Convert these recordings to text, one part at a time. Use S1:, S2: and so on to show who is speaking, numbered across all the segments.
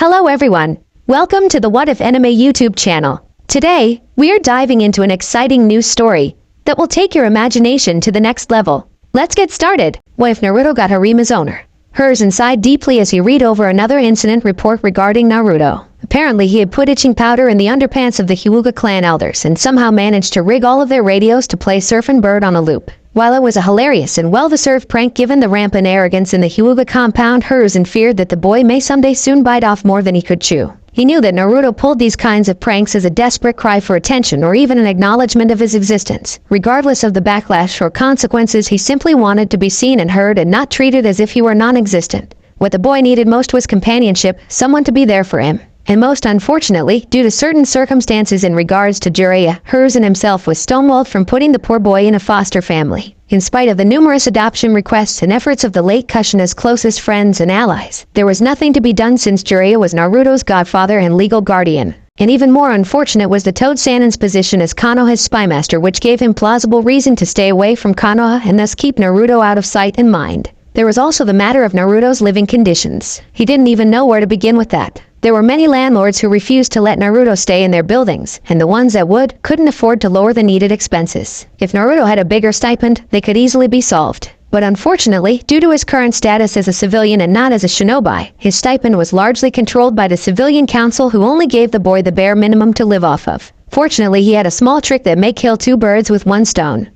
S1: Hello everyone. Welcome to the What If Anime YouTube channel. Today, we are diving into an exciting news story that will take your imagination to the next level. Let's get started. What if Naruto got Harem as owner? Hers sighed deeply as he read over another incident report regarding Naruto. Apparently, he had put itching powder in the underpants of the Hyuga clan elders and somehow managed to rig all of their radios to play Surfin' Bird on a loop. While it was a hilarious and well-deserved prank given the rampant arrogance in the Hyuga compound, hers feared that the boy may someday soon bite off more than he could chew. He knew that Naruto pulled these kinds of pranks as a desperate cry for attention or even an acknowledgement of his existence. Regardless of the backlash or consequences, he simply wanted to be seen and heard and not treated as if he were non-existent. What the boy needed most was companionship, someone to be there for him. And most unfortunately, due to certain circumstances in regards to Jiraiya, hers himself was stonewalled from putting the poor boy in a foster family. In spite of the numerous adoption requests and efforts of the late Kushina's closest friends and allies, there was nothing to be done since Jiraiya was Naruto's godfather and legal guardian. And even more unfortunate was the Toad Sannin's position as Konoha's spymaster, which gave him plausible reason to stay away from Konoha and thus keep Naruto out of sight and mind. There was also the matter of Naruto's living conditions. He didn't even know where to begin with that. There were many landlords who refused to let Naruto stay in their buildings, and the ones that would couldn't afford to lower the needed expenses. If Naruto had a bigger stipend, they could easily be solved. But unfortunately, due to his current status as a civilian and not as a shinobi, his stipend was largely controlled by the civilian council, who only gave the boy the bare minimum to live off of. Fortunately, he had a small trick that may kill two birds with one stone.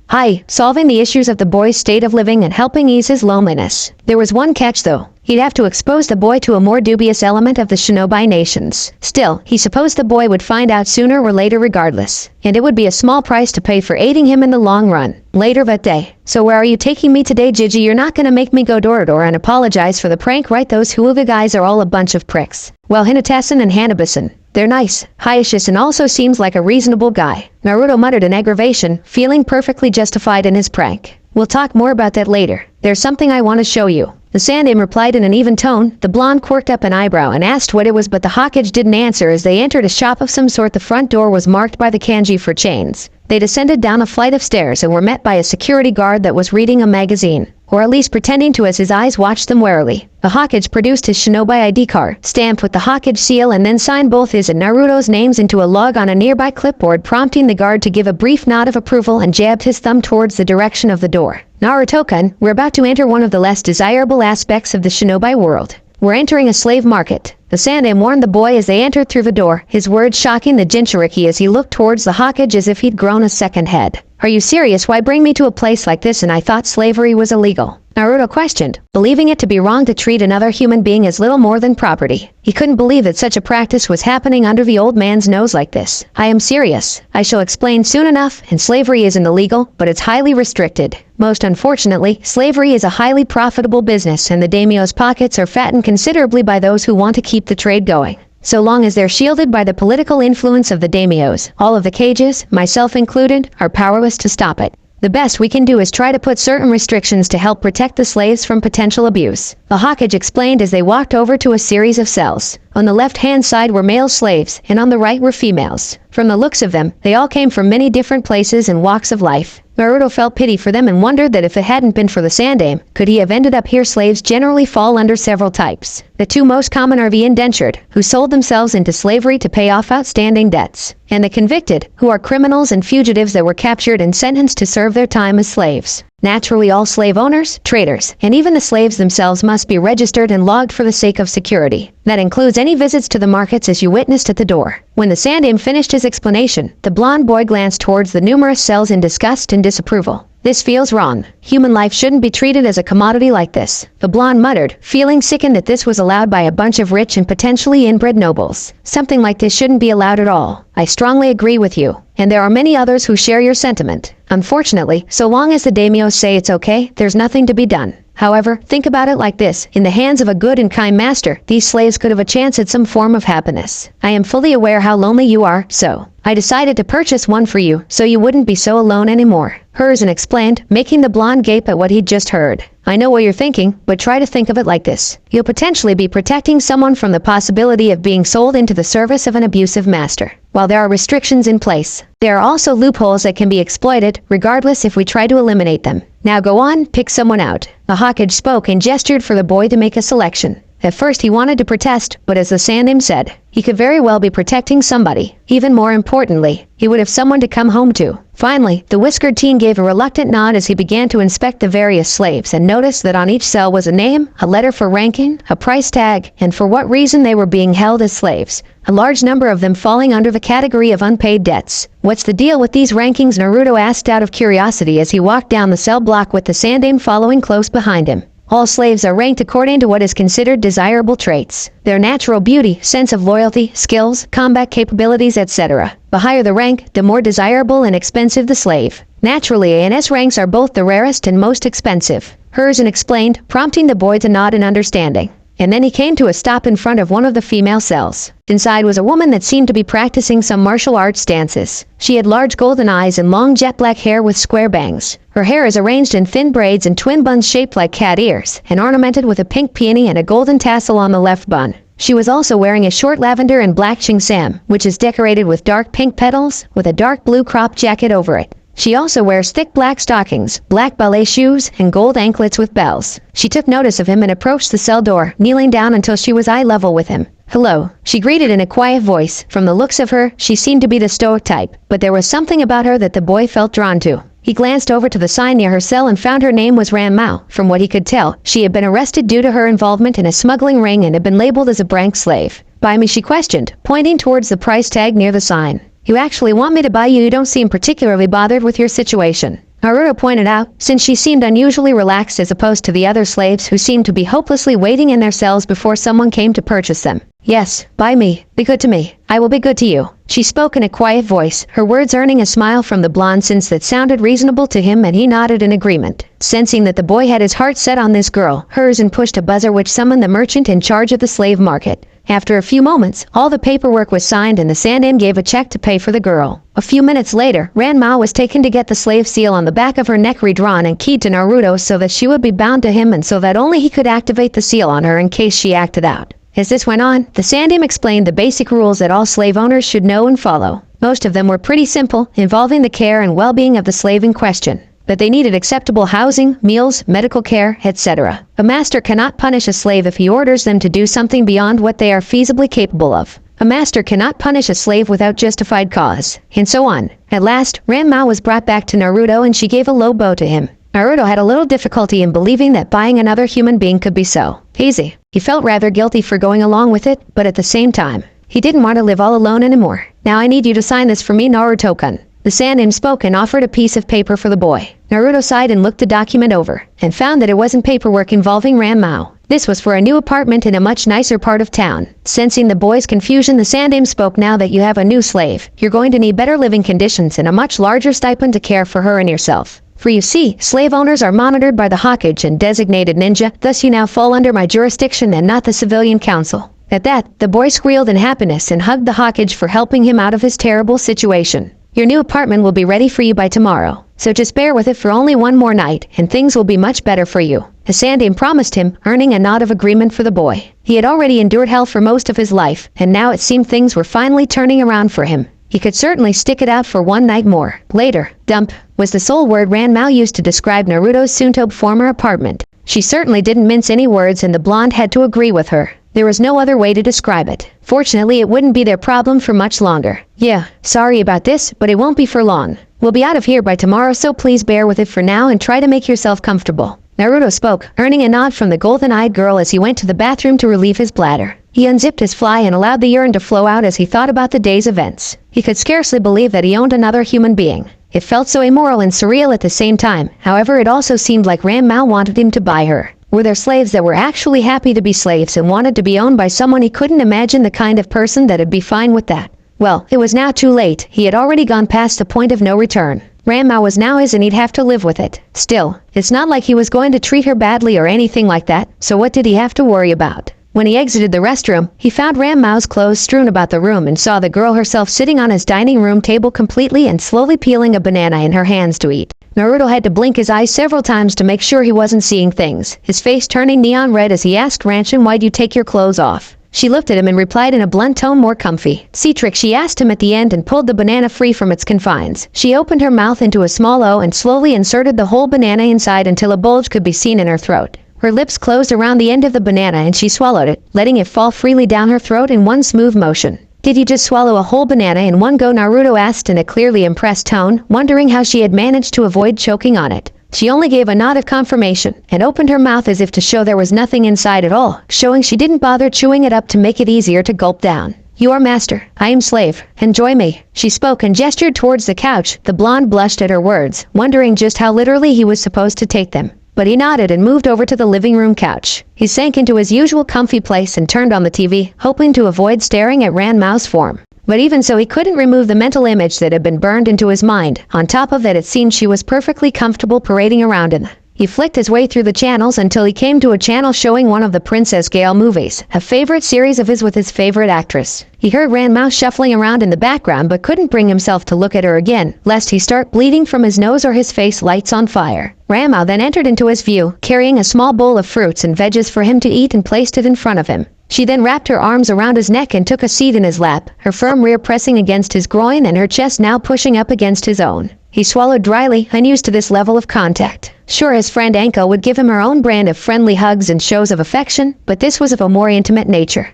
S1: Solving the issues of the boy's state of living and helping ease his loneliness. There was one catch though. He'd have to expose the boy to a more dubious element of the shinobi nations. Still, he supposed the boy would find out sooner or later regardless, and it would be a small price to pay for aiding him in the long run. Later that day. So where are you taking me today, Gigi? You're not gonna make me go door to door and apologize for the prank, right? Those Hyuga guys are all a bunch of pricks. Well, Hinatasen and Hanabisan, they're nice. Hayashisan also seems like a reasonable guy. Naruto muttered in aggravation, feeling perfectly justified in his prank. We'll talk more about that later. There's something I want to show you. The Sandaime replied in an even tone. The blonde quirked up an eyebrow and asked what it was, but the Hokage didn't answer. As they entered a shop of some sort, the front door was marked by the kanji for chains. They descended down a flight of stairs and were met by a security guard that was reading a magazine, or at least pretending to, as his eyes watched them warily. The Hokage produced his shinobi ID card, stamped with the Hokage seal, and then signed both his and Naruto's names into a log on a nearby clipboard, prompting the guard to give a brief nod of approval and jabbed his thumb towards the direction of the door. Naruto-kun, we're about to enter one of the less desirable aspects of the shinobi world. We're entering a slave market. The Sandaime warned the boy as they entered through the door, his words shocking the Jinchuriki as he looked towards the Hokage as if he'd grown a second head. Are you serious? Why bring me to a place like this? And I thought slavery was illegal. Naruto questioned, believing it to be wrong to treat another human being as little more than property. He couldn't believe that such a practice was happening under the old man's nose like this. I am serious. I shall explain soon enough, and slavery isn't illegal, but it's highly restricted. Most unfortunately, slavery is a highly profitable business, and the daimyo's pockets are fattened considerably by those who want to keep the trade going. So long as they're shielded by the political influence of the daimyos, all of the cages, myself included, are powerless to stop it. The best we can do is try to put certain restrictions to help protect the slaves from potential abuse. The Hokage explained as they walked over to a series of cells. On the left-hand side were male slaves, and on the right were females. From the looks of them, they all came from many different places and walks of life. Naruto felt pity for them and wondered that if it hadn't been for the Sandaime, could he have ended up here? Slaves generally fall under several types. The two most common are the indentured, who sold themselves into slavery to pay off outstanding debts, and the convicted, who are criminals and fugitives that were captured and sentenced to serve their time as slaves. Naturally, all slave owners, traders, and even the slaves themselves must be registered and logged for the sake of security. That includes any visits to the markets as you witnessed at the door. When the Sandaime finished his explanation, the blonde boy glanced towards the numerous cells in disgust and disapproval. This feels wrong. Human life shouldn't be treated as a commodity like this. The blonde muttered, feeling sickened that this was allowed by a bunch of rich and potentially inbred nobles. Something like this shouldn't be allowed at all. I strongly agree with you. And there are many others who share your sentiment. Unfortunately, so long as the daimyos say it's okay, there's nothing to be done. However, think about it like this. In the hands of a good and kind master, these slaves could have a chance at some form of happiness. I am fully aware how lonely you are, so I decided to purchase one for you, so you wouldn't be so alone anymore. Hers explained, making the blonde gape at what he'd just heard. I know what you're thinking, but try to think of it like this. You'll potentially be protecting someone from the possibility of being sold into the service of an abusive master. While there are restrictions in place, there are also loopholes that can be exploited, regardless if we try to eliminate them. Now go on, pick someone out. The Hokage spoke and gestured for the boy to make a selection. At first he wanted to protest, but as the Sandim said, he could very well be protecting somebody. Even more importantly, he would have someone to come home to. Finally, the whiskered teen gave a reluctant nod as he began to inspect the various slaves and noticed that on each cell was a name, a letter for ranking, a price tag, and for what reason they were being held as slaves. A large number of them falling under the category of unpaid debts. What's the deal with these rankings? Naruto asked out of curiosity as he walked down the cell block with the Sandaime following close behind him. All slaves are ranked according to what is considered desirable traits. Their natural beauty, sense of loyalty, skills, combat capabilities, etc. The higher the rank, the more desirable and expensive the slave. Naturally, ANS ranks are both the rarest and most expensive. Hiruzen explained, prompting the boy to nod in understanding. And then he came to a stop in front of one of the female cells. Inside was a woman that seemed to be practicing some martial arts dances. She had large golden eyes and long jet black hair with square bangs. Her hair is arranged in thin braids and twin buns shaped like cat ears, and ornamented with a pink peony and a golden tassel on the left bun. She was also wearing a short lavender and black chingsam, which is decorated with dark pink petals, with a dark blue crop jacket over it. She also wears thick black stockings, black ballet shoes, and gold anklets with bells. She took notice of him and approached the cell door, kneeling down until she was eye level with him. "Hello," she greeted in a quiet voice. From the looks of her, she seemed to be the stoic type, but there was something about her that the boy felt drawn to. He glanced over to the sign near her cell and found her name was Ran Mao. From what he could tell, she had been arrested due to her involvement in a smuggling ring and had been labeled as a brank slave. "Buy me?" she questioned, pointing towards the price tag near the sign. "You actually want me to buy you? You don't seem particularly bothered with your situation," Naruto pointed out, since she seemed unusually relaxed as opposed to the other slaves who seemed to be hopelessly waiting in their cells before someone came to purchase them. "Yes, buy me. Be good to me. I will be good to you." She spoke in a quiet voice, her words earning a smile from the blonde since that sounded reasonable to him, and he nodded in agreement. Sensing that the boy had his heart set on this girl, Hiruzen pushed a buzzer which summoned the merchant in charge of the slave market. After a few moments, all the paperwork was signed and the Sandaime gave a check to pay for the girl. A few minutes later, Ran Mao was taken to get the slave seal on the back of her neck redrawn and keyed to Naruto so that she would be bound to him and so that only he could activate the seal on her in case she acted out. As this went on, the Sandaime explained the basic rules that all slave owners should know and follow. Most of them were pretty simple, involving the care and well-being of the slave in question. But they needed acceptable housing, meals, medical care, etc. A master cannot punish a slave if he orders them to do something beyond what they are feasibly capable of. A master cannot punish a slave without justified cause, and so on. At last, Ran Mao was brought back to Naruto and she gave a low bow to him. Naruto had a little difficulty in believing that buying another human being could be so easy. He felt rather guilty for going along with it, but at the same time, he didn't want to live all alone anymore. "Now I need you to sign this for me, Naruto-kun." The Sandaime spoke and offered a piece of paper for the boy. Naruto sighed and looked the document over, and found that it wasn't paperwork involving Ran Mao. This was for a new apartment in a much nicer part of town. Sensing the boy's confusion, the Sandaime spoke, "Now that you have a new slave, you're going to need better living conditions and a much larger stipend to care for her and yourself. For you see, slave owners are monitored by the Hokage and designated ninja, thus you now fall under my jurisdiction and not the civilian council." At that, the boy squealed in happiness and hugged the Hokage for helping him out of his terrible situation. "Your new apartment will be ready for you by tomorrow, so just bear with it for only one more night, and things will be much better for you." The Sandaime promised him, earning a nod of agreement for the boy. He had already endured hell for most of his life, and now it seemed things were finally turning around for him. He could certainly stick it out for one night more. Later, dump was the sole word Ran Mao used to describe Naruto's soon-to-be former apartment. She certainly didn't mince any words, and the blonde had to agree with her. There was no other way to describe it. Fortunately, it wouldn't be their problem for much longer. "Yeah, sorry about this, but it won't be for long. We'll be out of here by tomorrow, so please bear with it for now and try to make yourself comfortable." Naruto spoke, earning a nod from the golden-eyed girl as he went to the bathroom to relieve his bladder. He unzipped his fly and allowed the urine to flow out as he thought about the day's events. He could scarcely believe that he owned another human being. It felt so immoral and surreal at the same time. However, it also seemed like Ran Mao wanted him to buy her. Were there slaves that were actually happy to be slaves and wanted to be owned by someone he couldn't imagine the kind of person that'd be fine with that? Well, it was now too late. He had already gone past the point of no return. Ran Mao was now his and he'd have to live with it. Still, it's not like he was going to treat her badly or anything like that, so what did he have to worry about? When he exited the restroom, he found Ran Mao's clothes strewn about the room and saw the girl herself sitting on his dining room table completely and slowly peeling a banana in her hands to eat. Naruto had to blink his eyes several times to make sure he wasn't seeing things, his face turning neon red as he asked Ranchin, "Why'd you take your clothes off?" She looked at him and replied in a blunt tone, "More comfy." "See-trick," she asked him at the end and pulled the banana free from its confines. She opened her mouth into a small O and slowly inserted the whole banana inside until a bulge could be seen in her throat. Her lips closed around the end of the banana and she swallowed it, letting it fall freely down her throat in one smooth motion. "Did you just swallow a whole banana in one go?" Naruto asked in a clearly impressed tone, wondering how she had managed to avoid choking on it. She only gave a nod of confirmation and opened her mouth as if to show there was nothing inside at all, showing she didn't bother chewing it up to make it easier to gulp down. "You are master, I am slave. Enjoy me." She spoke and gestured towards the couch. The blonde blushed at her words, wondering just how literally he was supposed to take them. But he nodded and moved over to the living room couch. He sank into his usual comfy place and turned on the TV, hoping to avoid staring at Ranmao's form. But even so, he couldn't remove the mental image that had been burned into his mind. On top of that, it seemed she was perfectly comfortable parading around him. He flicked his way through the channels until he came to a channel showing one of the Princess Gale movies, a favorite series of his with his favorite actress. He heard Ranmao shuffling around in the background but couldn't bring himself to look at her again, lest he start bleeding from his nose or his face lights on fire. Ranmao then entered into his view, carrying a small bowl of fruits and veggies for him to eat and placed it in front of him. She then wrapped her arms around his neck and took a seat in his lap, her firm rear pressing against his groin and her chest now pushing up against his own. He swallowed dryly, unused to this level of contact. Sure, his friend Anko would give him her own brand of friendly hugs and shows of affection, but this was of a more intimate nature.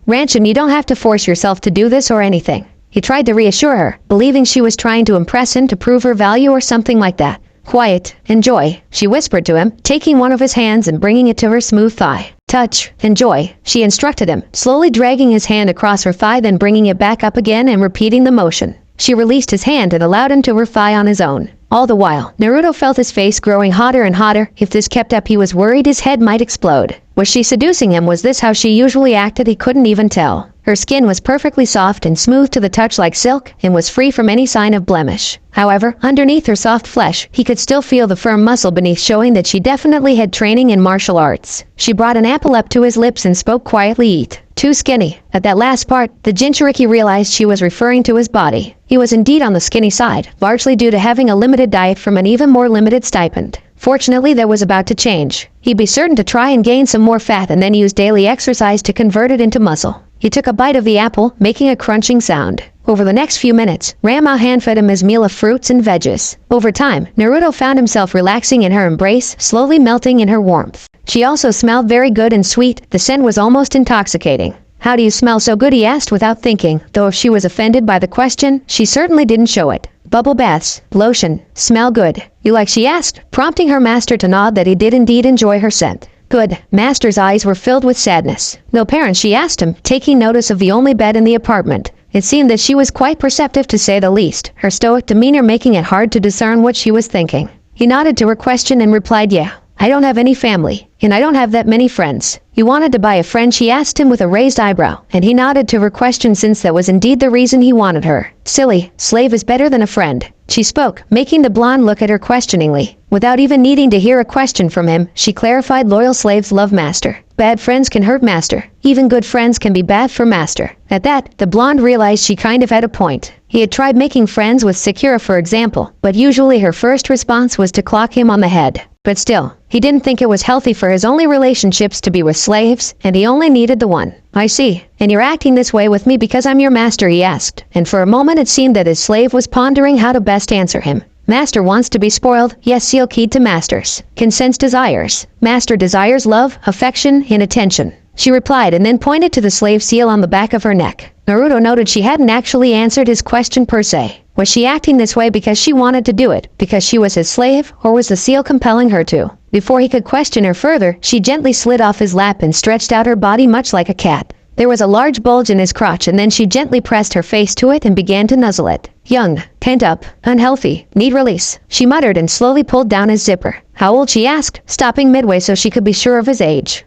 S1: Ranchin, you don't have to force yourself to do this or anything. He tried to reassure her, believing she was trying to impress him to prove her value or something like that. "Quiet, enjoy," she whispered to him, taking one of his hands and bringing it to her smooth thigh. "Touch, enjoy," she instructed him, slowly dragging his hand across her thigh then bringing it back up again and repeating the motion. She released his hand and allowed him to her thigh on his own. All the while, Naruto felt his face growing hotter and hotter. If this kept up, he was worried his head might explode. Was she seducing him? Was this how she usually acted? He couldn't even tell. Her skin was perfectly soft and smooth to the touch like silk and was free from any sign of blemish. However, underneath her soft flesh, he could still feel the firm muscle beneath, showing that she definitely had training in martial arts. She brought an apple up to his lips and spoke quietly, "Eat." Too skinny. At that last part, the Jinchuriki realized she was referring to his body. He was indeed on the skinny side, largely due to having a limited diet from an even more limited stipend. Fortunately, that was about to change. He'd be certain to try and gain some more fat and then use daily exercise to convert it into muscle. He took a bite of the apple, making a crunching sound. Over the next few minutes, Ranmao hand-fed him his meal of fruits and veggies. Over time, Naruto found himself relaxing in her embrace, slowly melting in her warmth. She also smelled very good and sweet. The scent was almost intoxicating. "How do you smell so good?" he asked without thinking, though if she was offended by the question, she certainly didn't show it. "Bubble baths, lotion, smell good. You like?" she asked, prompting her master to nod that he did indeed enjoy her scent. "Good." Master's eyes were filled with sadness. "No parents?" she asked him, taking notice of the only bed in the apartment. It seemed that she was quite perceptive to say the least, her stoic demeanor making it hard to discern what she was thinking. He nodded to her question and replied, "Yeah. I don't have any family, and I don't have that many friends." "You wanted to buy a friend?" she asked him with a raised eyebrow, and he nodded to her question since that was indeed the reason he wanted her. "Silly, slave is better than a friend." She spoke, making the blonde look at her questioningly. Without even needing to hear a question from him, she clarified, "Loyal slaves love master. Bad friends can hurt master. Even good friends can be bad for master." At that, the blonde realized she kind of had a point. He had tried making friends with Sakura, for example, but usually her first response was to clock him on the head. But still, he didn't think it was healthy for his only relationships to be with slaves, and he only needed the one. "I see. And you're acting this way with me because I'm your master?" he asked, and for a moment it seemed that his slave was pondering how to best answer him. "Master wants to be spoiled. Yes, seal keyed to master's. Consents desires. Master desires love, affection, and attention." She replied and then pointed to the slave seal on the back of her neck. Naruto noted she hadn't actually answered his question per se. Was she acting this way because she wanted to do it, because she was his slave, or was the seal compelling her to? Before he could question her further, she gently slid off his lap and stretched out her body much like a cat. There was a large bulge in his crotch and then she gently pressed her face to it and began to nuzzle it. "Young, pent up, unhealthy, need release," she muttered and slowly pulled down his zipper. "How old?" she asked, stopping midway so she could be sure of his age.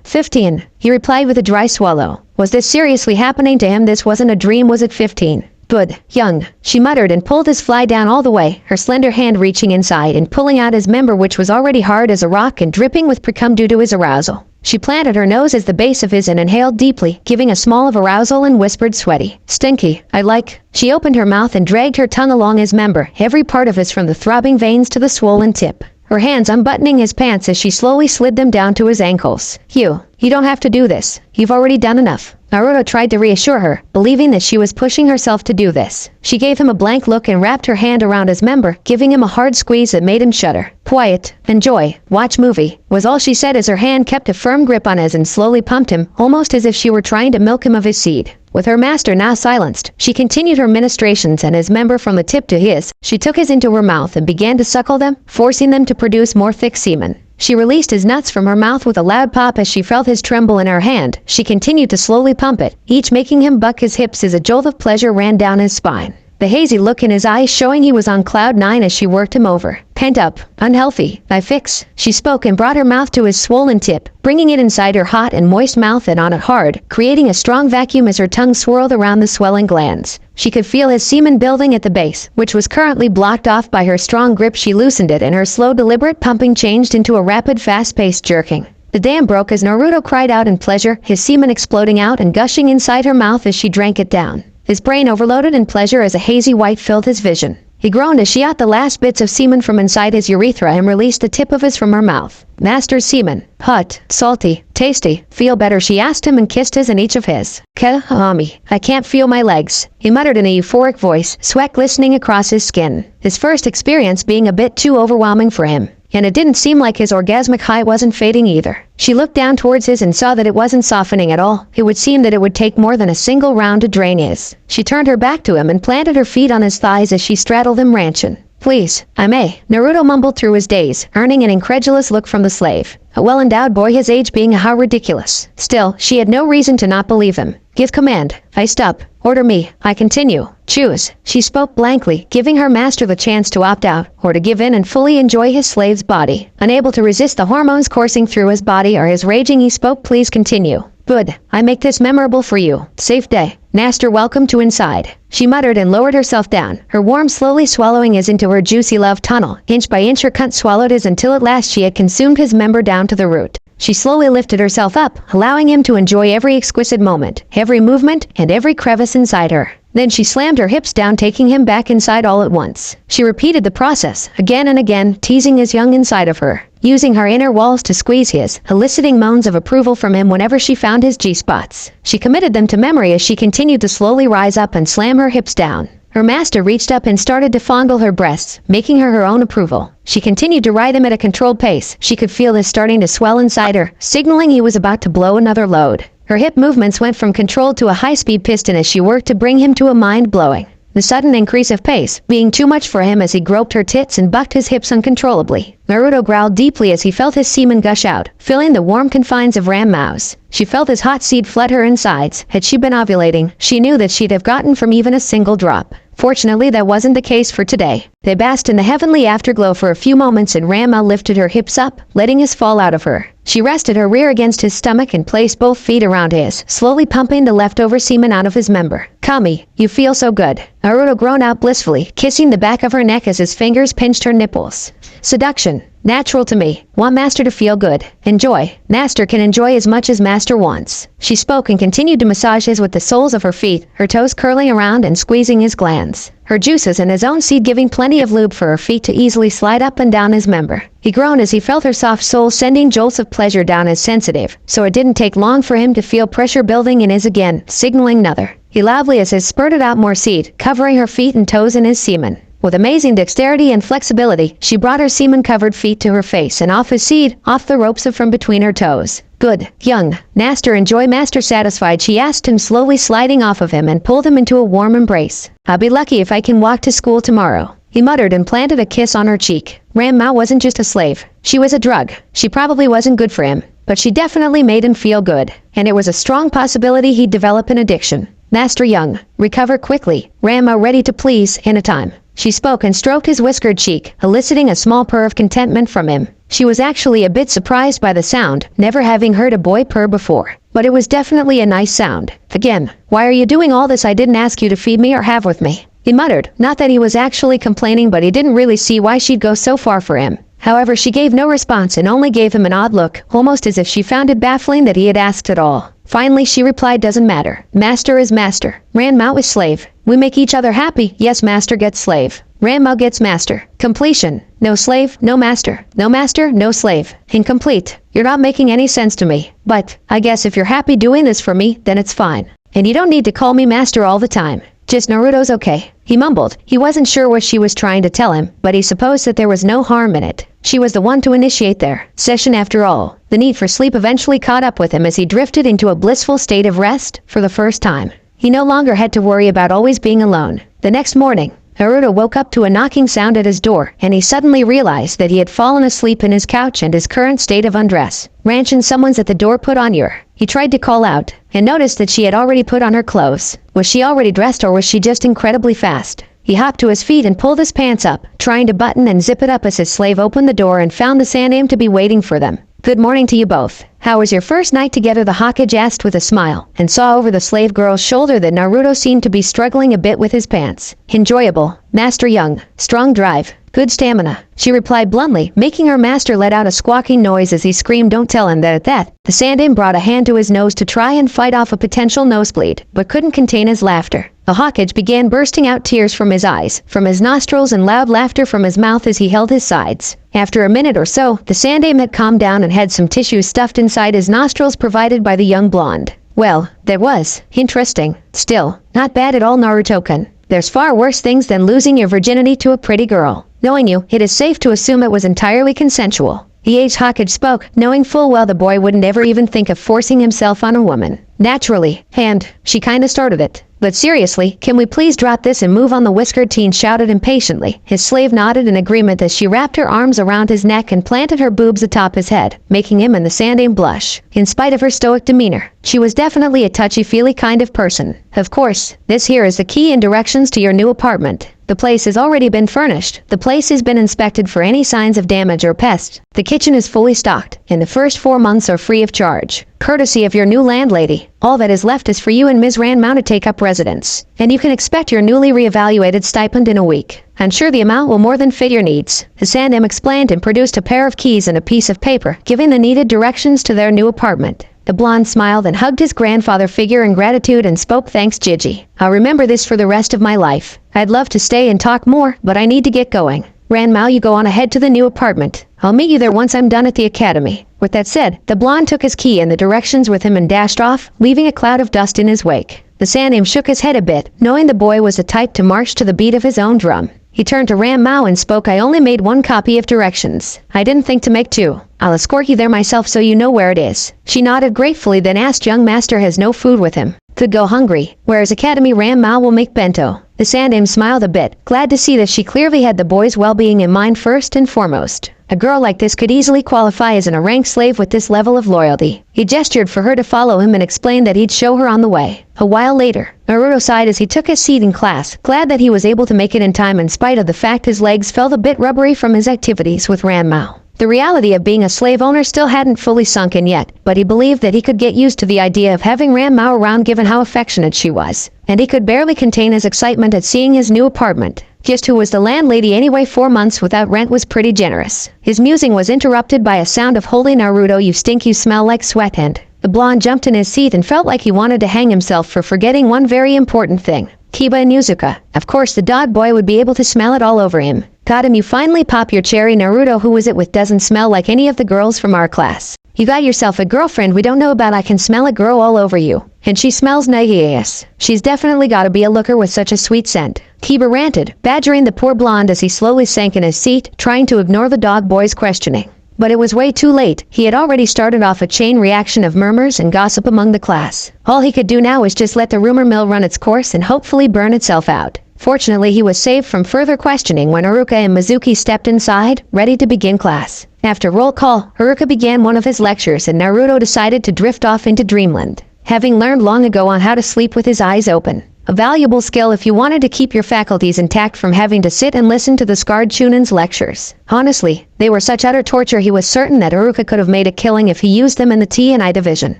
S1: 15, he replied with a dry swallow. Was this seriously happening to him? This wasn't a dream, was it? 15. "Good, young," she muttered and pulled his fly down all the way, her slender hand reaching inside and pulling out his member, which was already hard as a rock and dripping with precum due to his arousal. She planted her nose as the base of his and inhaled deeply, giving a small of arousal and whispered, "Sweaty. Stinky. I like." She opened her mouth and dragged her tongue along his member, every part of his from the throbbing veins to the swollen tip. Her hands unbuttoning his pants as she slowly slid them down to his ankles. You don't have to do this. You've already done enough." Naruto tried to reassure her, believing that she was pushing herself to do this. She gave him a blank look and wrapped her hand around his member, giving him a hard squeeze that made him shudder. Quiet, enjoy, watch movie, was all she said as her hand kept a firm grip on his and slowly pumped him, almost as if she were trying to milk him of his seed. With her master now silenced, she continued her ministrations and his member from the tip to his. She took his into her mouth and began to suckle them, forcing them to produce more thick semen. She released his nuts from her mouth with a loud pop as she felt his tremble in her hand. She continued to slowly pump it, each making him buck his hips as a jolt of pleasure ran down his spine. The hazy look in his eyes showing he was on cloud nine as she worked him over. Pent up, unhealthy, I fix. She spoke and brought her mouth to his swollen tip, bringing it inside her hot and moist mouth and on it hard, creating a strong vacuum as her tongue swirled around the swelling glands. She could feel his semen building at the base, which was currently blocked off by her strong grip. She loosened it and her slow deliberate pumping changed into a rapid fast-paced jerking. The dam broke as Naruto cried out in pleasure, his semen exploding out and gushing inside her mouth as she drank it down. His brain overloaded in pleasure as a hazy white filled his vision. He groaned as she ate the last bits of semen from inside his urethra and released the tip of his from her mouth. Master's semen. Hot, salty, tasty. Feel better, she asked him and kissed his and each of his. Kahami, I can't feel my legs, he muttered in a euphoric voice, sweat glistening across his skin. His first experience being a bit too overwhelming for him. And it didn't seem like his orgasmic high wasn't fading either. She looked down towards his and saw that it wasn't softening at all. It would seem that it would take more than a single round to drain his. She turned her back to him and planted her feet on his thighs as she straddled him ranchin'. Please, I may, Naruto mumbled through his daze, earning an incredulous look from the slave. A well-endowed boy his age being how ridiculous. Still, she had no reason to not believe him. Give command. I stop. Order me. I continue. Choose. She spoke blankly, giving her master the chance to opt out, or to give in and fully enjoy his slave's body. Unable to resist the hormones coursing through his body or his raging, he spoke, please continue. Good. I make this memorable for you. Safe day. Master, welcome to inside. She muttered and lowered herself down, her warm slowly swallowing his into her juicy love tunnel. Inch by inch her cunt swallowed his until at last she had consumed his member down to the root. She slowly lifted herself up, allowing him to enjoy every exquisite moment, every movement, and every crevice inside her. Then she slammed her hips down, taking him back inside all at once. She repeated the process, again and again, teasing his young inside of her, using her inner walls to squeeze his, eliciting moans of approval from him whenever she found his G-spots. She committed them to memory as she continued to slowly rise up and slam her hips down. Her master reached up and started to fondle her breasts, making her own approval. She continued to ride him at a controlled pace. She could feel this starting to swell inside her, signaling he was about to blow another load. Her hip movements went from controlled to a high-speed piston as she worked to bring him to a mind-blowing. The sudden increase of pace being too much for him as he groped her tits and bucked his hips uncontrollably. Naruto growled deeply as he felt his semen gush out, filling the warm confines of Ram Mao's. She felt his hot seed flood her insides. Had she been ovulating, she knew that she'd have gotten from even a single drop. Fortunately, that wasn't the case for today. They basked in the heavenly afterglow for a few moments and Ram Mao lifted her hips up, letting his fall out of her. She rested her rear against his stomach and placed both feet around his, slowly pumping the leftover semen out of his member. Kami, you feel so good. Naruto groaned out blissfully, kissing the back of her neck as his fingers pinched her nipples. Seduction. Natural to me. Want master to feel good. Enjoy. Master can enjoy as much as master wants. She spoke and continued to massage his with the soles of her feet, her toes curling around and squeezing his glands. Her juices and his own seed giving plenty of lube for her feet to easily slide up and down his member. He groaned as he felt her soft soul sending jolts of pleasure down his sensitive, so it didn't take long for him to feel pressure building in his again, signaling another. He loudly as his spurted out more seed, covering her feet and toes in his semen. With amazing dexterity and flexibility, she brought her semen-covered feet to her face and off his seed, off the ropes of from between her toes. Good, young. Master enjoy. Master satisfied, she asked him, slowly sliding off of him and pulled him into a warm embrace. I'll be lucky if I can walk to school tomorrow. He muttered and planted a kiss on her cheek. Ram Mao wasn't just a slave. She was a drug. She probably wasn't good for him, but she definitely made him feel good. And it was a strong possibility he'd develop an addiction. Master Young, recover quickly. Ram Mao ready to please, in a time. She spoke and stroked his whiskered cheek, eliciting a small purr of contentment from him. She was actually a bit surprised by the sound, never having heard a boy purr before. But it was definitely a nice sound. Again, why are you doing all this? I didn't ask you to feed me or have with me. He muttered, not that he was actually complaining, but he didn't really see why she'd go so far for him. However, she gave no response and only gave him an odd look, almost as if she found it baffling that he had asked at all. Finally, she replied, doesn't matter. Master is master. Ran Mao is slave. We make each other happy. Yes, master gets slave. Ranma gets master. Completion. No slave, no master. No master, no slave. Incomplete. You're not making any sense to me. But, I guess if you're happy doing this for me, then it's fine. And you don't need to call me master all the time. Just Naruto's okay. He mumbled. He wasn't sure what she was trying to tell him, but he supposed that there was no harm in it. She was the one to initiate their session after all. The need for sleep eventually caught up with him as he drifted into a blissful state of rest for the first time. He no longer had to worry about always being alone. The next morning, Naruto woke up to a knocking sound at his door, and he suddenly realized that he had fallen asleep in his couch and his current state of undress. Ranchin, someone's at the door, put on your. He tried to call out, and noticed that she had already put on her clothes. Was she already dressed, or was she just incredibly fast? He hopped to his feet and pulled his pants up, trying to button and zip it up as his slave opened the door and found the Sandaime to be waiting for them. Good morning to you both. How was your first night together? The Hokage asked with a smile, and saw over the slave girl's shoulder that Naruto seemed to be struggling a bit with his pants. Enjoyable. Master young. Strong drive. Good stamina. She replied bluntly, making her master let out a squawking noise as he screamed, don't tell him that. At that, the Sandaime brought a hand to his nose to try and fight off a potential nosebleed, but couldn't contain his laughter. The Hokage began bursting out tears from his eyes, from his nostrils, and loud laughter from his mouth as he held his sides. After a minute or so, the Sandaime had calmed down and had some tissues stuffed inside his nostrils provided by the young blonde. Well, that was interesting. Still, not bad at all, Naruto-kun. There's far worse things than losing your virginity to a pretty girl. Knowing you, it is safe to assume it was entirely consensual. The aged Hokage spoke, knowing full well the boy wouldn't ever even think of forcing himself on a woman. Naturally, and she kinda started it. But seriously, can we please drop this and move on? The whiskered teen shouted impatiently. His slave nodded in agreement as she wrapped her arms around his neck and planted her boobs atop his head, making him and the Sandaime blush. In spite of her stoic demeanor, she was definitely a touchy-feely kind of person. Of course, this here is the key and directions to your new apartment. The place has already been furnished. The place has been inspected for any signs of damage or pests. The kitchen is fully stocked, and the first 4 months are free of charge, courtesy of your new landlady. All that is left is for you and Ms. Ranma to take up residence, and you can expect your newly reevaluated stipend in a week. I'm sure the amount will more than fit your needs. The Sandaime explained and produced a pair of keys and a piece of paper, giving the needed directions to their new apartment. The blonde smiled and hugged his grandfather figure in gratitude and spoke, thanks Gigi. I'll remember this for the rest of my life. I'd love to stay and talk more, but I need to get going. Ranma, you go on ahead to the new apartment. I'll meet you there once I'm done at the academy. With that said, the blonde took his key and the directions with him and dashed off, leaving a cloud of dust in his wake. The Sandaime shook his head a bit, knowing the boy was the type to march to the beat of his own drum. He turned to Ranma and spoke, I only made 1 copy of directions. I didn't think to make 2. I'll escort you there myself so you know where it is. She nodded gratefully, then asked, young master has no food with him. Could go hungry. Whereas Academy, Ranma will make bento. The Sandaime smiled a bit, glad to see that she clearly had the boy's well-being in mind first and foremost. A girl like this could easily qualify as a rank slave with this level of loyalty. He gestured for her to follow him and explained that he'd show her on the way. A while later, Naruto sighed as he took his seat in class, glad that he was able to make it in time in spite of the fact his legs felt a bit rubbery from his activities with Ranma. The reality of being a slave owner still hadn't fully sunk in yet, but he believed that he could get used to the idea of having Ranma around given how affectionate she was. And he could barely contain his excitement at seeing his new apartment. Just who was the landlady anyway? 4 months without rent was pretty generous. His musing was interrupted by a sound of holy Naruto, you stink, you smell like sweat. And the blonde jumped in his seat and felt like he wanted to hang himself for forgetting one very important thing. Kiba and Yuzuka. Of course the dog boy would be able to smell it all over him. Got him, you finally pop your cherry. Naruto, who was it with, doesn't smell like any of the girls from our class. You got yourself a girlfriend we don't know about. I can smell a girl all over you. And she smells nice. She's definitely gotta be a looker with such a sweet scent. Kiba ranted, badgering the poor blonde as he slowly sank in his seat, trying to ignore the dog boy's questioning. But it was way too late. He had already started off a chain reaction of murmurs and gossip among the class. All he could do now was just let the rumor mill run its course and hopefully burn itself out. Fortunately, he was saved from further questioning when Haruka and Mizuki stepped inside, ready to begin class. After roll call, Haruka began one of his lectures and Naruto decided to drift off into dreamland, having learned long ago on how to sleep with his eyes open. A valuable skill if you wanted to keep your faculties intact from having to sit and listen to the scarred Chunin's lectures. Honestly, they were such utter torture he was certain that Haruka could have made a killing if he used them in the T&I division.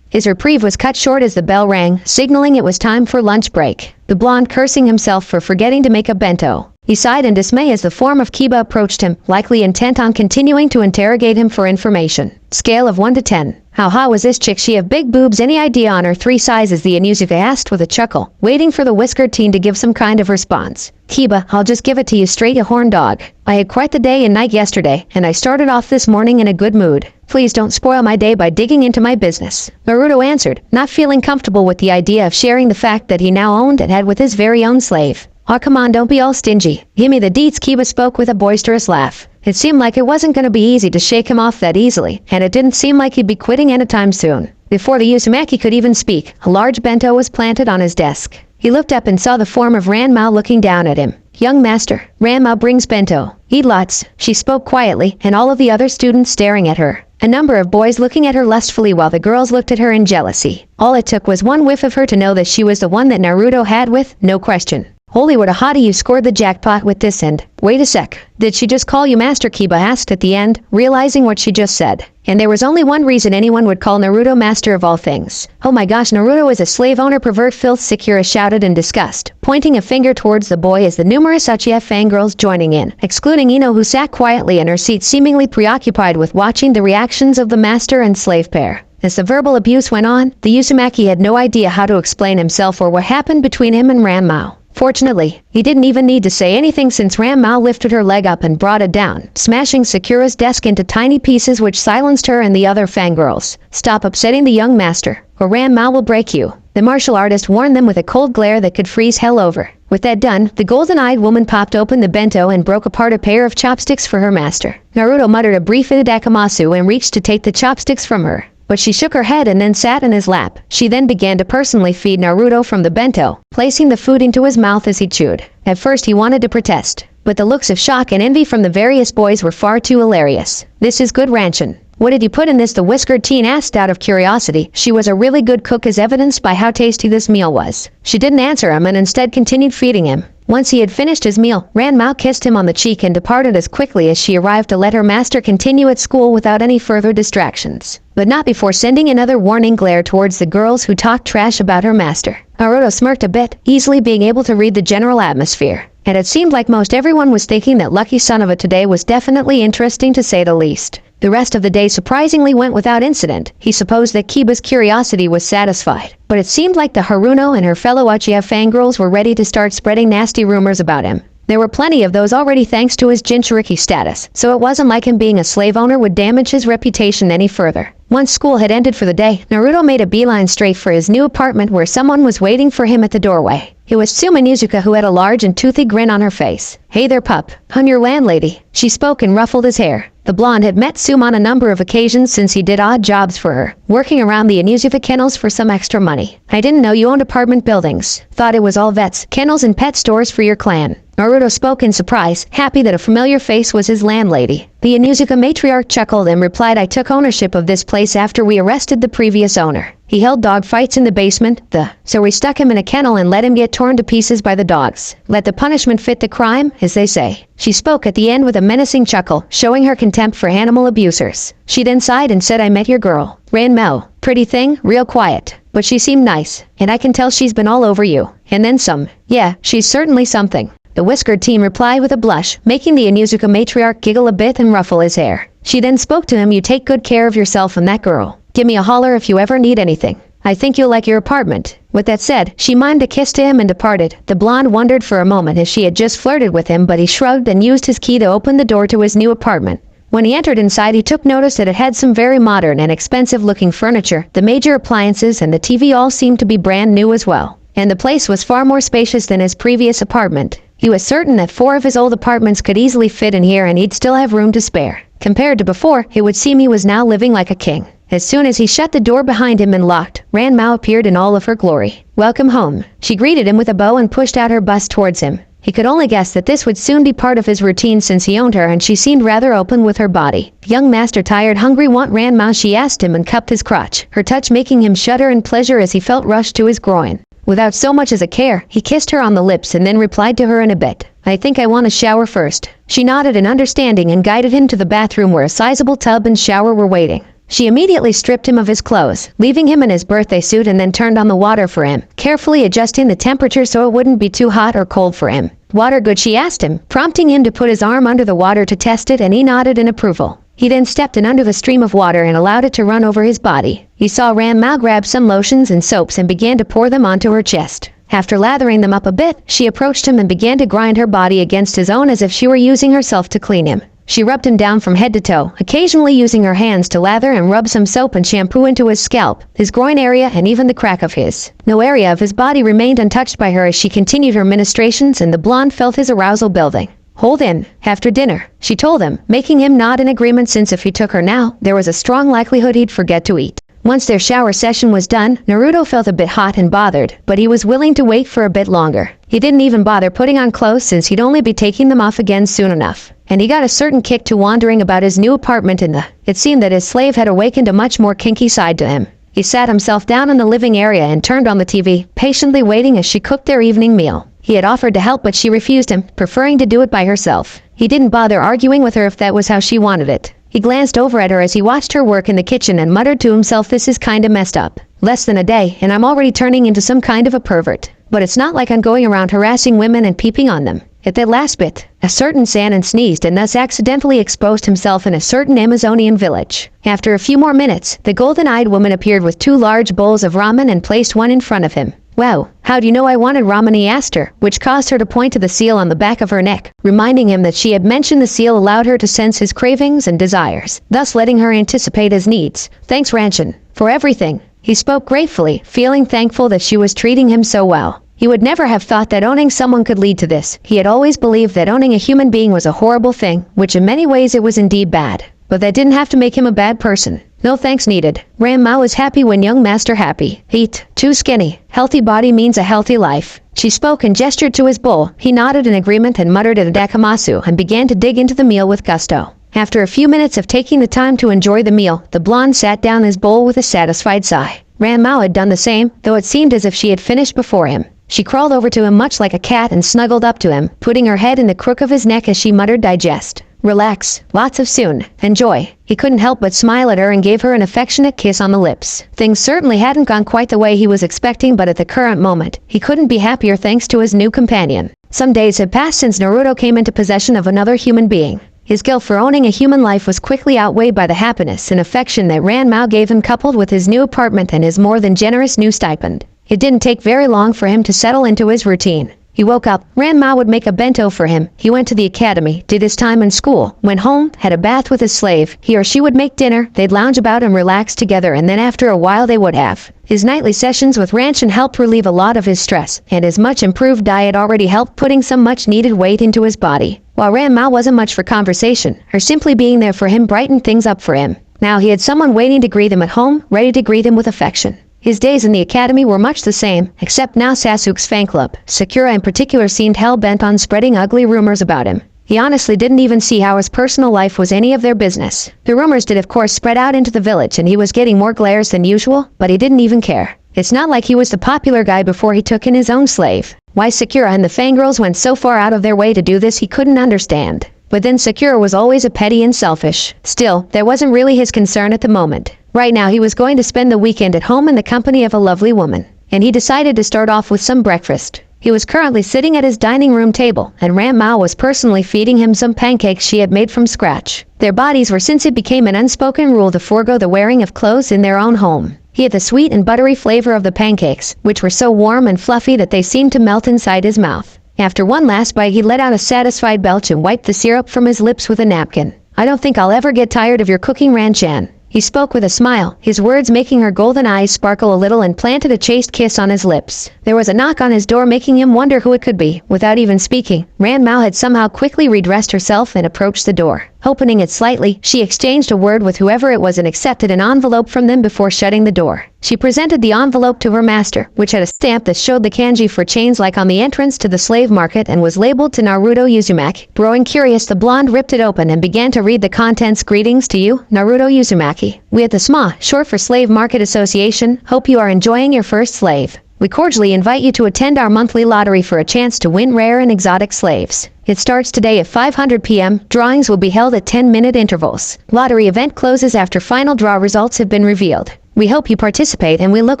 S1: His reprieve was cut short as the bell rang, signaling it was time for lunch break. The blonde cursing himself for forgetting to make a bento, He sighed in dismay as the form of Kiba approached him, likely intent on continuing to interrogate him for information. Scale of 1 to 10. How hot was this chick? She have big boobs. Any idea on her 3 sizes? The Inuzuka asked with a chuckle, waiting for the whiskered teen to give some kind of response. Kiba, I'll just give it to you straight, you horn dog. I had quite the day and night yesterday, and I started off this morning in a good mood. Please don't spoil my day by digging into my business. Naruto answered, not feeling comfortable with the idea of sharing the fact that he now owned and had with his very own slave. Oh, come on, don't be all stingy. Give me the deets. Kiba spoke with a boisterous laugh. It seemed like it wasn't going to be easy to shake him off that easily, and it didn't seem like he'd be quitting anytime soon. Before the Uzumaki could even speak, a large bento was planted on his desk. He looked up and saw the form of Ranmao looking down at him. Young master, Ranmao brings bento. Eat lots, she spoke quietly, and all of the other students staring at her. A number of boys looking at her lustfully while the girls looked at her in jealousy. All it took was one whiff of her to know that she was the one that Naruto had with, no question. Holy what a hottie, you scored the jackpot with this. And wait a sec, did she just call you master? Kiba asked at the end, realizing what she just said. And there was only one reason anyone would call Naruto master of all things. Oh my gosh, Naruto is a slave owner, pervert filth, Sakura shouted in disgust, pointing a finger towards the boy as the numerous Uchiha fangirls joining in, excluding Ino, who sat quietly in her seat seemingly preoccupied with watching the reactions of the master and slave pair. As the verbal abuse went on, the Uzumaki had no idea how to explain himself or what happened between him and Ranmao. Fortunately, he didn't even need to say anything since Ranmao lifted her leg up and brought it down, smashing Sakura's desk into tiny pieces which silenced her and the other fangirls. Stop upsetting the young master, or Ranmao will break you. The martial artist warned them with a cold glare that could freeze hell over. With that done, the golden-eyed woman popped open the bento and broke apart a pair of chopsticks for her master. Naruto muttered a brief itadakimasu and reached to take the chopsticks from her. But she shook her head and then sat in his lap. She then began to personally feed Naruto from the bento, placing the food into his mouth as he chewed. At first he wanted to protest, but the looks of shock and envy from the various boys were far too hilarious. This is good ranchin. What did you put in this? The whiskered teen asked out of curiosity. She was a really good cook, as evidenced by how tasty this meal was. She didn't answer him and instead continued feeding him. Once he had finished his meal, Ranmao kissed him on the cheek and departed as quickly as she arrived to let her master continue at school without any further distractions. But not before sending another warning glare towards the girls who talked trash about her master. Naruto smirked a bit, easily being able to read the general atmosphere. And it seemed like most everyone was thinking that lucky son of a today was definitely interesting, to say the least. The rest of the day surprisingly went without incident. He supposed that Kiba's curiosity was satisfied, but it seemed like the Haruno and her fellow Uchiha fangirls were ready to start spreading nasty rumors about him. There were plenty of those already thanks to his Jinchuriki status, so it wasn't like him being a slave owner would damage his reputation any further. Once school had ended for the day, Naruto made a beeline straight for his new apartment where someone was waiting for him at the doorway. It was Tsuma Inuzuka, who had a large and toothy grin on her face. Hey there, pup. I'm your landlady. She spoke and ruffled his hair. The blonde had met Tsuma on a number of occasions since he did odd jobs for her, working around the Inuzuka kennels for some extra money. I didn't know you owned apartment buildings. Thought it was all vets, kennels and pet stores for your clan. Naruto spoke in surprise, happy that a familiar face was his landlady. The Inuzuka matriarch chuckled and replied, I took ownership of this place after we arrested the previous owner. He held dog fights in the basement, so we stuck him in a kennel and let him get torn to pieces by the dogs. Let the punishment fit the crime, as they say. She spoke at the end with a menacing chuckle, showing her contempt for animal abusers. She then sighed and said, I met your girl, Ranmao. Pretty thing, real quiet. But she seemed nice, and I can tell she's been all over you. And then some. Yeah, she's certainly something. The whiskered teen replied with a blush, making the Inuzuka matriarch giggle a bit and ruffle his hair. She then spoke to him, you take good care of yourself and that girl. Give me a holler if you ever need anything. I think you'll like your apartment. With that said, she mimed a kiss to him and departed. The blonde wondered for a moment as she had just flirted with him, but he shrugged and used his key to open the door to his new apartment. When he entered inside, he took notice that it had some very modern and expensive-looking furniture. The major appliances and the TV all seemed to be brand new as well. And the place was far more spacious than his previous apartment. He was certain that 4 of his old apartments could easily fit in here and he'd still have room to spare. Compared to before, it would seem he was now living like a king. As soon as he shut the door behind him and locked, Ranmao appeared in all of her glory. Welcome home. She greeted him with a bow and pushed out her bust towards him. He could only guess that this would soon be part of his routine since he owned her, and she seemed rather open with her body. Young master tired, hungry, want Ranmao? She asked him and cupped his crotch, her touch making him shudder in pleasure as he felt rushed to his groin. Without so much as a care, he kissed her on the lips and then replied to her in a bit. I think I want a shower first. She nodded in understanding and guided him to the bathroom where a sizable tub and shower were waiting. She immediately stripped him of his clothes, leaving him in his birthday suit, and then turned on the water for him, carefully adjusting the temperature so it wouldn't be too hot or cold for him. water good?" she asked him, prompting him to put his arm under the water to test it, and he nodded in approval. He then stepped in under the stream of water and allowed it to run over his body. He saw Ran Mao grab some lotions and soaps and began to pour them onto her chest. After lathering them up a bit, she approached him and began to grind her body against his own as if she were using herself to clean him. She rubbed him down from head to toe, occasionally using her hands to lather and rub some soap and shampoo into his scalp, his groin area, and even the crack of his. No area of his body remained untouched by her as she continued her ministrations, and the blonde felt his arousal building. "Hold in, after dinner," she told him, making him nod in agreement since if he took her now, there was a strong likelihood he'd forget to eat. Once their shower session was done, Naruto felt a bit hot and bothered, but he was willing to wait for a bit longer. He didn't even bother putting on clothes since he'd only be taking them off again soon enough. And he got a certain kick to wandering about his new apartment it seemed that his slave had awakened a much more kinky side to him. He sat himself down in the living area and turned on the TV, patiently waiting as she cooked their evening meal. He had offered to help, but she refused him, preferring to do it by herself. He didn't bother arguing with her if that was how she wanted it. He glanced over at her as he watched her work in the kitchen and muttered to himself, "This is kinda messed up. Less than a day, and I'm already turning into some kind of a pervert. But it's not like I'm going around harassing women and peeping on them." At that last bit, a certain Sanin sneezed and thus accidentally exposed himself in a certain Amazonian village. After a few more minutes, the golden-eyed woman appeared with 2 large bowls of ramen and placed one in front of him. "Wow, how do you know I wanted ramen?" he asked her, which caused her to point to the seal on the back of her neck, reminding him that she had mentioned the seal allowed her to sense his cravings and desires, thus letting her anticipate his needs. "Thanks, Ranchin, for everything." He spoke gratefully, feeling thankful that she was treating him so well. He would never have thought that owning someone could lead to this. He had always believed that owning a human being was a horrible thing, which in many ways it was indeed bad. But that didn't have to make him a bad person. No thanks needed. Ran Mao is happy when young master happy. Eat. Too skinny. Healthy body means a healthy life. She spoke and gestured to his bowl. He nodded in agreement and muttered at Adakamasu and began to dig into the meal with gusto. After a few minutes of taking the time to enjoy the meal, the blonde sat down his bowl with a satisfied sigh. Ran Mao had done the same, though it seemed as if she had finished before him. She crawled over to him much like a cat and snuggled up to him, putting her head in the crook of his neck as she muttered, "Digest. Relax. Lots of soon. Enjoy." He couldn't help but smile at her and gave her an affectionate kiss on the lips. Things certainly hadn't gone quite the way he was expecting, but at the current moment, he couldn't be happier thanks to his new companion. Some days had passed since Naruto came into possession of another human being. His guilt for owning a human life was quickly outweighed by the happiness and affection that Ran Mao gave him, coupled with his new apartment and his more than generous new stipend. It didn't take very long for him to settle into his routine. He woke up, Ran Mao would make a bento for him. He went to the academy, did his time in school, went home, had a bath with his slave. He or she would make dinner, they'd lounge about and relax together, and then after a while they would have. His nightly sessions with Ranchin helped relieve a lot of his stress, and his much improved diet already helped putting some much needed weight into his body. While Ran Mao wasn't much for conversation, her simply being there for him brightened things up for him. Now he had someone waiting to greet him at home, ready to greet him with affection. His days in the academy were much the same, except now Sasuke's fan club, Sakura in particular, seemed hell-bent on spreading ugly rumors about him. He honestly didn't even see how his personal life was any of their business. The rumors did of course spread out into the village, and he was getting more glares than usual, but he didn't even care. It's not like he was the popular guy before he took in his own slave. Why Sakura and the fangirls went so far out of their way to do this he couldn't understand. But then Sakura was always a petty and selfish. Still, that wasn't really his concern at the moment. Right now he was going to spend the weekend at home in the company of a lovely woman, and he decided to start off with some breakfast. He was currently sitting at his dining room table, and Ran Mao was personally feeding him some pancakes she had made from scratch. Their bodies were, since it became an unspoken rule to forego the wearing of clothes in their own home. He had the sweet and buttery flavor of the pancakes, which were so warm and fluffy that they seemed to melt inside his mouth. After one last bite he let out a satisfied belch and wiped the syrup from his lips with a napkin. "I don't think I'll ever get tired of your cooking, Ran-chan." He spoke with a smile, his words making her golden eyes sparkle a little, and planted a chaste kiss on his lips. There was a knock on his door, making him wonder who it could be. Without even speaking, Ran Mao had somehow quickly redressed herself and approached the door. Opening it slightly, she exchanged a word with whoever it was and accepted an envelope from them before shutting the door. She presented the envelope to her master, which had a stamp that showed the kanji for chains like on the entrance to the slave market and was labeled to Naruto Uzumaki. Growing curious, the blonde ripped it open and began to read the contents. "Greetings to you, Naruto Uzumaki. We at the SMA, short for Slave Market Association, hope you are enjoying your first slave. We cordially invite you to attend our monthly lottery for a chance to win rare and exotic slaves. It starts today at 500 p.m. Drawings will be held at 10-minute intervals. Lottery event closes after final draw results have been revealed. We hope you participate and we look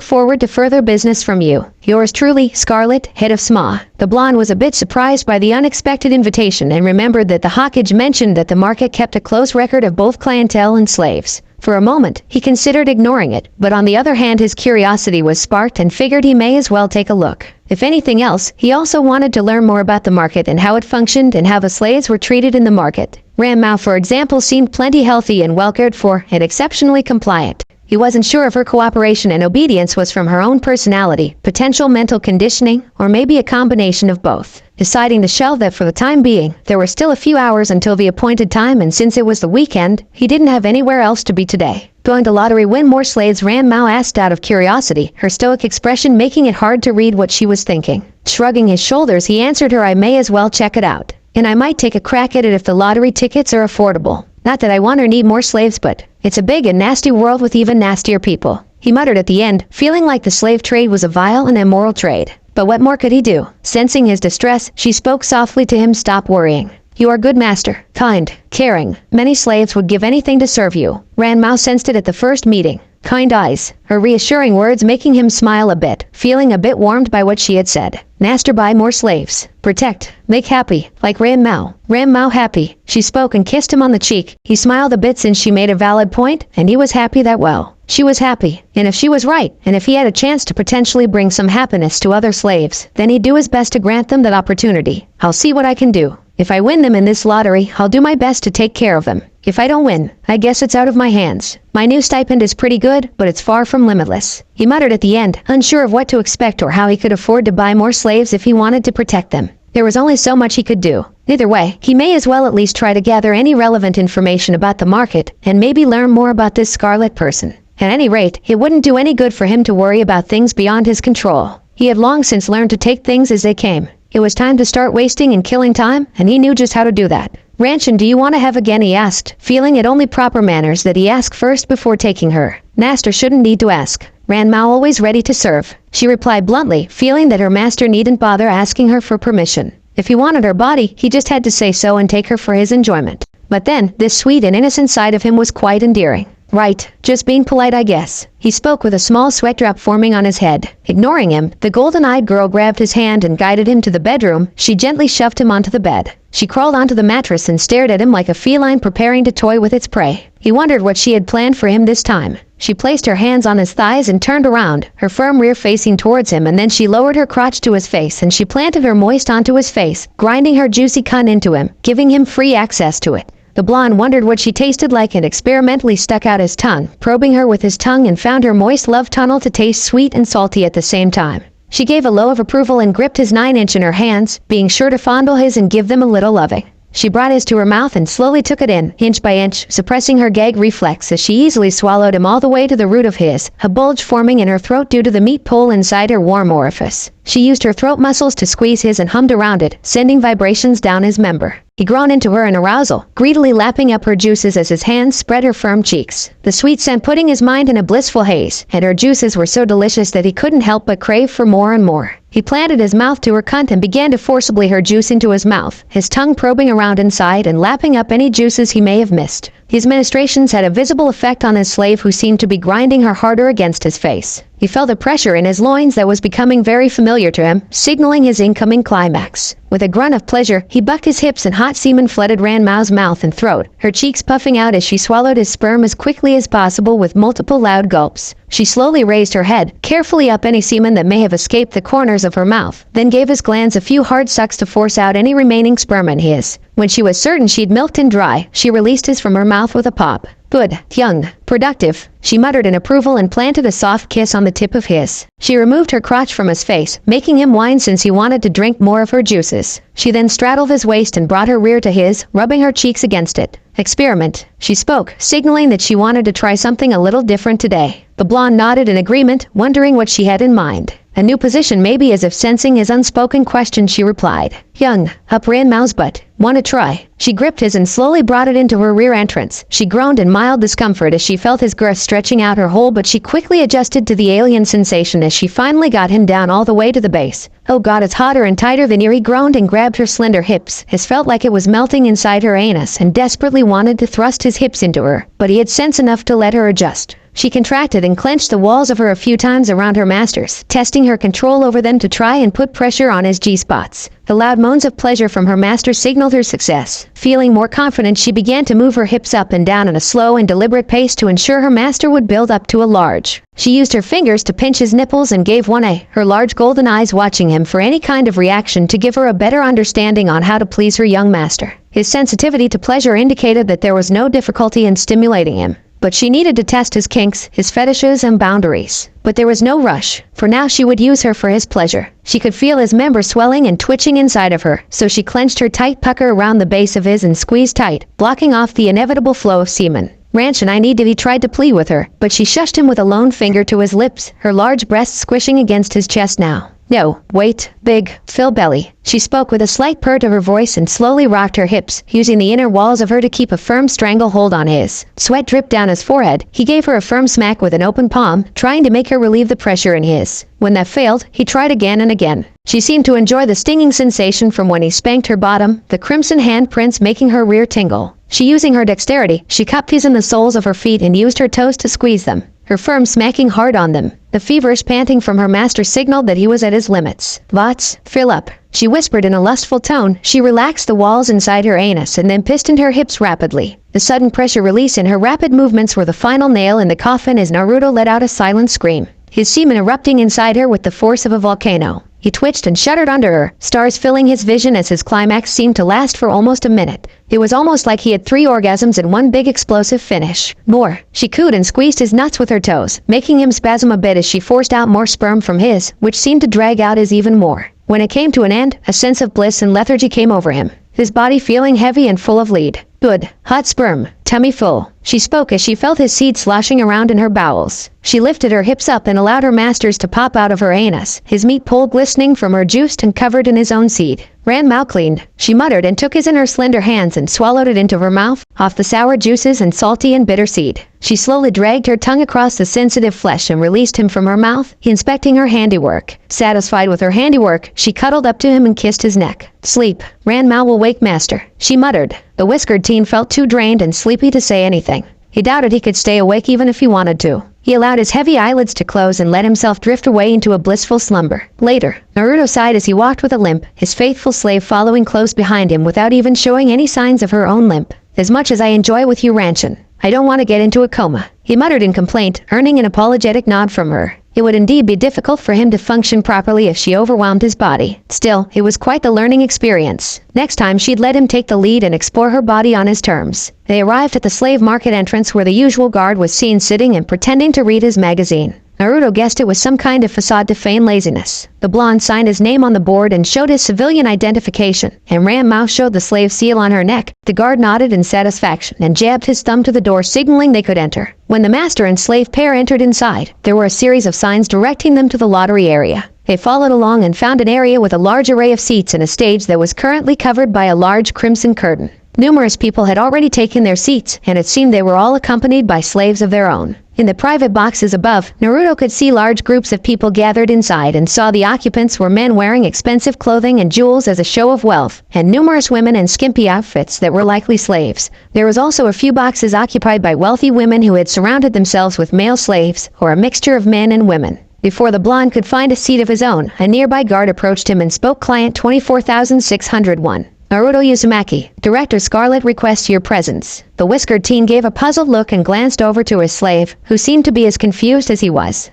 S1: forward to further business from you. Yours truly, Scarlett, head of SMA. The blonde was a bit surprised by the unexpected invitation and remembered that the hawkage mentioned that the market kept a close record of both clientele and slaves. For a moment, he considered ignoring it, but on the other hand his curiosity was sparked and figured he may as well take a look. If anything else, he also wanted to learn more about the market and how it functioned and how the slaves were treated in the market. Ran Mao, for example, seemed plenty healthy and well cared for and exceptionally compliant. He wasn't sure if her cooperation and obedience was from her own personality, potential mental conditioning, or maybe a combination of both. Deciding to shelve that for the time being, there were still a few hours until the appointed time, and since it was the weekend, he didn't have anywhere else to be today. Going to lottery win more slaves? Ran Mao asked out of curiosity, her stoic expression making it hard to read what she was thinking. Shrugging his shoulders, he answered her, I may as well check it out. And I might take a crack at it if the lottery tickets are affordable. Not that I want or need more slaves, but it's a big and nasty world with even nastier people. He muttered at the end, feeling like the slave trade was a vile and immoral trade. But what more could he do? Sensing his distress, she spoke softly to him, stop worrying. You are good master, kind, caring. Many slaves would give anything to serve you. Ran Mao sensed it at the first meeting. Kind eyes, her reassuring words making him smile a bit, feeling a bit warmed by what she had said. Master, buy more slaves. Protect, make happy, like Ran Mao. Ran Mao happy. She spoke and kissed him on the cheek. He smiled a bit since she made a valid point, and he was happy that well. She was happy, and if she was right, and if he had a chance to potentially bring some happiness to other slaves, then he'd do his best to grant them that opportunity. I'll see what I can do. If I win them in this lottery, I'll do my best to take care of them. If I don't win, I guess it's out of my hands. My new stipend is pretty good, but it's far from limitless. He muttered at the end, unsure of what to expect or how he could afford to buy more slaves if he wanted to protect them. There was only so much he could do. Either way, he may as well at least try to gather any relevant information about the market and maybe learn more about this Scarlet person. At any rate, it wouldn't do any good for him to worry about things beyond his control. He had long since learned to take things as they came. It was time to start wasting and killing time, and he knew just how to do that. Ranchin, do you want to have again? He asked, feeling it only proper manners that he ask first before taking her. Master shouldn't need to ask. Ran Mao always ready to serve. She replied bluntly, feeling that her master needn't bother asking her for permission. If he wanted her body, he just had to say so and take her for his enjoyment. But then, this sweet and innocent side of him was quite endearing. Right, just being polite, I guess. He spoke with a small sweat drop forming on his head. Ignoring him, the golden-eyed girl grabbed his hand and guided him to the bedroom. She gently shoved him onto the bed. She crawled onto the mattress and stared at him like a feline preparing to toy with its prey. He wondered what she had planned for him this time. She placed her hands on his thighs and turned around, her firm rear facing towards him, and then she lowered her crotch to his face and she planted her moist onto his face, grinding her juicy cunt into him, giving him free access to it. The blonde wondered what she tasted like and experimentally stuck out his tongue, probing her with his tongue, and found her moist love tunnel to taste sweet and salty at the same time. She gave a low of approval and gripped his 9-inch in her hands, being sure to fondle his and give them a little loving. She brought his to her mouth and slowly took it in, inch by inch, suppressing her gag reflex as she easily swallowed him all the way to the root of his, a bulge forming in her throat due to the meat pole inside her warm orifice. She used her throat muscles to squeeze his and hummed around it, sending vibrations down his member. He groaned into her in arousal, greedily lapping up her juices as his hands spread her firm cheeks. The sweet scent putting his mind in a blissful haze, and her juices were so delicious that he couldn't help but crave for more and more. He planted his mouth to her cunt and began to forcibly her juice into his mouth, his tongue probing around inside and lapping up any juices he may have missed. His ministrations had a visible effect on his slave, who seemed to be grinding her harder against his face. He felt a pressure in his loins that was becoming very familiar to him, signaling his incoming climax. With a grunt of pleasure, he bucked his hips and hot semen flooded Ran Mao's mouth and throat, her cheeks puffing out as she swallowed his sperm as quickly as possible with multiple loud gulps. She slowly raised her head, carefully up any semen that may have escaped the corners of her mouth, then gave his glands a few hard sucks to force out any remaining sperm in his. When she was certain she'd milked him dry, she released his from her mouth with a pop. Good, young, productive, she muttered in approval and planted a soft kiss on the tip of his. She removed her crotch from his face, making him whine since he wanted to drink more of her juices. She then straddled his waist and brought her rear to his, rubbing her cheeks against it. Experiment, she spoke, signaling that she wanted to try something a little different today. The blonde nodded in agreement, wondering what she had in mind. A new position, maybe. As if sensing his unspoken question, she replied, young, up Ran Mao's butt. Want to try? She gripped his and slowly brought it into her rear entrance. She groaned in mild discomfort as she felt his girth stretching out her hole, but she quickly adjusted to the alien sensation as she finally got him down all the way to the base. Oh God, it's hotter and tighter than air. He groaned and grabbed her slender hips. His felt like it was melting inside her anus and desperately wanted to thrust his hips into her, but he had sense enough to let her adjust. She contracted and clenched the walls of her a few times around her masters, testing her control over them to try and put pressure on his G-spots. The loud moans of pleasure from her master signaled her success. Feeling more confident, she began to move her hips up and down at a slow and deliberate pace to ensure her master would build up to a large. She used her fingers to pinch his nipples and gave one eye, her large golden eyes watching him for any kind of reaction to give her a better understanding on how to please her young master. His sensitivity to pleasure indicated that there was no difficulty in stimulating him. But she needed to test his kinks, his fetishes, and boundaries. But there was no rush, for now she would use her for his pleasure. She could feel his member swelling and twitching inside of her, so she clenched her tight pucker around the base of his and squeezed tight, blocking off the inevitable flow of semen. Ranch and I need to be tried to plead with her, but she shushed him with a lone finger to his lips, her large breasts squishing against his chest now. No, wait, big, fill belly. She spoke with a slight purr to her voice and slowly rocked her hips, using the inner walls of her to keep a firm stranglehold on his. Sweat dripped down his forehead. He gave her a firm smack with an open palm, trying to make her relieve the pressure in his. When that failed, he tried again and again. She seemed to enjoy the stinging sensation from when he spanked her bottom, the crimson handprints making her rear tingle. Using her dexterity, she cupped his in the soles of her feet and used her toes to squeeze them, her firm smacking hard on them. The feverish panting from her master signaled that he was at his limits. "Lots, fill up," she whispered in a lustful tone. She relaxed the walls inside her anus and then pistoned her hips rapidly. The sudden pressure release in her rapid movements were the final nail in the coffin as Naruto let out a silent scream, his semen erupting inside her with the force of a volcano. He twitched and shuddered under her, stars filling his vision as his climax seemed to last for almost a minute. It was almost like he had 3 orgasms in one big explosive finish. More. She cooed and squeezed his nuts with her toes, making him spasm a bit as she forced out more sperm from his, which seemed to drag out his even more. When it came to an end, a sense of bliss and lethargy came over him, his body feeling heavy and full of lead. Good. Hot sperm. Tummy full. She spoke as she felt his seed sloshing around in her bowels. She lifted her hips up and allowed her masters to pop out of her anus, his meat pole glistening from her juiced and covered in his own seed. "Ran mouth cleaned," she muttered and took his in her slender hands and swallowed it into her mouth, off the sour juices and salty and bitter seed. She slowly dragged her tongue across the sensitive flesh and released him from her mouth, inspecting her handiwork. Satisfied with her handiwork, she cuddled up to him and kissed his neck. "Sleep. Ran Mal will wake master," she muttered. The whiskered teen felt too drained and sleepy to say anything. He doubted he could stay awake even if he wanted to. He allowed his heavy eyelids to close and let himself drift away into a blissful slumber. Later, Naruto sighed as he walked with a limp, his faithful slave following close behind him without even showing any signs of her own limp. "As much as I enjoy with you ranchin', I don't want to get into a coma," he muttered in complaint, earning an apologetic nod from her. It would indeed be difficult for him to function properly if she overwhelmed his body. Still, it was quite the learning experience. Next time she'd let him take the lead and explore her body on his terms. They arrived at the slave market entrance where the usual guard was seen sitting and pretending to read his magazine. Naruto guessed it was some kind of facade to feign laziness. The blonde signed his name on the board and showed his civilian identification, and Ram Mao showed the slave seal on her neck. The guard nodded in satisfaction and jabbed his thumb to the door, signaling they could enter. When the master and slave pair entered inside, there were a series of signs directing them to the lottery area. They followed along and found an area with a large array of seats and a stage that was currently covered by a large crimson curtain. Numerous people had already taken their seats, and it seemed they were all accompanied by slaves of their own. In the private boxes above, Naruto could see large groups of people gathered inside and saw the occupants were men wearing expensive clothing and jewels as a show of wealth, and numerous women in skimpy outfits that were likely slaves. There was also a few boxes occupied by wealthy women who had surrounded themselves with male slaves, or a mixture of men and women. Before the blonde could find a seat of his own, a nearby guard approached him and spoke. "Client 24601. Naruto Uzumaki, Director Scarlet requests your presence." The whiskered teen gave a puzzled look and glanced over to his slave, who seemed to be as confused as he was.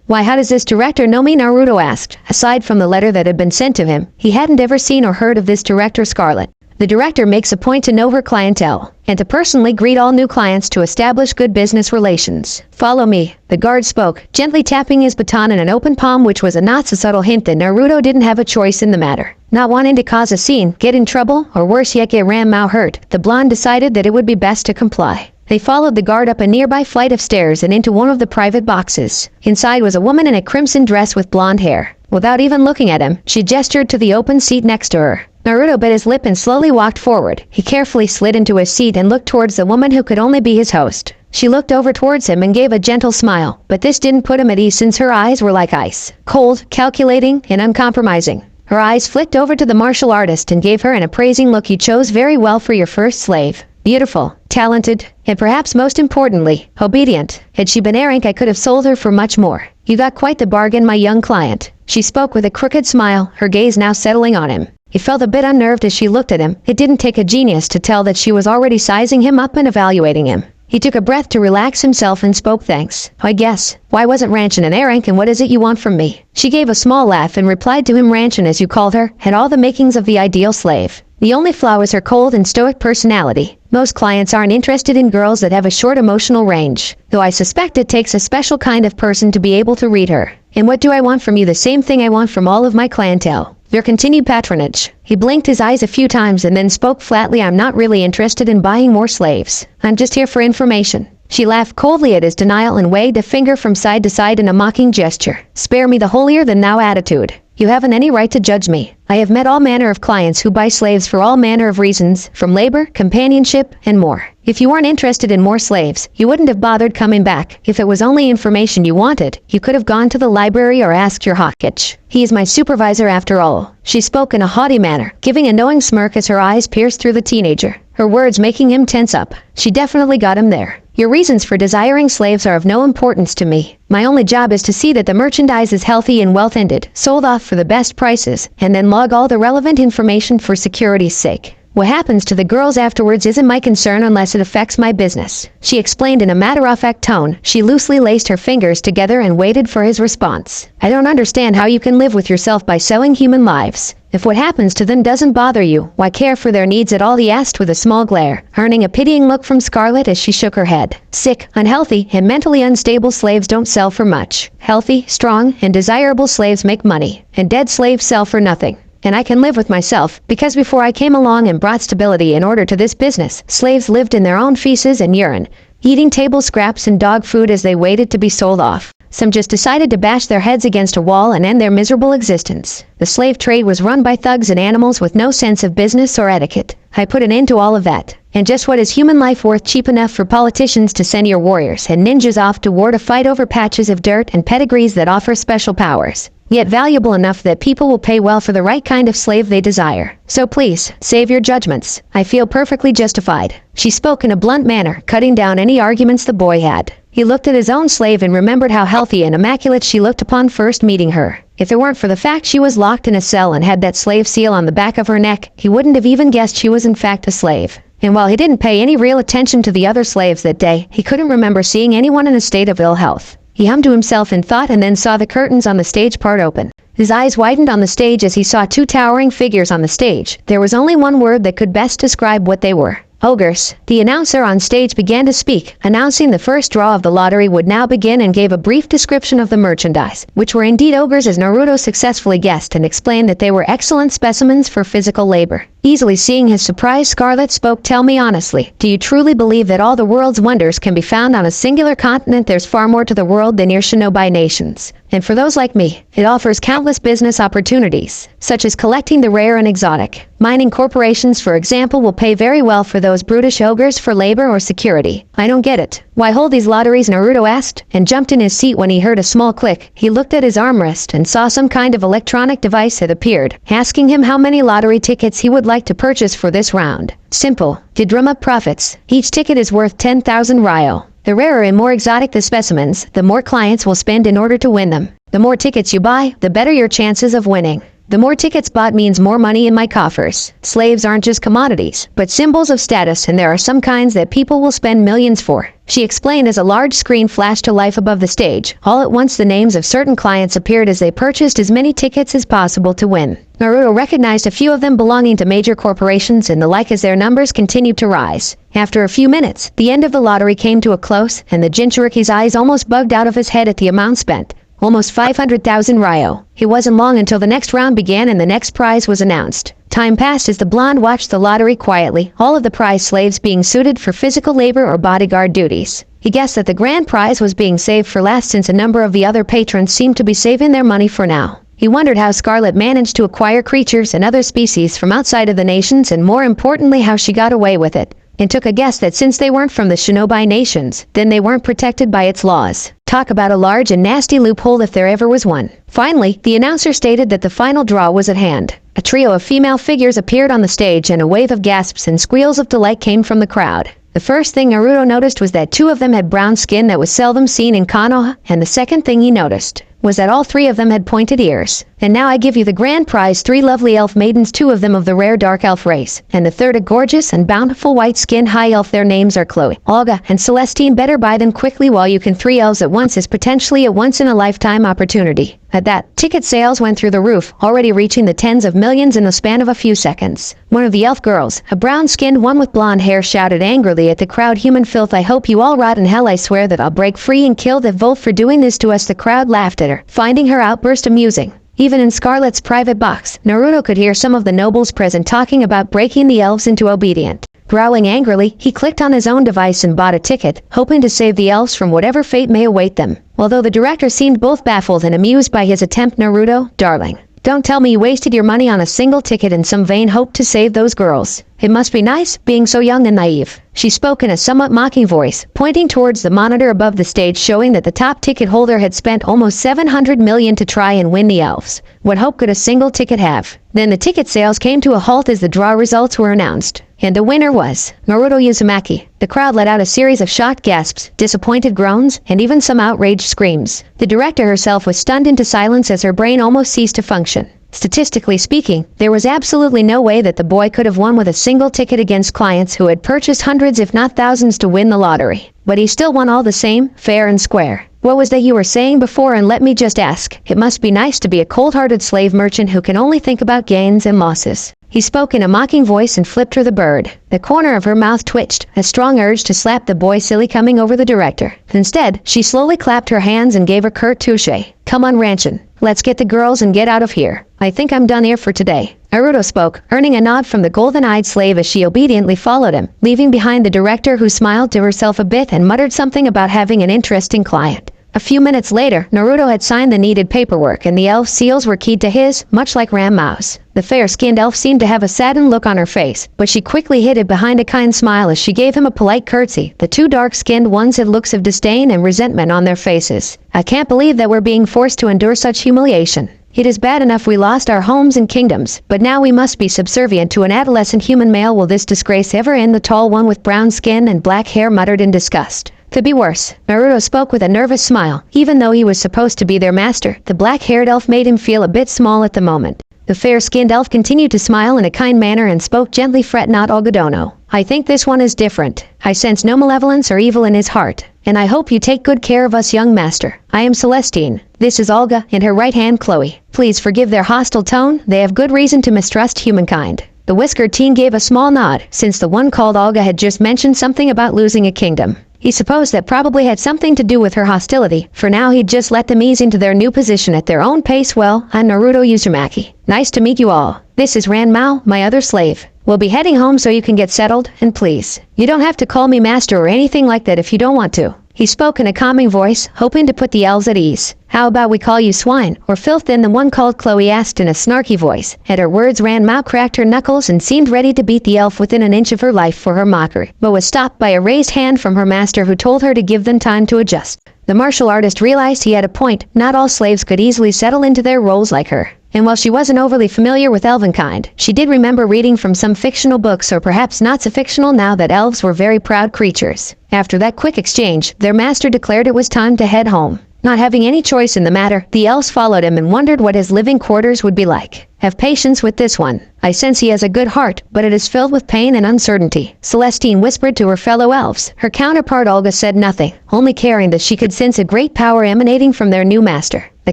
S1: Why, how does this director know me?" Naruto asked. Aside from the letter that had been sent to him, he hadn't ever seen or heard of this Director Scarlet. The director makes a point to know her clientele, and to personally greet all new clients to establish good business relations. "Follow me," the guard spoke, gently tapping his baton in an open palm, which was a not-so-subtle hint that Naruto didn't have a choice in the matter. Not wanting to cause a scene, get in trouble, or worse yet get Ram Mao hurt, the blonde decided that it would be best to comply. They followed the guard up a nearby flight of stairs and into one of the private boxes. Inside was a woman in a crimson dress with blonde hair. Without even looking at him, she gestured to the open seat next to her. Naruto bit his lip and slowly walked forward. He carefully slid into his seat and looked towards the woman who could only be his host. She looked over towards him and gave a gentle smile, but this didn't put him at ease since her eyes were like ice. Cold, calculating, and uncompromising. Her eyes flicked over to the martial artist and gave her an appraising look. "You chose very well for your first slave. beautiful, talented, and perhaps most importantly, obedient. Had she been Eric, I could have sold her for much more. You got quite the bargain, my young client. She spoke with a crooked smile, her gaze now settling on him. He felt a bit unnerved as she looked at him. It didn't take a genius to tell that she was already sizing him up and evaluating him. He took a breath to relax himself and spoke. Thanks, I guess. Why wasn't Ranchin an Eric, and what is it you want from me? She gave a small laugh and replied to him. Ranchin, as you called her, had all the makings of the ideal slave. The only flaw was her cold and stoic personality. Most clients aren't interested in girls that have a short emotional range, though I suspect it takes a special kind of person to be able to read her. And what do I want from you? The same thing I want from all of my clientele. Your continued patronage. He blinked his eyes a few times and then spoke flatly. I'm not really interested in buying more slaves. I'm just here for information. She laughed coldly at his denial and waved a finger from side to side in a mocking gesture. Spare me the holier-than-thou attitude. You haven't any right to judge me. I have met all manner of clients who buy slaves for all manner of reasons, from labor, companionship, and more. If you weren't interested in more slaves, you wouldn't have bothered coming back. If it was only information you wanted, you could have gone to the library or asked your Hawkitch. He is my supervisor after all. She spoke in a haughty manner, giving a knowing smirk as her eyes pierced through the teenager, her words making him tense up. She definitely got him there. Your reasons for desiring slaves are of no importance to me. My only job is to see that the merchandise is healthy and well-tended, sold off for the best prices, and then log all the relevant information for security's sake. What happens to the girls afterwards isn't my concern unless it affects my business. She explained in a matter-of-fact tone. She loosely laced her fingers together and waited for his response. I don't understand how you can live with yourself by selling human lives. If what happens to them doesn't bother you, why care for their needs at all? He asked with a small glare, earning a pitying look from Scarlett as she shook her head. Sick, unhealthy, and mentally unstable slaves don't sell for much. Healthy, strong, and desirable slaves make money, and dead slaves sell for nothing. And I can live with myself, because before I came along and brought stability in order to this business, slaves lived in their own feces and urine, eating table scraps and dog food as they waited to be sold off. Some just decided to bash their heads against a wall and end their miserable existence. The slave trade was run by thugs and animals with no sense of business or etiquette. I put an end to all of that. And just what is human life worth cheap enough for politicians to send your warriors and ninjas off to war to fight over patches of dirt and pedigrees that offer special powers? Yet valuable enough that people will pay well for the right kind of slave they desire. So please, save your judgments. I feel perfectly justified. She spoke in a blunt manner, cutting down any arguments the boy had. He looked at his own slave and remembered how healthy and immaculate she looked upon first meeting her. If it weren't for the fact she was locked in a cell and had that slave seal on the back of her neck, he wouldn't have even guessed she was in fact a slave. And while he didn't pay any real attention to the other slaves that day, he couldn't remember seeing anyone in a state of ill health. He hummed to himself in thought and then saw the curtains on the stage part open. His eyes widened on the stage as he saw two towering figures on the stage. There was only one word that could best describe what they were. Ogres. The announcer on stage began to speak, announcing the first draw of the lottery would now begin, and gave a brief description of the merchandise, which were indeed ogres as Naruto successfully guessed, and explained that they were excellent specimens for physical labor. Easily seeing his surprise, Scarlet spoke. Tell me honestly, do you truly believe that all the world's wonders can be found on a singular continent? There's far more to the world than your shinobi nations. And for those like me, it offers countless business opportunities, such as collecting the rare and exotic. Mining corporations, for example, will pay very well for those brutish ogres for labor or security. I don't get it. Why hold these lotteries? Naruto asked, and jumped in his seat when he heard a small click. He looked at his armrest and saw some kind of electronic device had appeared, asking him how many lottery tickets he would like to purchase for this round. Simple. To drum up profits. Each ticket is worth 10,000 ryo. The rarer and more exotic the specimens, the more clients will spend in order to win them. The more tickets you buy, the better your chances of winning. The more tickets bought means more money in my coffers. Slaves aren't just commodities, but symbols of status, and there are some kinds that people will spend millions for. She explained as a large screen flashed to life above the stage. All at once the names of certain clients appeared as they purchased as many tickets as possible to win. Naruto recognized a few of them belonging to major corporations and the like as their numbers continued to rise. After a few minutes, the end of the lottery came to a close, and the Jinchuriki's eyes almost bugged out of his head at the amount spent. Almost 500,000 ryo. It wasn't long until the next round began and the next prize was announced. Time passed as the blonde watched the lottery quietly, all of the prize slaves being suited for physical labor or bodyguard duties. He guessed that the grand prize was being saved for last, since a number of the other patrons seemed to be saving their money for now. He wondered how Scarlet managed to acquire creatures and other species from outside of the nations, and more importantly how she got away with it, and took a guess that since they weren't from the shinobi nations, then they weren't protected by its laws. Talk about a large and nasty loophole if there ever was one. Finally, the announcer stated that the final draw was at hand. A trio of female figures appeared on the stage, and a wave of gasps and squeals of delight came from the crowd. The first thing Naruto noticed was that 2 of them had brown skin that was seldom seen in Konoha, and the second thing he noticed was that all 3 of them had pointed ears. And now I give you the grand prize, 3 lovely elf maidens, 2 of them of the rare dark elf race, and the third a gorgeous and bountiful white-skinned high elf. Their names are Chloe, Olga, and Celestine. Better buy them quickly while you can. 3 elves at once is potentially a once-in-a-lifetime opportunity. At that, ticket sales went through the roof, already reaching the tens of millions in the span of a few seconds. One of the elf girls, a brown-skinned one with blonde hair, shouted angrily at the crowd, "Human filth, I hope you all rot in hell. I swear that I'll break free and kill the wolf for doing this to us." The crowd laughed at her, finding her outburst amusing. Even in Scarlet's private box, Naruto could hear some of the nobles present talking about breaking the elves into obedient. Growling angrily, he clicked on his own device and bought a ticket, hoping to save the elves from whatever fate may await them. Although the director seemed both baffled and amused by his attempt, "Naruto, darling, don't tell me you wasted your money on a single ticket in some vain hope to save those girls. It must be nice, being so young and naive." She spoke in a somewhat mocking voice, pointing towards the monitor above the stage, showing that the top ticket holder had spent almost 700 million to try and win the elves. What hope could a single ticket have? Then the ticket sales came to a halt as the draw results were announced, and the winner was Naruto Uzumaki. The crowd let out a series of shocked gasps, disappointed groans, and even some outraged screams. The director herself was stunned into silence as her brain almost ceased to function. Statistically speaking, there was absolutely no way that the boy could have won with a single ticket against clients who had purchased hundreds if not thousands to win the lottery. But he still won all the same, fair and square. What was that you were saying before? And let me just ask, it must be nice to be a cold-hearted slave merchant who can only think about gains and losses. He spoke in a mocking voice and flipped her the bird. The corner of her mouth twitched, a strong urge to slap the boy silly coming over the director. Instead, she slowly clapped her hands and gave a curt touche. "Come on, Ranchin. Let's get the girls and get out of here. I think I'm done here for today." Naruto spoke, earning a nod from the golden-eyed slave as she obediently followed him, leaving behind the director, who smiled to herself a bit and muttered something about having an interesting client. A few minutes later, Naruto had signed the needed paperwork, and the elf seals were keyed to his, much like Ram Mao's. The fair-skinned elf seemed to have a saddened look on her face, but she quickly hid it behind a kind smile as she gave him a polite curtsy. The 2 dark-skinned ones had looks of disdain and resentment on their faces. "I can't believe that we're being forced to endure such humiliation. It is bad enough we lost our homes and kingdoms, but now we must be subservient to an adolescent human male. Will this disgrace ever end?" The tall one with brown skin and black hair muttered in disgust. "Could be worse." Naruto spoke with a nervous smile. Even though he was supposed to be their master, the black-haired elf made him feel a bit small at the moment. The fair-skinned elf continued to smile in a kind manner and spoke gently. "Fret not, Olgadono. I think this one is different. I sense no malevolence or evil in his heart, and I hope you take good care of us, young master. I am Celestine. This is Olga, and her right hand Chloe. Please forgive their hostile tone. They have good reason to mistrust humankind." The whiskered teen gave a small nod, since the one called Olga had just mentioned something about losing a kingdom. He supposed that probably had something to do with her hostility. For now, he'd just let them ease into their new position at their own pace. "Well, I'm Naruto Uzumaki. Nice to meet you all. This is Ran Mao, my other slave. We'll be heading home so you can get settled, and please, you don't have to call me master or anything like that if you don't want to." He spoke in a calming voice, hoping to put the elves at ease. "How about we call you swine, or filth then?" the one called Chloe asked in a snarky voice. At her words, Ran Mao cracked her knuckles and seemed ready to beat the elf within an inch of her life for her mockery, but was stopped by a raised hand from her master, who told her to give them time to adjust. The martial artist realized he had a point. Not all slaves could easily settle into their roles like her. And while she wasn't overly familiar with elvenkind, she did remember reading from some fictional books, or perhaps not so fictional now, that elves were very proud creatures. After that quick exchange, their master declared it was time to head home. Not having any choice in the matter, the elves followed him and wondered what his living quarters would be like. "Have patience with this one. I sense he has a good heart, but it is filled with pain and uncertainty," Celestine whispered to her fellow elves. Her counterpart Olga said nothing, only caring that she could sense a great power emanating from their new master, the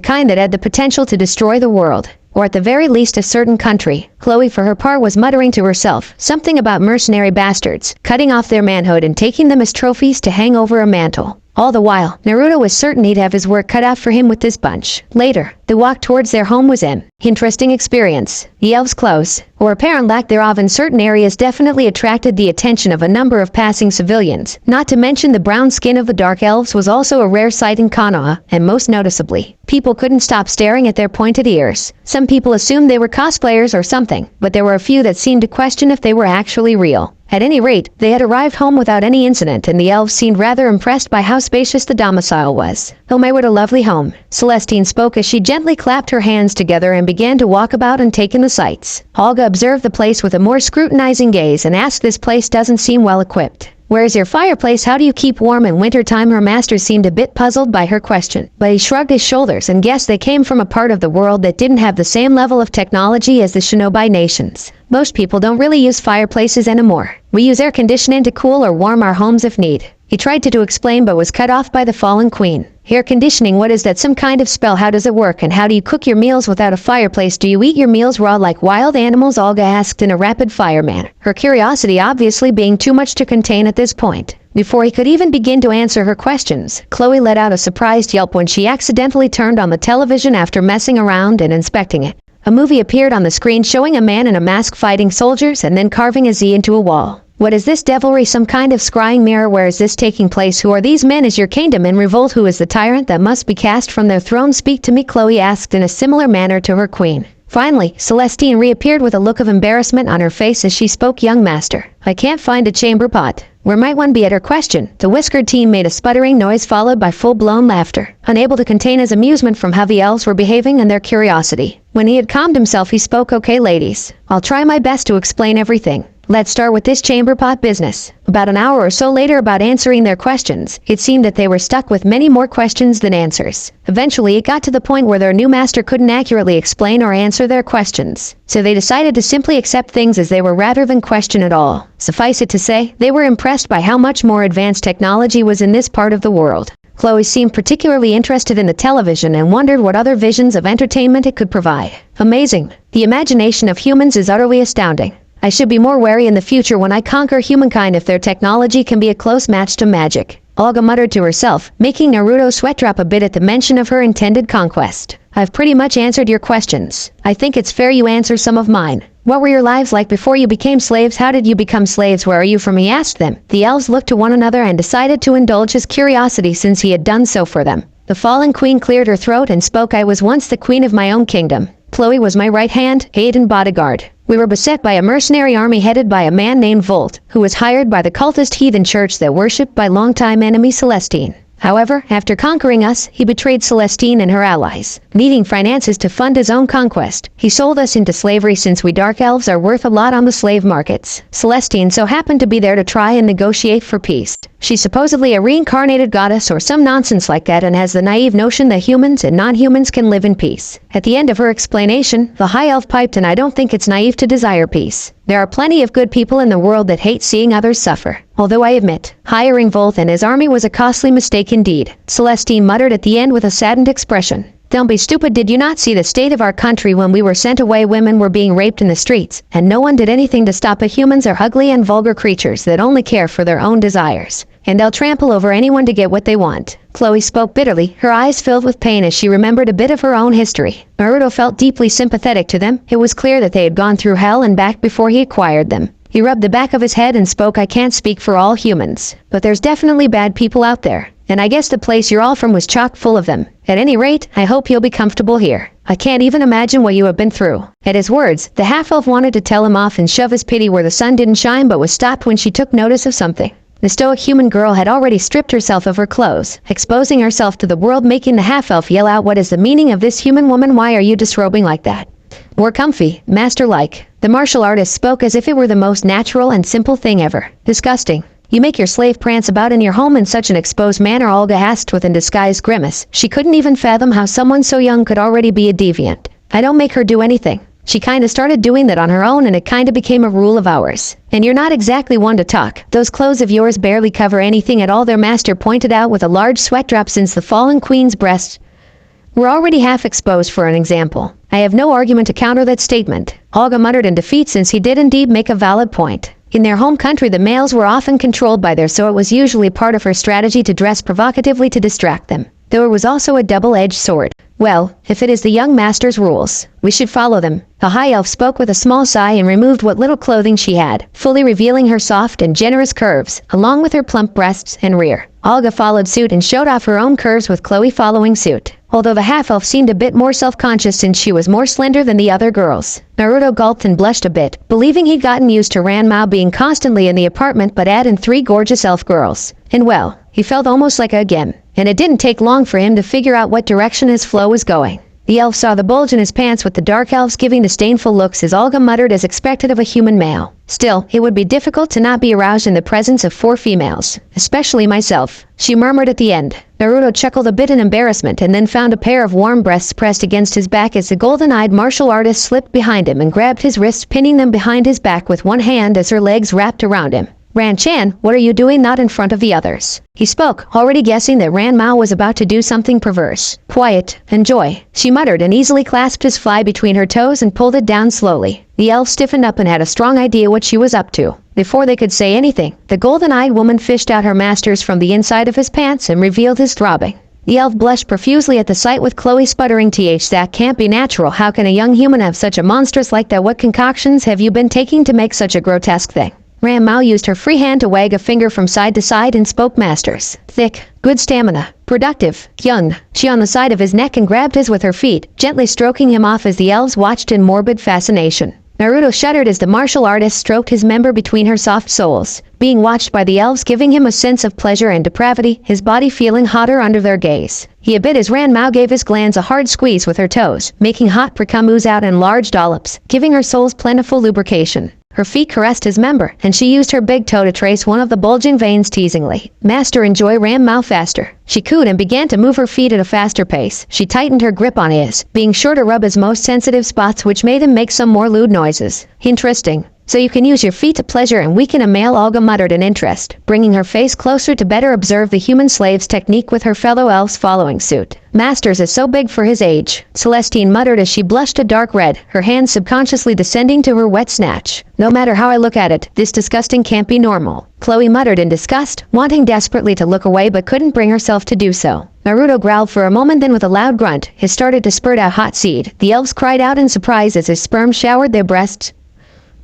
S1: kind that had the potential to destroy the world, or at the very least a certain country. Chloe, for her part, was muttering to herself something about mercenary bastards, cutting off their manhood and taking them as trophies to hang over a mantle. All the while, Naruto was certain he'd have his work cut out for him with this bunch. Later, the walk towards their home was an interesting experience. The elves' clothes, or apparent lack thereof in certain areas, definitely attracted the attention of a number of passing civilians. Not to mention the brown skin of the dark elves was also a rare sight in Konoha, and most noticeably, people couldn't stop staring at their pointed ears. Some people assumed they were cosplayers or something, but there were a few that seemed to question if they were actually real. At any rate, they had arrived home without any incident, and the elves seemed rather impressed by how spacious the domicile was. "Oh my, what a lovely home," Celestine spoke as she gently gently clapped her hands together and began to walk about and take in the sights. Olga observed the place with a more scrutinizing gaze and asked, "This place doesn't seem well equipped. Where is your fireplace? How do you keep warm in wintertime?" Her master seemed a bit puzzled by her question, but he shrugged his shoulders and guessed they came from a part of the world that didn't have the same level of technology as the shinobi nations. Most people don't really use fireplaces anymore. We use air conditioning to cool or warm our homes if need. He tried to explain but was cut off by the fallen queen. Air conditioning, what is that? Some kind of spell? How does it work? And how do you cook your meals without a fireplace? Do you eat your meals raw like wild animals? Olga asked in a rapid-fire manner, her curiosity obviously being too much to contain at this point. Before he could even begin to answer her questions, Chloe let out a surprised yelp when she accidentally turned on the television after messing around and inspecting it. A movie appeared on the screen showing a man in a mask fighting soldiers and then carving a Z into a wall. What is this devilry? Some kind of scrying mirror? Where is this taking place? Who are these men? Is your kingdom in revolt? Who is the tyrant that must be cast from their throne? Speak to me, Chloe asked in a similar manner to her queen. Finally, Celestine reappeared with a look of embarrassment on her face as she spoke. Young master, I can't find a chamber pot. Where might one be? At her question, the whiskered teen made a sputtering noise followed by full-blown laughter. Unable to contain his amusement from how the elves were behaving and their curiosity. When he had calmed himself, he spoke. Okay, ladies, I'll try my best to explain everything. Let's start with this chamber pot business. About an hour or so later, about answering their questions, it seemed that they were stuck with many more questions than answers. Eventually, it got to the point where their new master couldn't accurately explain or answer their questions. So they decided to simply accept things as they were rather than question at all. Suffice it to say, they were impressed by how much more advanced technology was in this part of the world. Chloe seemed particularly interested in the television and wondered what other visions of entertainment it could provide. Amazing. The imagination of humans is utterly astounding. I should be more wary in the future when I conquer humankind if their technology can be a close match to magic. Olga muttered to herself, making Naruto sweat drop a bit at the mention of her intended conquest. I've pretty much answered your questions. I think it's fair you answer some of mine. What were your lives like before you became slaves? How did you become slaves? Where are you from? He asked them. The elves looked to one another and decided to indulge his curiosity since he had done so for them. The fallen queen cleared her throat and spoke. I was once the queen of my own kingdom. Chloe was my right hand, aide and bodyguard. We were beset by a mercenary army headed by a man named Volt, who was hired by the cultist heathen church that worshipped by longtime enemy Celestine. However, after conquering us, he betrayed Celestine and her allies. Needing finances to fund his own conquest, he sold us into slavery since we dark elves are worth a lot on the slave markets. Celestine so happened to be there to try and negotiate for peace. She's supposedly a reincarnated goddess or some nonsense like that and has the naive notion that humans and non-humans can live in peace. At the end of her explanation, the high elf piped, and I don't think it's naive to desire peace. There are plenty of good people in the world that hate seeing others suffer. Although I admit, hiring Volt and his army was a costly mistake indeed. Celestine muttered at the end with a saddened expression. Don't be stupid. Did you not see the state of our country when we were sent away? Women were being raped in the streets, and no one did anything to stop it. Humans are ugly and vulgar creatures that only care for their own desires, and they'll trample over anyone to get what they want. Chloe spoke bitterly, her eyes filled with pain as she remembered a bit of her own history. Naruto felt deeply sympathetic to them. It was clear that they had gone through hell and back before he acquired them. He rubbed the back of his head and spoke. I can't speak for all humans, but there's definitely bad people out there. And I guess the place you're all from was chock full of them. At any rate, I hope you'll be comfortable here. I can't even imagine what you have been through. At his words, the half-elf wanted to tell him off and shove his pity where the sun didn't shine, but was stopped when she took notice of something. The stoic human girl had already stripped herself of her clothes, exposing herself to the world, making the half-elf yell out, what is the meaning of this, human woman? Why are you disrobing like that? More comfy, master-like. The martial artist spoke as if it were the most natural and simple thing ever. Disgusting. You make your slave prance about in your home in such an exposed manner? Olga asked with a disguised grimace. She couldn't even fathom how someone so young could already be a deviant. I don't make her do anything. She kinda started doing that on her own and it kinda became a rule of ours. And you're not exactly one to talk. Those clothes of yours barely cover anything at all, their master pointed out with a large sweat drop, since the fallen queen's breasts were already half exposed. For an example, I have no argument to counter that statement. Olga muttered in defeat, since he did indeed make a valid point. In their home country, the males were often controlled by theirs, so it was usually part of her strategy to dress provocatively to distract them. Though it was also a double-edged sword. Well, if it is the young master's rules, we should follow them. The high elf spoke with a small sigh and removed what little clothing she had, fully revealing her soft and generous curves, along with her plump breasts and rear. Olga followed suit and showed off her own curves, with Chloe following suit. Although the half-elf seemed a bit more self-conscious since she was more slender than the other girls. Naruto gulped and blushed a bit, believing he'd gotten used to Ranmao being constantly in the apartment, but add in 3 gorgeous elf girls. And well, he felt almost like a gem. And it didn't take long for him to figure out what direction his flow was going. The elf saw the bulge in his pants with the dark elves giving disdainful looks as Olga muttered as expected of a human male. Still, it would be difficult to not be aroused in the presence of 4 females, especially myself, she murmured at the end. Naruto chuckled a bit in embarrassment and then found a pair of warm breasts pressed against his back as the golden-eyed martial artist slipped behind him and grabbed his wrists, pinning them behind his back with one hand as her legs wrapped around him. Ran-chan, what are you doing not in front of the others? He spoke, already guessing that Ran-Mao was about to do something perverse. Quiet. Enjoy, she muttered and easily clasped his fly between her toes and pulled it down slowly. The elf stiffened up and had a strong idea what she was up to. Before they could say anything, the golden-eyed woman fished out her masters from the inside of his pants and revealed his throbbing. The elf blushed profusely at the sight with Chloe sputtering, that can't be natural. How can a young human have such a monstrous like that? What concoctions have you been taking to make such a grotesque thing? Ran-Mao used her free hand to wag a finger from side to side and spoke, masters. Thick, good stamina, productive, young. She on the side of his neck and grabbed his with her feet, gently stroking him off as the elves watched in morbid fascination. Naruto shuddered as the martial artist stroked his member between her soft soles, being watched by the elves, giving him a sense of pleasure and depravity, his body feeling hotter under their gaze. He a bit as Ran-Mao gave his glands a hard squeeze with her toes, making hot precum ooze out in large dollops, giving her soles plentiful lubrication. Her feet caressed his member, and she used her big toe to trace one of the bulging veins teasingly. Master, enjoy Ran-Mao faster. She cooed and began to move her feet at a faster pace. She tightened her grip on his, being sure to rub his most sensitive spots, which made him make some more lewd noises. Interesting. So you can use your feet to pleasure and weaken a male, Olga muttered in interest, bringing her face closer to better observe the human slave's technique with her fellow elves following suit. Masters is so big for his age, Celestine muttered as she blushed a dark red, her hands subconsciously descending to her wet snatch. No matter how I look at it, this disgusting can't be normal. Chloe muttered in disgust, wanting desperately to look away but couldn't bring herself to do so. Naruto growled for a moment, then with a loud grunt, he started to spurt out hot seed. The elves cried out in surprise as his sperm showered their breasts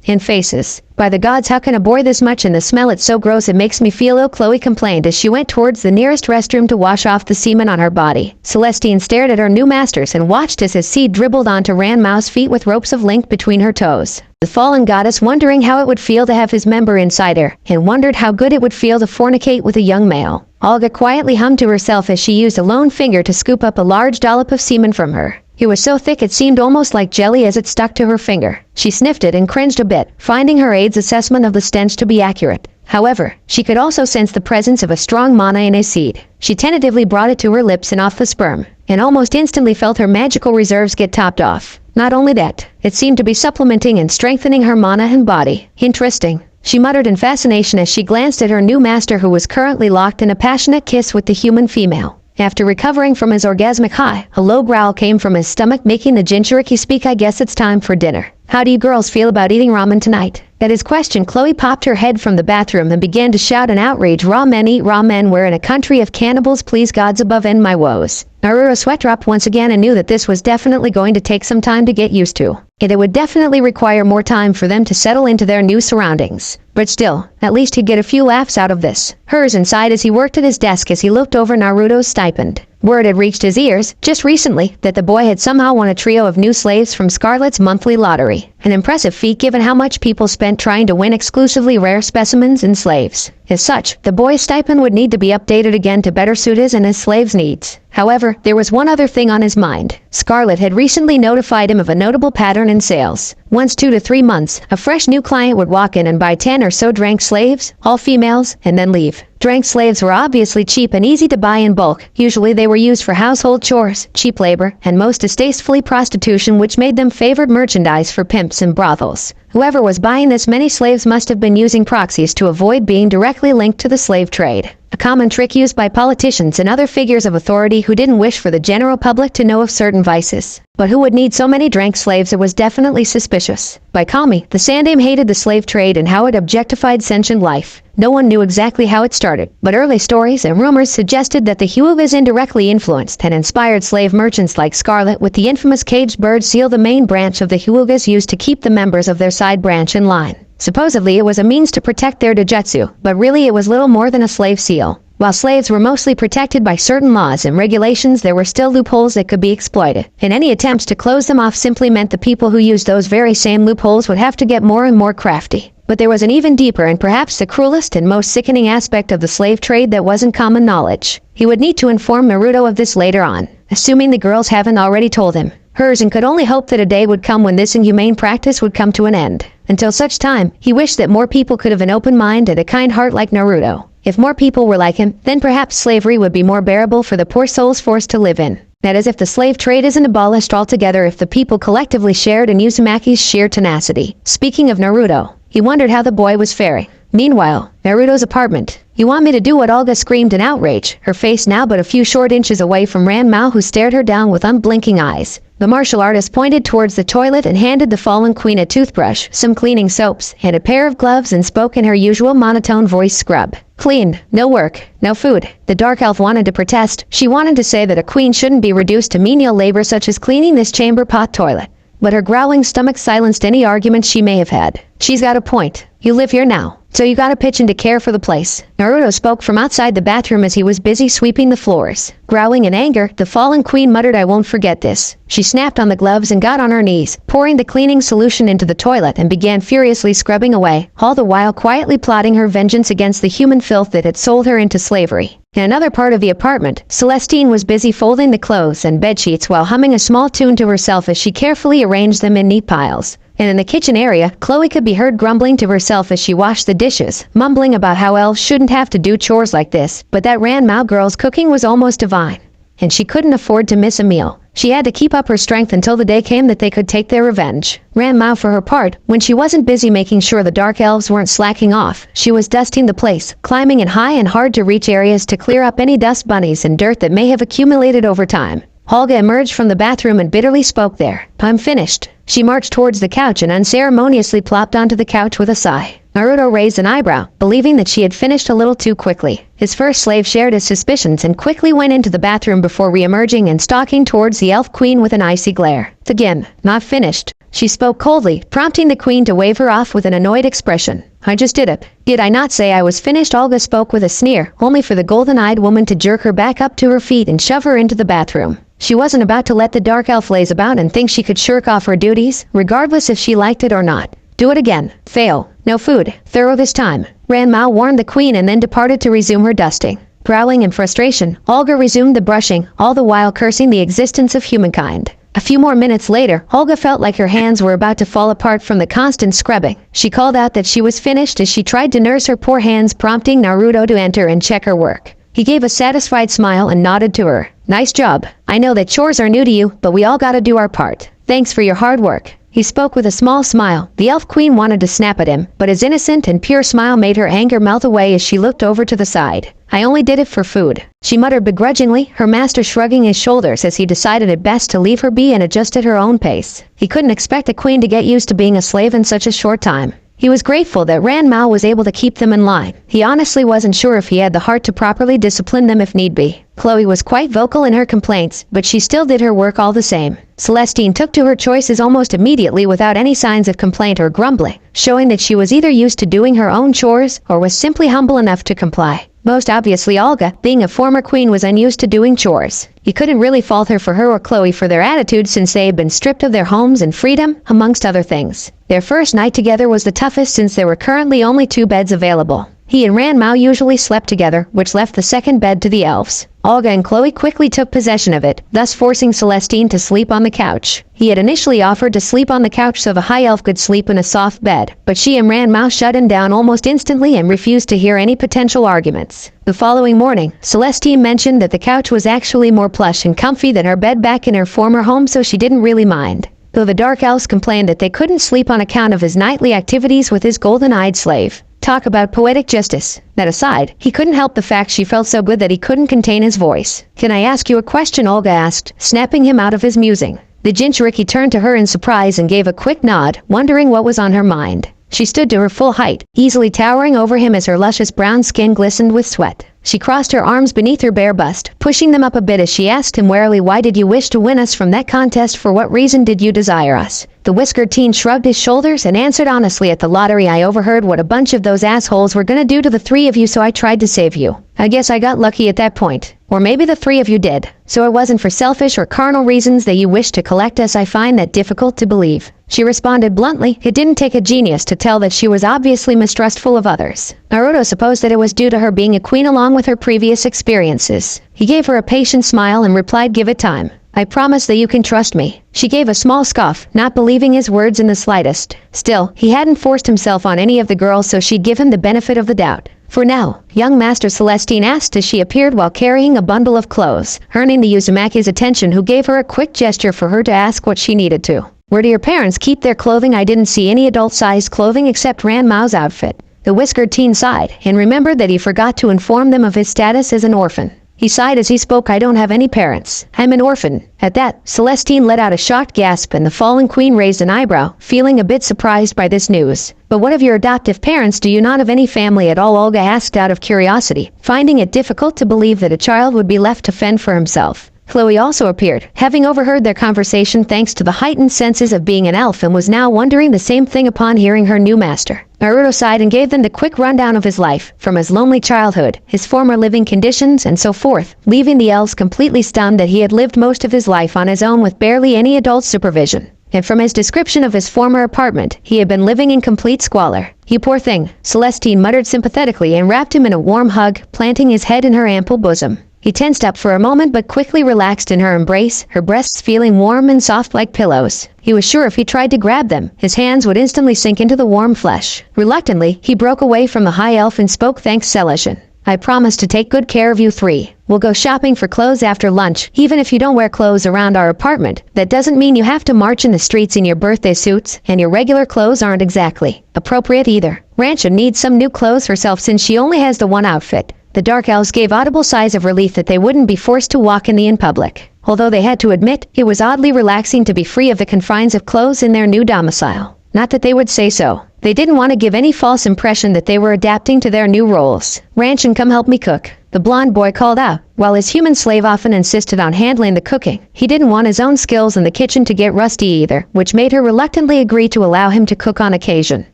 S1: and faces. By the gods, how can a boy this much, and the smell, it's so gross it makes me feel ill, Chloe complained as she went towards the nearest restroom to wash off the semen on her body. Celestine stared at her new masters and watched as his seed dribbled onto Ran-Mao's feet with ropes of link between her toes. The fallen goddess, wondering how it would feel to have his member inside her, and wondered how good it would feel to fornicate with a young male. Olga quietly hummed to herself as she used a lone finger to scoop up a large dollop of semen from her. It was so thick it seemed almost like jelly as it stuck to her finger. She sniffed it and cringed a bit, finding her aide's assessment of the stench to be accurate. However, she could also sense the presence of a strong mana in his seed. She tentatively brought it to her lips and off the sperm, and almost instantly felt her magical reserves get topped off. Not only that, it seemed to be supplementing and strengthening her mana and body. Interesting, she muttered in fascination as she glanced at her new master, who was currently locked in a passionate kiss with the human female. After recovering from his orgasmic high, a low growl came from his stomach, making the Jinchuriki speak, I guess it's time for dinner. How do you girls feel about eating ramen tonight? At his question, Chloe popped her head from the bathroom and began to shout in outrage, raw men eat raw men, we're in a country of cannibals, please gods above end my woes. Naruto's sweat dropped once again and knew that this was definitely going to take some time to get used to. And it would definitely require more time for them to settle into their new surroundings. But still, at least he'd get a few laughs out of this. Hers inside as he worked at his desk as he looked over Naruto's stipend. Word had reached his ears, just recently, that the boy had somehow won a trio of new slaves from Scarlet's monthly lottery. An impressive feat given how much people spent trying to win exclusively rare specimens and slaves. As such, the boy's stipend would need to be updated again to better suit his and his slaves' needs. However, there was one other thing on his mind. Scarlet had recently notified him of a notable pattern in sales. Once 2 to 3 months, a fresh new client would walk in and buy 10 or so drank slaves, all females, and then leave. Drank slaves were obviously cheap and easy to buy in bulk. Usually they were used for household chores, cheap labor, and most distastefully prostitution, which made them favored merchandise for pimps and brothels. Whoever was buying this many slaves must have been using proxies to avoid being directly linked to the slave trade. A common trick used by politicians and other figures of authority who didn't wish for the general public to know of certain vices. But who would need so many drank slaves? It was definitely suspicious. By Kami, the Sandaime hated the slave trade and how it objectified sentient life. No one knew exactly how it started, but early stories and rumors suggested that the Hyugas indirectly influenced and inspired slave merchants like Scarlet, with the infamous caged bird seal, the main branch of the Hyugas used to keep the members of their side branch in line. Supposedly it was a means to protect their dojutsu, but really it was little more than a slave seal. While slaves were mostly protected by certain laws and regulations, there were still loopholes that could be exploited, and any attempts to close them off simply meant the people who used those very same loopholes would have to get more and more crafty. But there was an even deeper and perhaps the cruelest and most sickening aspect of the slave trade that wasn't common knowledge. He would need to inform Naruto of this later on. assuming the girls haven't already told him. Hers, and could only hope that a day would come when this inhumane practice would come to an end. Until such time, he wished that more people could have an open mind and a kind heart like Naruto. If more people were like him, then perhaps slavery would be more bearable for the poor souls forced to live in. That is, if the slave trade isn't abolished altogether, if the people collectively shared in Uzumaki's sheer tenacity. Speaking of Naruto, he wondered how the boy was faring. Meanwhile, Naruto's apartment. "You want me to do what?" Olga screamed in outrage, her face now but a few short inches away from Ranmao, who stared her down with unblinking eyes. The martial artist pointed towards the toilet and handed the fallen queen a toothbrush, some cleaning soaps, and a pair of gloves, and spoke in her usual monotone voice, "Scrub. Clean. No work. No food." The dark elf wanted to protest. She wanted to say that a queen shouldn't be reduced to menial labor such as cleaning this chamber pot toilet. But her growling stomach silenced any argument she may have had. "She's got a point. You live here now, so you gotta pitch in to care for the place." Naruto spoke from outside the bathroom as he was busy sweeping the floors. Growling in anger, the fallen queen muttered, "I won't forget this." She snapped on the gloves and got on her knees, pouring the cleaning solution into the toilet, and began furiously scrubbing away, all the while quietly plotting her vengeance against the human filth that had sold her into slavery. In another part of the apartment, Celestine was busy folding the clothes and bedsheets while humming a small tune to herself as she carefully arranged them in neat piles. And in the kitchen area, Chloe could be heard grumbling to herself as she washed the dishes, mumbling about how elves shouldn't have to do chores like this, but that Ranmao girl's cooking was almost divine, and she couldn't afford to miss a meal. She had to keep up her strength until the day came that they could take their revenge. Ranmao, for her part, when she wasn't busy making sure the dark elves weren't slacking off, she was dusting the place, climbing in high and hard-to-reach areas to clear up any dust bunnies and dirt that may have accumulated over time. Olga emerged from the bathroom and bitterly spoke there. "I'm finished." She marched towards the couch and unceremoniously plopped onto the couch with a sigh. Naruto raised an eyebrow, believing that she had finished a little too quickly. His first slave shared his suspicions and quickly went into the bathroom before re-emerging and stalking towards the elf queen with an icy glare. "Again, not finished." She spoke coldly, prompting the queen to wave her off with an annoyed expression. "I just did it. Did I not say I was finished?" Olga spoke with a sneer, only for the golden-eyed woman to jerk her back up to her feet and shove her into the bathroom. She wasn't about to let the dark elf laze about and think she could shirk off her duties, regardless if she liked it or not. "Do it again. Fail. No food. Thorough this time." Ranmao warned the queen and then departed to resume her dusting. Growling in frustration, Olga resumed the brushing, all the while cursing the existence of humankind. A few more minutes later, Olga felt like her hands were about to fall apart from the constant scrubbing. She called out that she was finished as she tried to nurse her poor hands, prompting Naruto to enter and check her work. He gave a satisfied smile and nodded to her. "Nice job. I know that chores are new to you, but we all gotta do our part. Thanks for your hard work." He spoke with a small smile. The elf queen wanted to snap at him, but his innocent and pure smile made her anger melt away as she looked over to the side. "I only did it for food," she muttered begrudgingly, her master shrugging his shoulders as he decided it best to leave her be and adjust at her own pace. He couldn't expect a queen to get used to being a slave in such a short time. He was grateful that Ranmao was able to keep them in line. He honestly wasn't sure if he had the heart to properly discipline them if need be. Chloe was quite vocal in her complaints, but she still did her work all the same. Celestine took to her choices almost immediately without any signs of complaint or grumbling, showing that she was either used to doing her own chores or was simply humble enough to comply. Most obviously, Olga, being a former queen, was unused to doing chores. He couldn't really fault her for her or Chloe for their attitude since they had been stripped of their homes and freedom, amongst other things. Their first night together was the toughest since there were currently only 2 beds available. He and Ranmao usually slept together, which left the second bed to the elves. Olga and Chloe quickly took possession of it, thus forcing Celestine to sleep on the couch. He had initially offered to sleep on the couch so the high elf could sleep in a soft bed, but she and Ranmao shut him down almost instantly and refused to hear any potential arguments. The following morning, Celestine mentioned that the couch was actually more plush and comfy than her bed back in her former home, so she didn't really mind. Though the dark elves complained that they couldn't sleep on account of his nightly activities with his golden-eyed slave. Talk about poetic justice. That aside, he couldn't help the fact she felt so good that he couldn't contain his voice. "Can I ask you a question?" Olga asked, snapping him out of his musing. The Jinchuriki turned to her in surprise and gave a quick nod, wondering what was on her mind. She stood to her full height, easily towering over him as her luscious brown skin glistened with sweat. She crossed her arms beneath her bare bust, pushing them up a bit as she asked him warily, "Why did you wish to win us from that contest? For what reason did you desire us?" The whiskered teen shrugged his shoulders and answered honestly, "At the lottery I overheard what a bunch of those assholes were gonna do to the 3 of you, so I tried to save you. I guess I got lucky at that point. Or maybe the 3 of you did. So it wasn't for selfish or carnal reasons that you wished to collect us. I find that difficult to believe." She responded bluntly. It didn't take a genius to tell that she was obviously mistrustful of others. Naruto supposed that it was due to her being a queen along with her previous experiences. He gave her a patient smile and replied, "Give it time. I promise that you can trust me." She gave a small scoff, not believing his words in the slightest. Still, he hadn't forced himself on any of the girls, so she'd give him the benefit of the doubt. For now, young Master Celestine asked as she appeared while carrying a bundle of clothes, earning the Uzumaki's attention, who gave her a quick gesture for her to ask what she needed to. "Where do your parents keep their clothing? I didn't see any adult-sized clothing except Ranmao's outfit." The whiskered teen sighed, and remembered that he forgot to inform them of his status as an orphan. He sighed as he spoke. "I don't have any parents. I'm an orphan." At that, Celestine let out a shocked gasp, and the fallen queen raised an eyebrow, feeling a bit surprised by this news. "But what of your adoptive parents? Do you not have any family at all?" Olga asked out of curiosity, finding it difficult to believe that a child would be left to fend for himself. Chloe also appeared, having overheard their conversation thanks to the heightened senses of being an elf, and was now wondering the same thing upon hearing her new master. Naruto sighed and gave them the quick rundown of his life, from his lonely childhood, his former living conditions, and so forth, leaving the elves completely stunned that he had lived most of his life on his own with barely any adult supervision. And from his description of his former apartment, he had been living in complete squalor. "You poor thing," Celestine muttered sympathetically and wrapped him in a warm hug, planting his head in her ample bosom. He tensed up for a moment but quickly relaxed in her embrace, her breasts feeling warm and soft like pillows. He was sure if he tried to grab them, his hands would instantly sink into the warm flesh. Reluctantly, he broke away from the high elf and spoke, "Thanks, Celestin. I promise to take good care of you three. We'll go shopping for clothes after lunch. Even if you don't wear clothes around our apartment, that doesn't mean you have to march in the streets in your birthday suits, and your regular clothes aren't exactly appropriate either. Rancha needs some new clothes herself since she only has the one outfit." The dark elves gave audible sighs of relief that they wouldn't be forced to walk in public. Although they had to admit, it was oddly relaxing to be free of the confines of clothes in their new domicile. Not that they would say so. They didn't want to give any false impression that they were adapting to their new roles. "Ranchan, come help me cook," the blonde boy called out. While his human slave often insisted on handling the cooking, he didn't want his own skills in the kitchen to get rusty either, which made her reluctantly agree to allow him to cook on occasion.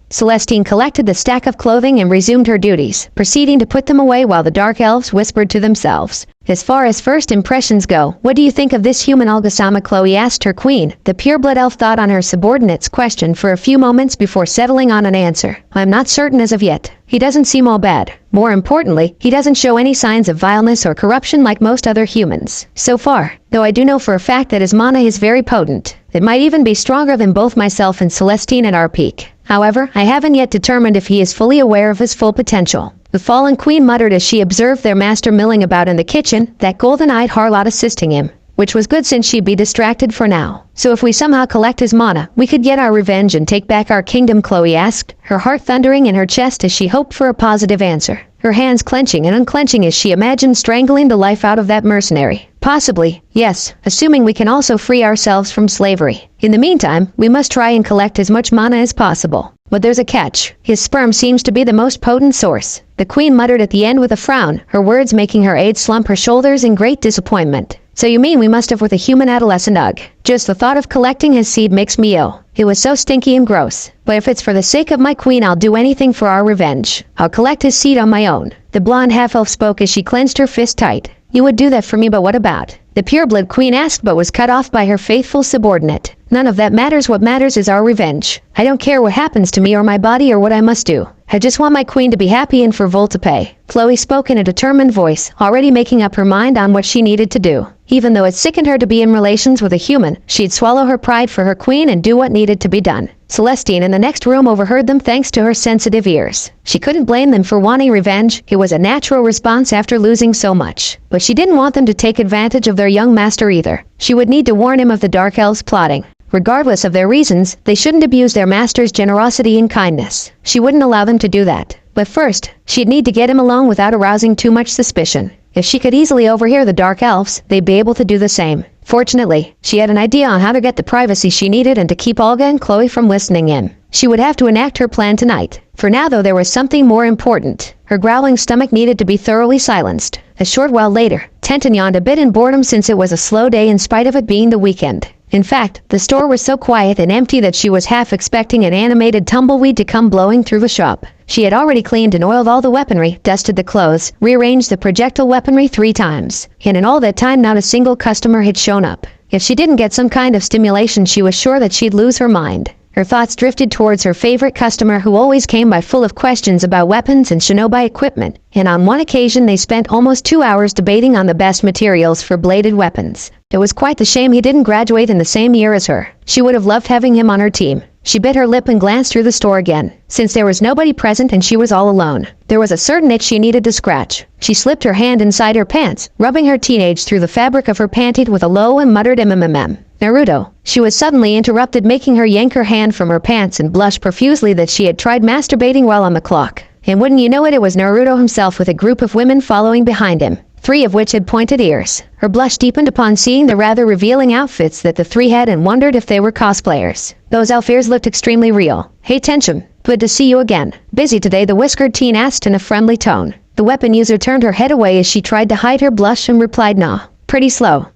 S1: Celestine collected the stack of clothing and resumed her duties, proceeding to put them away while the dark elves whispered to themselves. "As far as first impressions go, what do you think of this human?" Olga-sama, Chloe asked her queen. The pureblood elf thought on her subordinate's question for a few moments before settling on an answer. "I'm not certain as of yet. He doesn't seem all bad. More importantly, he doesn't show any signs of vileness or corruption like most other humans. So far, though I do know for a fact that his mana is very potent. It might even be stronger than both myself and Celestine at our peak. However, I haven't yet determined if he is fully aware of his full potential." The fallen queen muttered as she observed their master milling about in the kitchen, that golden-eyed harlot assisting him, which was good since she'd be distracted for now. "So if we somehow collect his mana, we could get our revenge and take back our kingdom?" Chloe asked, her heart thundering in her chest as she hoped for a positive answer. Her hands clenching and unclenching as she imagined strangling the life out of that mercenary. "Possibly, yes, assuming we can also free ourselves from slavery. In the meantime, we must try and collect as much mana as possible. But there's a catch. His sperm seems to be the most potent source," the queen muttered at the end with a frown, her words making her aide slump her shoulders in great disappointment. "So you mean we must have with a human adolescent? Ugh. Just the thought of collecting his seed makes me ill. It was so stinky and gross. But if it's for the sake of my queen, I'll do anything for our revenge. I'll collect his seed on my own." The blonde half-elf spoke as she clenched her fist tight. "You would do that for me, but what about?" the pureblood queen asked, but was cut off by her faithful subordinate. "None of that matters. What matters is our revenge. I don't care what happens to me or my body or what I must do. I just want my queen to be happy and for Vol to pay." Chloe spoke in a determined voice, already making up her mind on what she needed to do. Even though it sickened her to be in relations with a human, she'd swallow her pride for her queen and do what needed to be done. Celestine in the next room overheard them thanks to her sensitive ears. She couldn't blame them for wanting revenge. It was a natural response after losing so much. But she didn't want them to take advantage of their young master either. She would need to warn him of the dark elves plotting. Regardless of their reasons, they shouldn't abuse their master's generosity and kindness. She wouldn't allow them to do that. But first, she'd need to get him alone without arousing too much suspicion. If she could easily overhear the dark elves, they'd be able to do the same. Fortunately, she had an idea on how to get the privacy she needed and to keep Olga and Chloe from listening in. She would have to enact her plan tonight. For now, though, there was something more important. Her growling stomach needed to be thoroughly silenced. A short while later, Tenten yawned a bit in boredom since it was a slow day in spite of it being the weekend. In fact, the store was so quiet and empty that she was half expecting an animated tumbleweed to come blowing through the shop. She had already cleaned and oiled all the weaponry, dusted the clothes, rearranged the projectile weaponry 3 times. And in all that time, not a single customer had shown up. If she didn't get some kind of stimulation, she was sure that she'd lose her mind. Her thoughts drifted towards her favorite customer who always came by full of questions about weapons and shinobi equipment, and on one occasion they spent almost 2 hours debating on the best materials for bladed weapons. It was quite the shame he didn't graduate in the same year as her. She would have loved having him on her team. She bit her lip and glanced through the store again, since there was nobody present and she was all alone. There was a certain itch she needed to scratch. She slipped her hand inside her pants, rubbing her teenage through the fabric of her panty with a low and muttered mmm. Naruto. She was suddenly interrupted, making her yank her hand from her pants and blush profusely that she had tried masturbating while on the clock. And wouldn't you know it, it was Naruto himself with a group of women following behind him, 3 of which had pointed ears. Her blush deepened upon seeing the rather revealing outfits that the 3 had and wondered if they were cosplayers. Those outfits looked extremely real. Hey Tension, good to see you again. Busy today? The whiskered teen asked in a friendly tone. The weapon user turned her head away as she tried to hide her blush and replied nah. Pretty slow.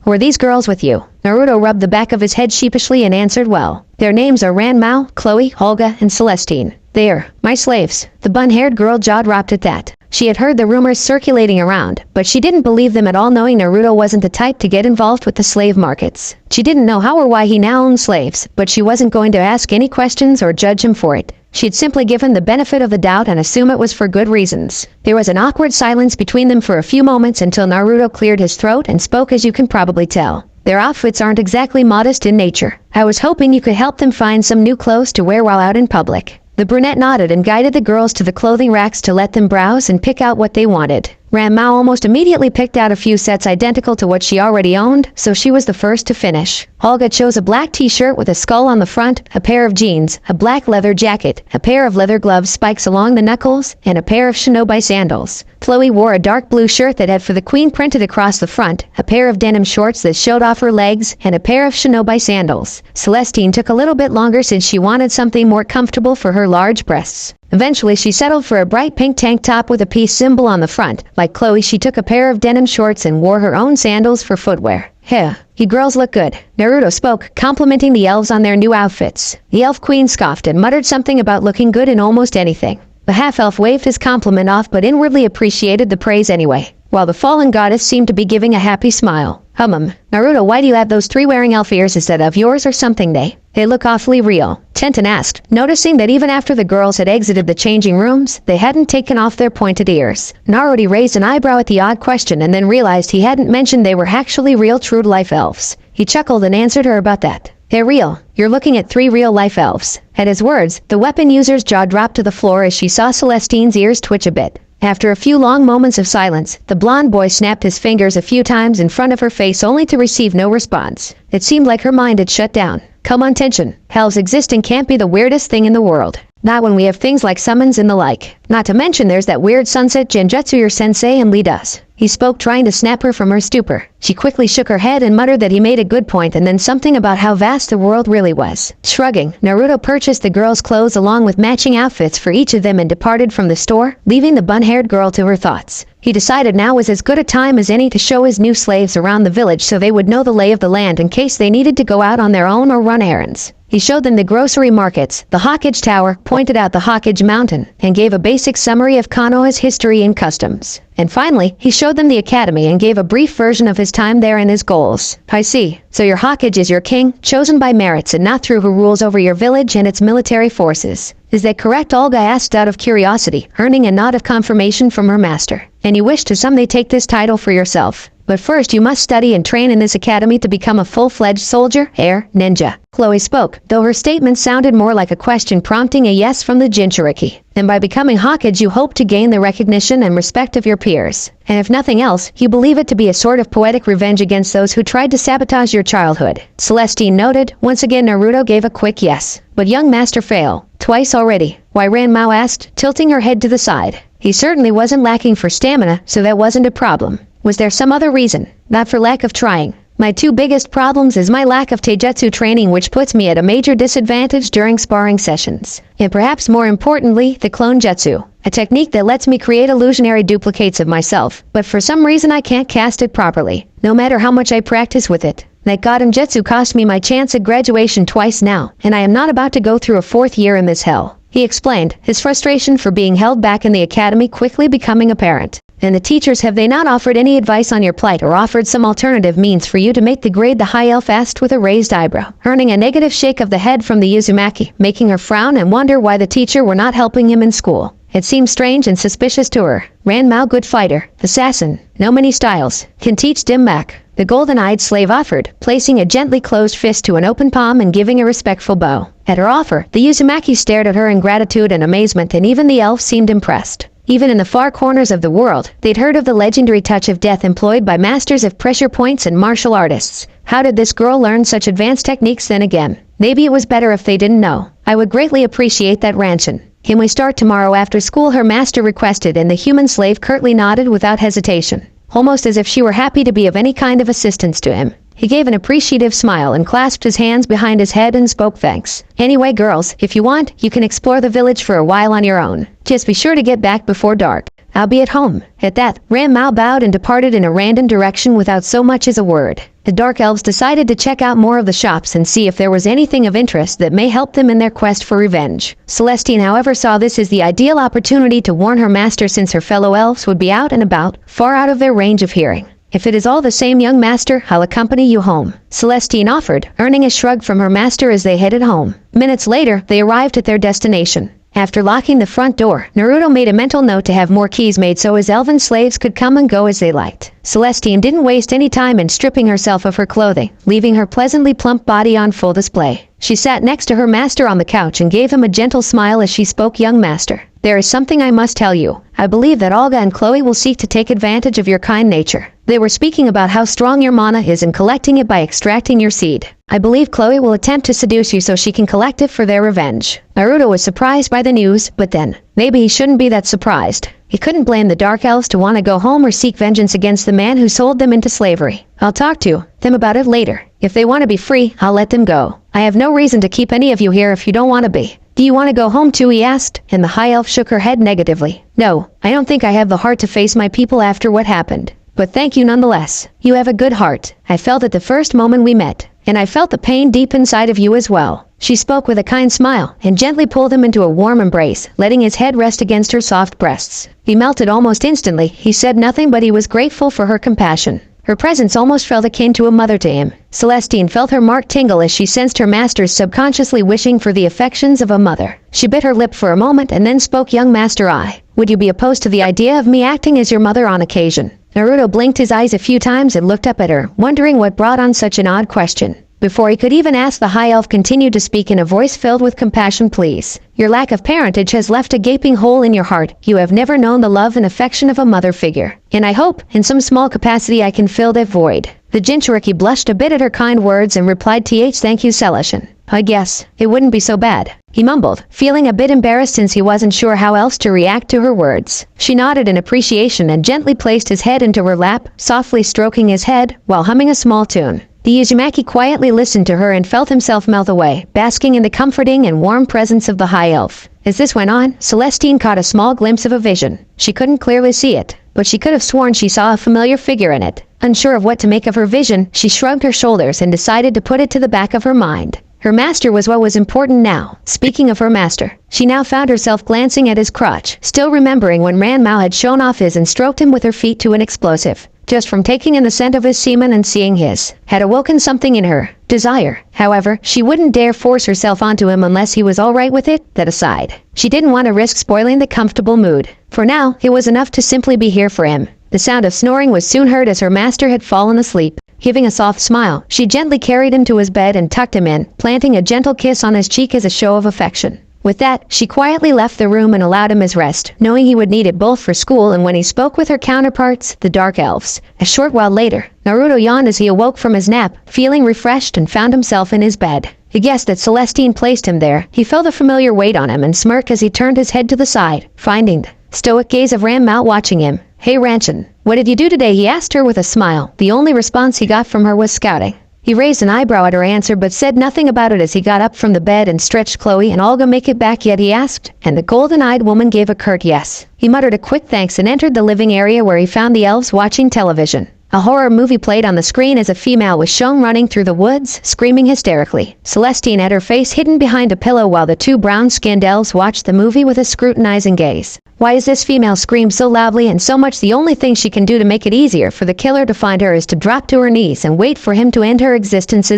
S1: Were these girls with you? Naruto rubbed the back of his head sheepishly and answered well. Their names are Ranmao, Chloe, Olga, and Celestine. They're my slaves. The bun-haired girl jaw dropped at that. She had heard the rumors circulating around, but she didn't believe them at all, knowing Naruto wasn't the type to get involved with the slave markets. She didn't know how or why he now owned slaves, but she wasn't going to ask any questions or judge him for it. She'd simply give him the benefit of the doubt and assume it was for good reasons. There was an awkward silence between them for a few moments until Naruto cleared his throat and spoke, as you can probably tell. Their outfits aren't exactly modest in nature. I was hoping you could help them find some new clothes to wear while out in public. The brunette nodded and guided the girls to the clothing racks to let them browse and pick out what they wanted. Ranmao almost immediately picked out a few sets identical to what she already owned, so she was the first to finish. Olga chose a black t-shirt with a skull on the front, a pair of jeans, a black leather jacket, a pair of leather gloves, spikes along the knuckles, and a pair of shinobi sandals. Chloe wore a dark blue shirt that had "For the Queen" printed across the front, a pair of denim shorts that showed off her legs, and a pair of shinobi sandals. Celestine took a little bit longer since she wanted something more comfortable for her large breasts. Eventually, she settled for a bright pink tank top with a peace symbol on the front. Like Chloe, she took a pair of denim shorts and wore her own sandals for footwear. "Heh, you girls look good," Naruto spoke, complimenting the elves on their new outfits. The elf queen scoffed and muttered something about looking good in almost anything. The half-elf waved his compliment off but inwardly appreciated the praise anyway, while the fallen goddess seemed to be giving a happy smile. Naruto, why do you have those 3 wearing elf ears instead of yours or something? They look awfully real, Tenten asked, noticing that even after the girls had exited the changing rooms, they hadn't taken off their pointed ears. Naruto raised an eyebrow at the odd question and then realized he hadn't mentioned they were actually real true-life elves. He chuckled and answered her about that. They're real. You're looking at 3 real-life elves. At his words, the weapon user's jaw dropped to the floor as she saw Celestine's ears twitch a bit. After a few long moments of silence, the blonde boy snapped his fingers a few times in front of her face only to receive no response. It seemed like her mind had shut down. Come on, Tension. Elves existing can't be the weirdest thing in the world. Not when we have things like summons and the like. Not to mention there's that weird sunset genjutsu your sensei and Lee does. He spoke, trying to snap her from her stupor. She quickly shook her head and muttered that he made a good point, and then something about how vast the world really was. Shrugging, Naruto purchased the girls' clothes along with matching outfits for each of them and departed from the store, leaving the bun-haired girl to her thoughts. He decided now was as good a time as any to show his new slaves around the village so they would know the lay of the land in case they needed to go out on their own or run errands. He showed them the grocery markets, the Hawkage Tower, pointed out the Hawkage Mountain, and gave a basic summary of Konoha's history and customs. And finally, he showed them the academy and gave a brief version of his time there and his goals. I see. So your Hawkage is your king, chosen by merits and not through who rules over your village and its military forces. Is that correct? Olga asked out of curiosity, earning a nod of confirmation from her master. And you wish to someday take this title for yourself. But first you must study and train in this academy to become a full-fledged soldier, heir, ninja. Chloe spoke, though her statement sounded more like a question prompting a yes from the Jinchuriki. And by becoming Hawkage you hope to gain the recognition and respect of your peers. And if nothing else, you believe it to be a sort of poetic revenge against those who tried to sabotage your childhood. Celestine noted. Once again Naruto gave a quick yes. But young master fail. Twice already. Why? Ranmao asked, tilting her head to the side. He certainly wasn't lacking for stamina, so that wasn't a problem. Was there some other reason? Not for lack of trying. My 2 biggest problems is my lack of taijutsu training, which puts me at a major disadvantage during sparring sessions. And perhaps more importantly, the clone jutsu. A technique that lets me create illusionary duplicates of myself, but for some reason I can't cast it properly, no matter how much I practice with it. That goddamn jutsu cost me my chance at graduation twice now, and I am not about to go through a 4th year in this hell. He explained, his frustration for being held back in the academy quickly becoming apparent. And the teachers, have they not offered any advice on your plight or offered some alternative means for you to make the grade?" The high elf asked with a raised eyebrow, earning a negative shake of the head from the Uzumaki, making her frown and wonder why the teacher were not helping him in school. It seemed strange and suspicious to her. Ranmao, good fighter, assassin, know many styles, can teach dim mak. The golden-eyed slave offered, placing a gently closed fist to an open palm and giving a respectful bow. At her offer, the Uzumaki stared at her in gratitude and amazement, and even the elf seemed impressed. Even in the far corners of the world, they'd heard of the legendary touch of death employed by masters of pressure points and martial artists. How did this girl learn such advanced techniques then again? Maybe it was better if they didn't know. "I would greatly appreciate that, Ranshin. Can we start tomorrow after school?" her master requested, and the human slave curtly nodded without hesitation, almost as if she were happy to be of any kind of assistance to him. He gave an appreciative smile and clasped his hands behind his head and spoke thanks. "Anyway, girls, if you want, you can explore the village for a while on your own. Just be sure to get back before dark. I'll be at home." At that, Ranmao bowed and departed in a random direction without so much as a word. The Dark Elves decided to check out more of the shops and see if there was anything of interest that may help them in their quest for revenge. Celestine, however, saw this as the ideal opportunity to warn her master, since her fellow elves would be out and about, far out of their range of hearing. "If it is all the same, young master, I'll accompany you home," Celestine offered, earning a shrug from her master as they headed home. Minutes later, they arrived at their destination. After locking the front door, Naruto made a mental note to have more keys made so his elven slaves could come and go as they liked. Celestine didn't waste any time in stripping herself of her clothing, leaving her pleasantly plump body on full display. She sat next to her master on the couch and gave him a gentle smile as she spoke. "Young master, there is something I must tell you. I believe that Olga and Chloe will seek to take advantage of your kind nature. They were speaking about how strong your mana is and collecting it by extracting your seed. I believe Chloe will attempt to seduce you so she can collect it for their revenge." Naruto was surprised by the news, but then, maybe he shouldn't be that surprised. He couldn't blame the Dark Elves to want to go home or seek vengeance against the man who sold them into slavery. "I'll talk to them about it later. If they want to be free, I'll let them go. I have no reason to keep any of you here if you don't want to be." "Do you want to go home too?" he asked, and the High Elf shook her head negatively. "No, I don't think I have the heart to face my people after what happened. But thank you nonetheless. You have a good heart. I felt it the first moment we met, and I felt the pain deep inside of you as well." She spoke with a kind smile and gently pulled him into a warm embrace, letting his head rest against her soft breasts. He melted almost instantly. He said nothing, but he was grateful for her compassion. Her presence almost felt akin to a mother to him. Celestine felt her mark tingle as she sensed her master's subconsciously wishing for the affections of a mother. She bit her lip for a moment and then spoke. "Young master, would you be opposed to the idea of me acting as your mother on occasion?" Naruto blinked his eyes a few times and looked up at her, wondering what brought on such an odd question. Before he could even ask, the High Elf continued to speak in a voice filled with compassion. "Please. Your lack of parentage has left a gaping hole in your heart. You have never known the love and affection of a mother figure. And I hope, in some small capacity, I can fill that void." The Jinchuriki blushed a bit at her kind words and replied, "Thank you, Celestion. I guess it wouldn't be so bad," he mumbled, feeling a bit embarrassed since he wasn't sure how else to react to her words. She nodded in appreciation and gently placed his head into her lap, softly stroking his head while humming a small tune. The Uzumaki quietly listened to her and felt himself melt away, basking in the comforting and warm presence of the High Elf. As this went on, Celestine caught a small glimpse of a vision. She couldn't clearly see it, but she could have sworn she saw a familiar figure in it. Unsure of what to make of her vision, she shrugged her shoulders and decided to put it to the back of her mind. Her master was what was important now. Speaking of her master, she now found herself glancing at his crotch, still remembering when Ranmao had shown off his and stroked him with her feet to an explosive. Just from taking in the scent of his semen and seeing his, had awoken something in her. Desire. However, she wouldn't dare force herself onto him unless he was alright with it. That aside, she didn't want to risk spoiling the comfortable mood. For now, it was enough to simply be here for him. The sound of snoring was soon heard as her master had fallen asleep. Giving a soft smile, she gently carried him to his bed and tucked him in, planting a gentle kiss on his cheek as a show of affection. With that, she quietly left the room and allowed him his rest, knowing he would need it both for school and when he spoke with her counterparts, the Dark Elves. A short while later, Naruto yawned as he awoke from his nap, feeling refreshed, and found himself in his bed. He guessed that Celestine placed him there. He felt a familiar weight on him and smirked as he turned his head to the side, finding the stoic gaze of Ranmao watching him. "Hey Ranchin, what did you do today?" he asked her with a smile. The only response he got from her was scouting. He raised an eyebrow at her answer but said nothing about it as he got up from the bed and stretched. "Chloe and Olga make it back yet?" he asked, and the golden-eyed woman gave a curt yes. He muttered a quick thanks and entered the living area where he found the elves watching television. A horror movie played on the screen as a female was shown running through the woods, screaming hysterically. Celestine had her face hidden behind a pillow while the two brown-skinned elves watched the movie with a scrutinizing gaze. Why is this female scream so loudly and so much? The only thing she can do to make it easier for the killer to find her is to drop to her knees and wait for him to end her existence.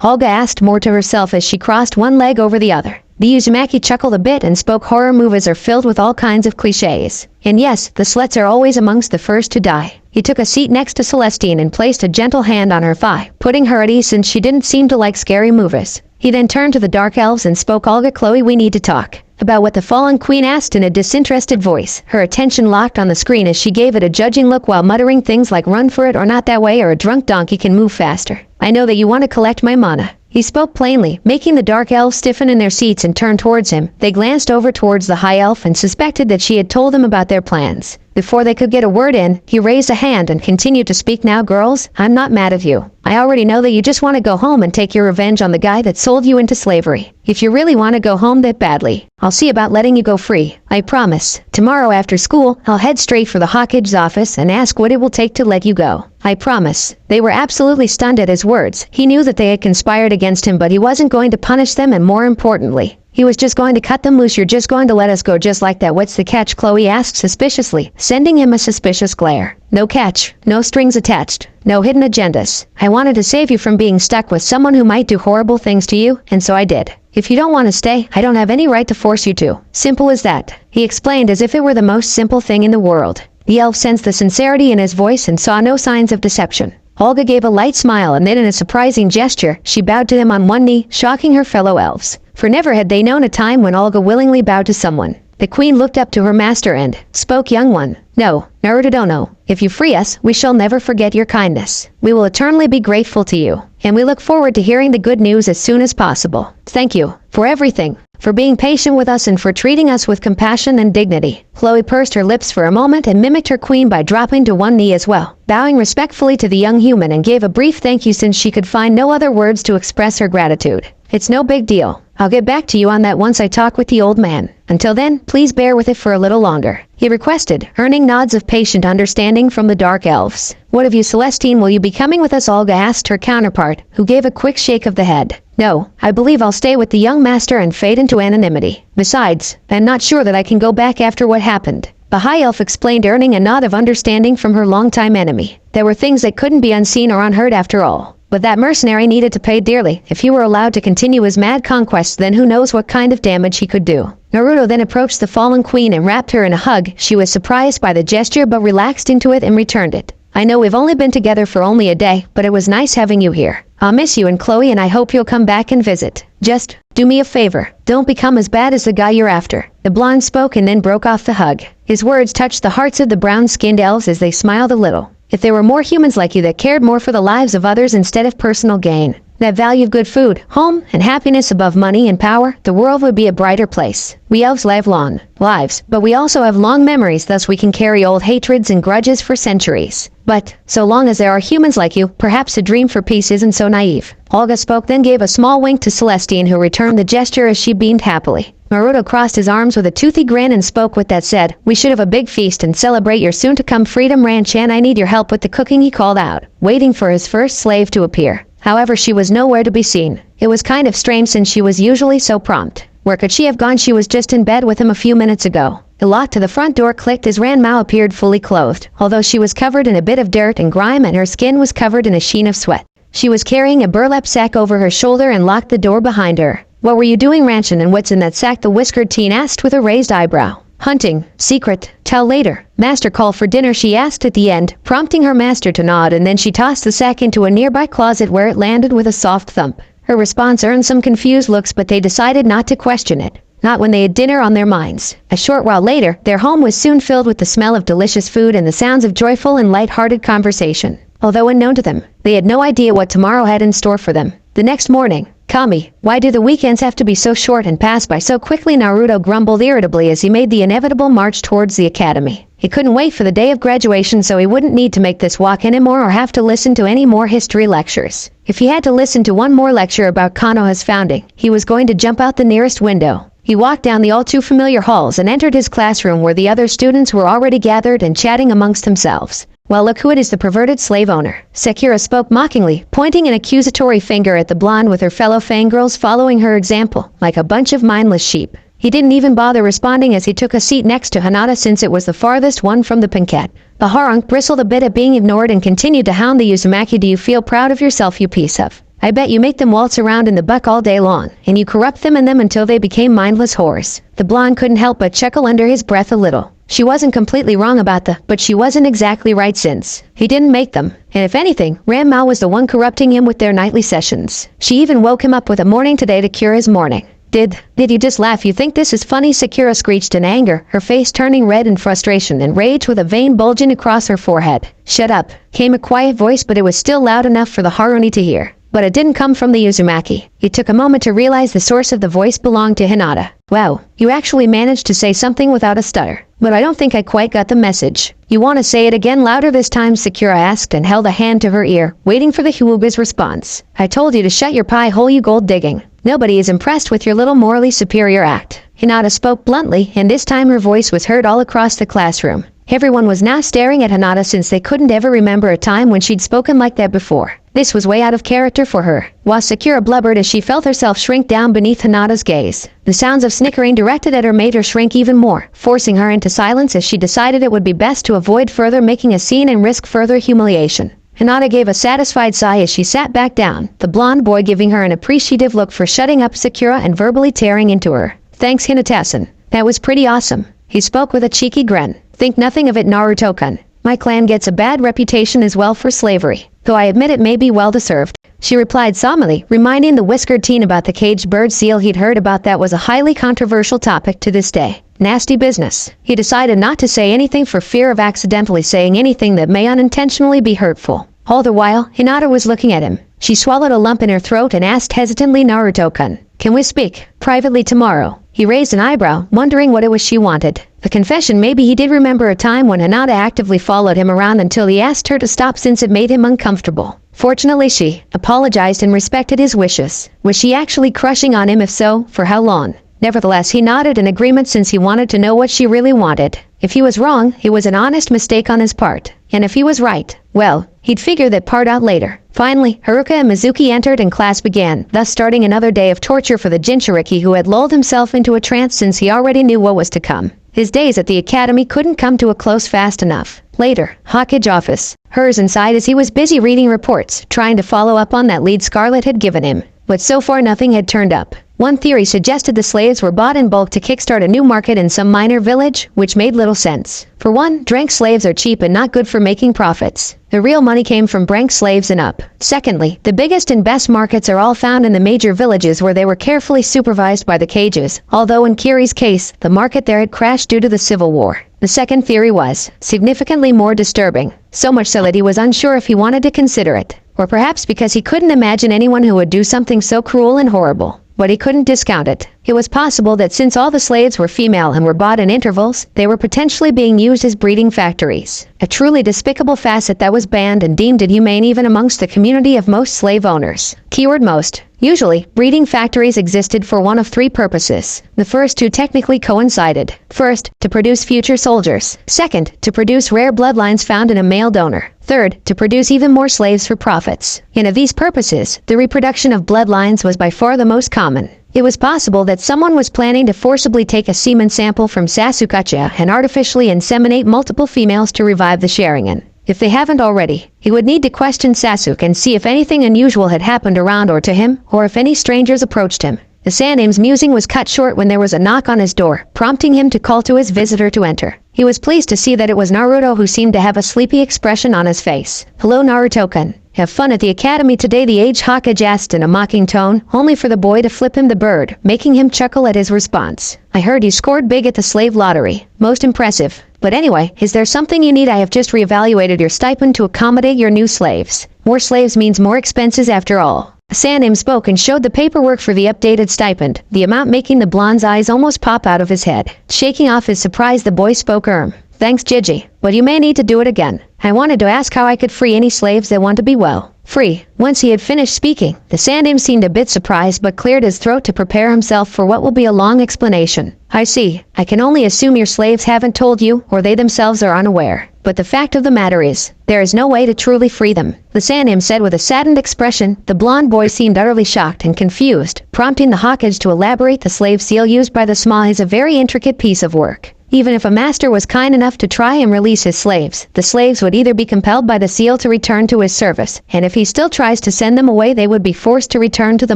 S1: Olga asked more to herself as she crossed one leg over the other. The Uzumaki chuckled a bit and spoke. Horror movies are filled with all kinds of cliches. And yes, the sluts are always amongst the first to die. He took a seat next to Celestine and placed a gentle hand on her thigh, putting her at ease since she didn't seem to like scary movies. He then turned to the dark elves and spoke. Olga, Chloe, we need to talk about what the fallen queen asked in a disinterested voice. Her attention locked on the screen as she gave it a judging look while muttering things like run for it or not that way or a drunk donkey can move faster. I know that you want to collect my mana. He spoke plainly, making the dark elves stiffen in their seats and turn towards him. They glanced over towards the high elf and suspected that she had told them about their plans. Before they could get a word in, he raised a hand and continued to speak. Now, girls, I'm not mad at you. I already know that you just want to go home and take your revenge on the guy that sold you into slavery. If you really want to go home that badly, I'll see about letting you go free. I promise. Tomorrow after school, I'll head straight for the Hawkage's office and ask what it will take to let you go. I promise. They were absolutely stunned at his words. He knew that they had conspired against him, but he wasn't going to punish them, and more importantly, he was just going to cut them loose. You're just going to let us go just like that? What's the catch? Chloe asked suspiciously, sending him a suspicious glare. No catch, no strings attached, no hidden agendas. I wanted to save you from being stuck with someone who might do horrible things to you, and so I did. If you don't want to stay, I don't have any right to force you to. Simple as that. He explained as if it were the most simple thing in the world. The elf sensed the sincerity in his voice and saw no signs of deception. Olga gave a light smile, and then in a surprising gesture, she bowed to him on one knee, shocking her fellow elves. For never had they known a time when Olga willingly bowed to someone. The queen looked up to her master and spoke. Young one, no, Naruto don't know. If you free us, we shall never forget your kindness. We will eternally be grateful to you, and we look forward to hearing the good news as soon as possible. Thank you for everything, for being patient with us and for treating us with compassion and dignity. Chloe pursed her lips for a moment and mimicked her queen by dropping to one knee as well, bowing respectfully to the young human and gave a brief thank you since she could find no other words to express her gratitude. It's no big deal. I'll get back to you on that once I talk with the old man. Until then, please bear with it for a little longer, he requested, earning nods of patient understanding from the dark elves. What of you, Celestine? Will you be coming with us? Olga asked her counterpart, who gave a quick shake of the head. No, I believe I'll stay with the young master and fade into anonymity. Besides, I'm not sure that I can go back after what happened. The high elf explained, earning a nod of understanding from her longtime enemy. There were things that couldn't be unseen or unheard after all. But that mercenary needed to pay dearly. If he were allowed to continue his mad conquest, then who knows what kind of damage he could do. Naruto then approached the fallen queen and wrapped her in a hug. She was surprised by the gesture but relaxed into it and returned it. I know we've only been together for only a day, but it was nice having you here. I'll miss you and Chloe, and I hope you'll come back and visit. Just do me a favor. Don't become as bad as the guy you're after. The blonde spoke and then broke off the hug. His words touched the hearts of the brown-skinned elves as they smiled a little. If there were more humans like you that cared more for the lives of others instead of personal gain, that valued good food, home, and happiness above money and power, the world would be a brighter place. We elves live long lives, but we also have long memories, thus we can carry old hatreds and grudges for centuries. But, so long as there are humans like you, perhaps a dream for peace isn't so naive. Olga spoke, then gave a small wink to Celestine, who returned the gesture as she beamed happily. Naruto crossed his arms with a toothy grin and spoke. With that said, we should have a big feast and celebrate your soon-to-come freedom. Ran-chan, I need your help with the cooking, he called out, waiting for his first slave to appear. However, she was nowhere to be seen. It was kind of strange since she was usually so prompt. Where could she have gone? She was just in bed with him a few minutes ago. The lock to the front door clicked as Ranmao appeared fully clothed, although she was covered in a bit of dirt and grime and her skin was covered in a sheen of sweat. She was carrying a burlap sack over her shoulder and locked the door behind her. What were you doing, Ranchan, and what's in that sack? The whiskered teen asked with a raised eyebrow. Hunting. Secret. Tell later. Master, call for dinner, she asked at the end, prompting her master to nod, and then she tossed the sack into a nearby closet where it landed with a soft thump. Her response earned some confused looks, but they decided not to question it. Not when they had dinner on their minds. A short while later, their home was soon filled with the smell of delicious food and the sounds of joyful and light-hearted conversation. Although unknown to them, they had no idea what tomorrow had in store for them. The next morning, Kami, why do the weekends have to be so short and pass by so quickly? Naruto grumbled irritably as he made the inevitable march towards the academy. He couldn't wait for the day of graduation, so he wouldn't need to make this walk anymore or have to listen to any more history lectures. If he had to listen to one more lecture about Konoha's founding, he was going to jump out the nearest window. He walked down the all-too-familiar halls and entered his classroom where the other students were already gathered and chatting amongst themselves. Well, look who it is, the perverted slave owner. Sakura spoke mockingly, pointing an accusatory finger at the blonde with her fellow fangirls following her example, like a bunch of mindless sheep. He didn't even bother responding as he took a seat next to Hinata since it was the farthest one from the banquette. The Harem bristled a bit at being ignored and continued to hound the Uzumaki. Do you feel proud of yourself, you piece of? I bet you make them waltz around in the buck all day long, and you corrupt them and them until they became mindless whores. The blonde couldn't help but chuckle under his breath a little. She wasn't completely wrong about but she wasn't exactly right since he didn't make them, and if anything, Ram-Mao was the one corrupting him with their nightly sessions. She even woke him up with a morning today to cure his morning. Did you just laugh? You think this is funny? Sakura screeched in anger, her face turning red in frustration and rage with a vein bulging across her forehead. Shut up, came a quiet voice, but it was still loud enough for the Haruni to hear. But it didn't come from the Uzumaki. He took a moment to realize the source of the voice belonged to Hinata. Wow, you actually managed to say something without a stutter. But I don't think I quite got the message. You want to say it again louder this time? Sakura asked and held a hand to her ear, waiting for the Hyuga's response. I told you to shut your pie hole, you gold digging. Nobody is impressed with your little morally superior act. Hinata spoke bluntly, and this time her voice was heard all across the classroom. Everyone was now staring at Hinata since they couldn't ever remember a time when she'd spoken like that before. This was way out of character for her. While Sakura blubbered as she felt herself shrink down beneath Hinata's gaze, the sounds of snickering directed at her made her shrink even more, forcing her into silence as she decided it would be best to avoid further making a scene and risk further humiliation. Hinata gave a satisfied sigh as she sat back down, the blonde boy giving her an appreciative look for shutting up Sakura and verbally tearing into her. Thanks, Hinata-san. That was pretty awesome. He spoke with a cheeky grin. Think nothing of it, Naruto-kun. My clan gets a bad reputation as well for slavery, though I admit it may be well-deserved. She replied solemnly, reminding the whiskered teen about the caged bird seal he'd heard about. That was a highly controversial topic to this day. Nasty business. He decided not to say anything for fear of accidentally saying anything that may unintentionally be hurtful. All the while, Hinata was looking at him. She swallowed a lump in her throat and asked hesitantly, Naruto-kun, can we speak privately tomorrow? He raised an eyebrow, wondering what it was she wanted. A confession? Maybe he did remember a time when Hinata actively followed him around until he asked her to stop since it made him uncomfortable. Fortunately, she apologized and respected his wishes. Was she actually crushing on him? If so, for how long? Nevertheless, he nodded in agreement since he wanted to know what she really wanted. If he was wrong, it was an honest mistake on his part. And if he was right, well, he'd figure that part out later. Finally, Haruka and Mizuki entered and class began, thus starting another day of torture for the Jinchuriki, who had lulled himself into a trance since he already knew what was to come. His days at the academy couldn't come to a close fast enough. Later, Hokage office. Hers inside as he was busy reading reports, trying to follow up on that lead Scarlet had given him. But so far nothing had turned up. One theory suggested the slaves were bought in bulk to kickstart a new market in some minor village, which made little sense. For one, drank slaves are cheap and not good for making profits. The real money came from brank slaves and up. Secondly, the biggest and best markets are all found in the major villages where they were carefully supervised by the cages, although in Kiri's case, the market there had crashed due to the Civil War. The second theory was significantly more disturbing, so much so that he was unsure if he wanted to consider it. Or perhaps because he couldn't imagine anyone who would do something so cruel and horrible. But he couldn't discount it. It was possible that since all the slaves were female and were bought in intervals, they were potentially being used as breeding factories. A truly despicable facet that was banned and deemed inhumane even amongst the community of most slave owners. Keyword most. Usually, breeding factories existed for one of three purposes. The first two technically coincided. First, to produce future soldiers. Second, to produce rare bloodlines found in a male donor. Third, to produce even more slaves for profits. And of these purposes, the reproduction of bloodlines was by far the most common. It was possible that someone was planning to forcibly take a semen sample from Sasuke and artificially inseminate multiple females to revive the Sharingan. If they haven't already, he would need to question Sasuke and see if anything unusual had happened around or to him, or if any strangers approached him. The Sandame's musing was cut short when there was a knock on his door, prompting him to call to his visitor to enter. He was pleased to see that it was Naruto, who seemed to have a sleepy expression on his face. Hello, Naruto-kun. Have fun at the academy today? The aged Hokage asked in a mocking tone, only for the boy to flip him the bird, making him chuckle at his response. I heard you scored big at the slave lottery. Most impressive. But anyway, is there something you need? I have just reevaluated your stipend to accommodate your new slaves. More slaves means more expenses after all. Sandam spoke and showed the paperwork for the updated stipend, the amount making the blonde's eyes almost pop out of his head. Shaking off his surprise, the boy spoke Thanks, Gigi, but you may need to do it again. I wanted to ask how I could free any slaves that want to be free. Once he had finished speaking, the Sandam seemed a bit surprised but cleared his throat to prepare himself for what will be a long explanation. I see. I can only assume your slaves haven't told you, or they themselves are unaware. But the fact of the matter is, there is no way to truly free them, the Sanim said with a saddened expression. The blonde boy seemed utterly shocked and confused, prompting the Hawkeye to elaborate. The slave seal used by the Sma is a very intricate piece of work. Even if a master was kind enough to try and release his slaves, the slaves would either be compelled by the seal to return to his service, and if he still tries to send them away, they would be forced to return to the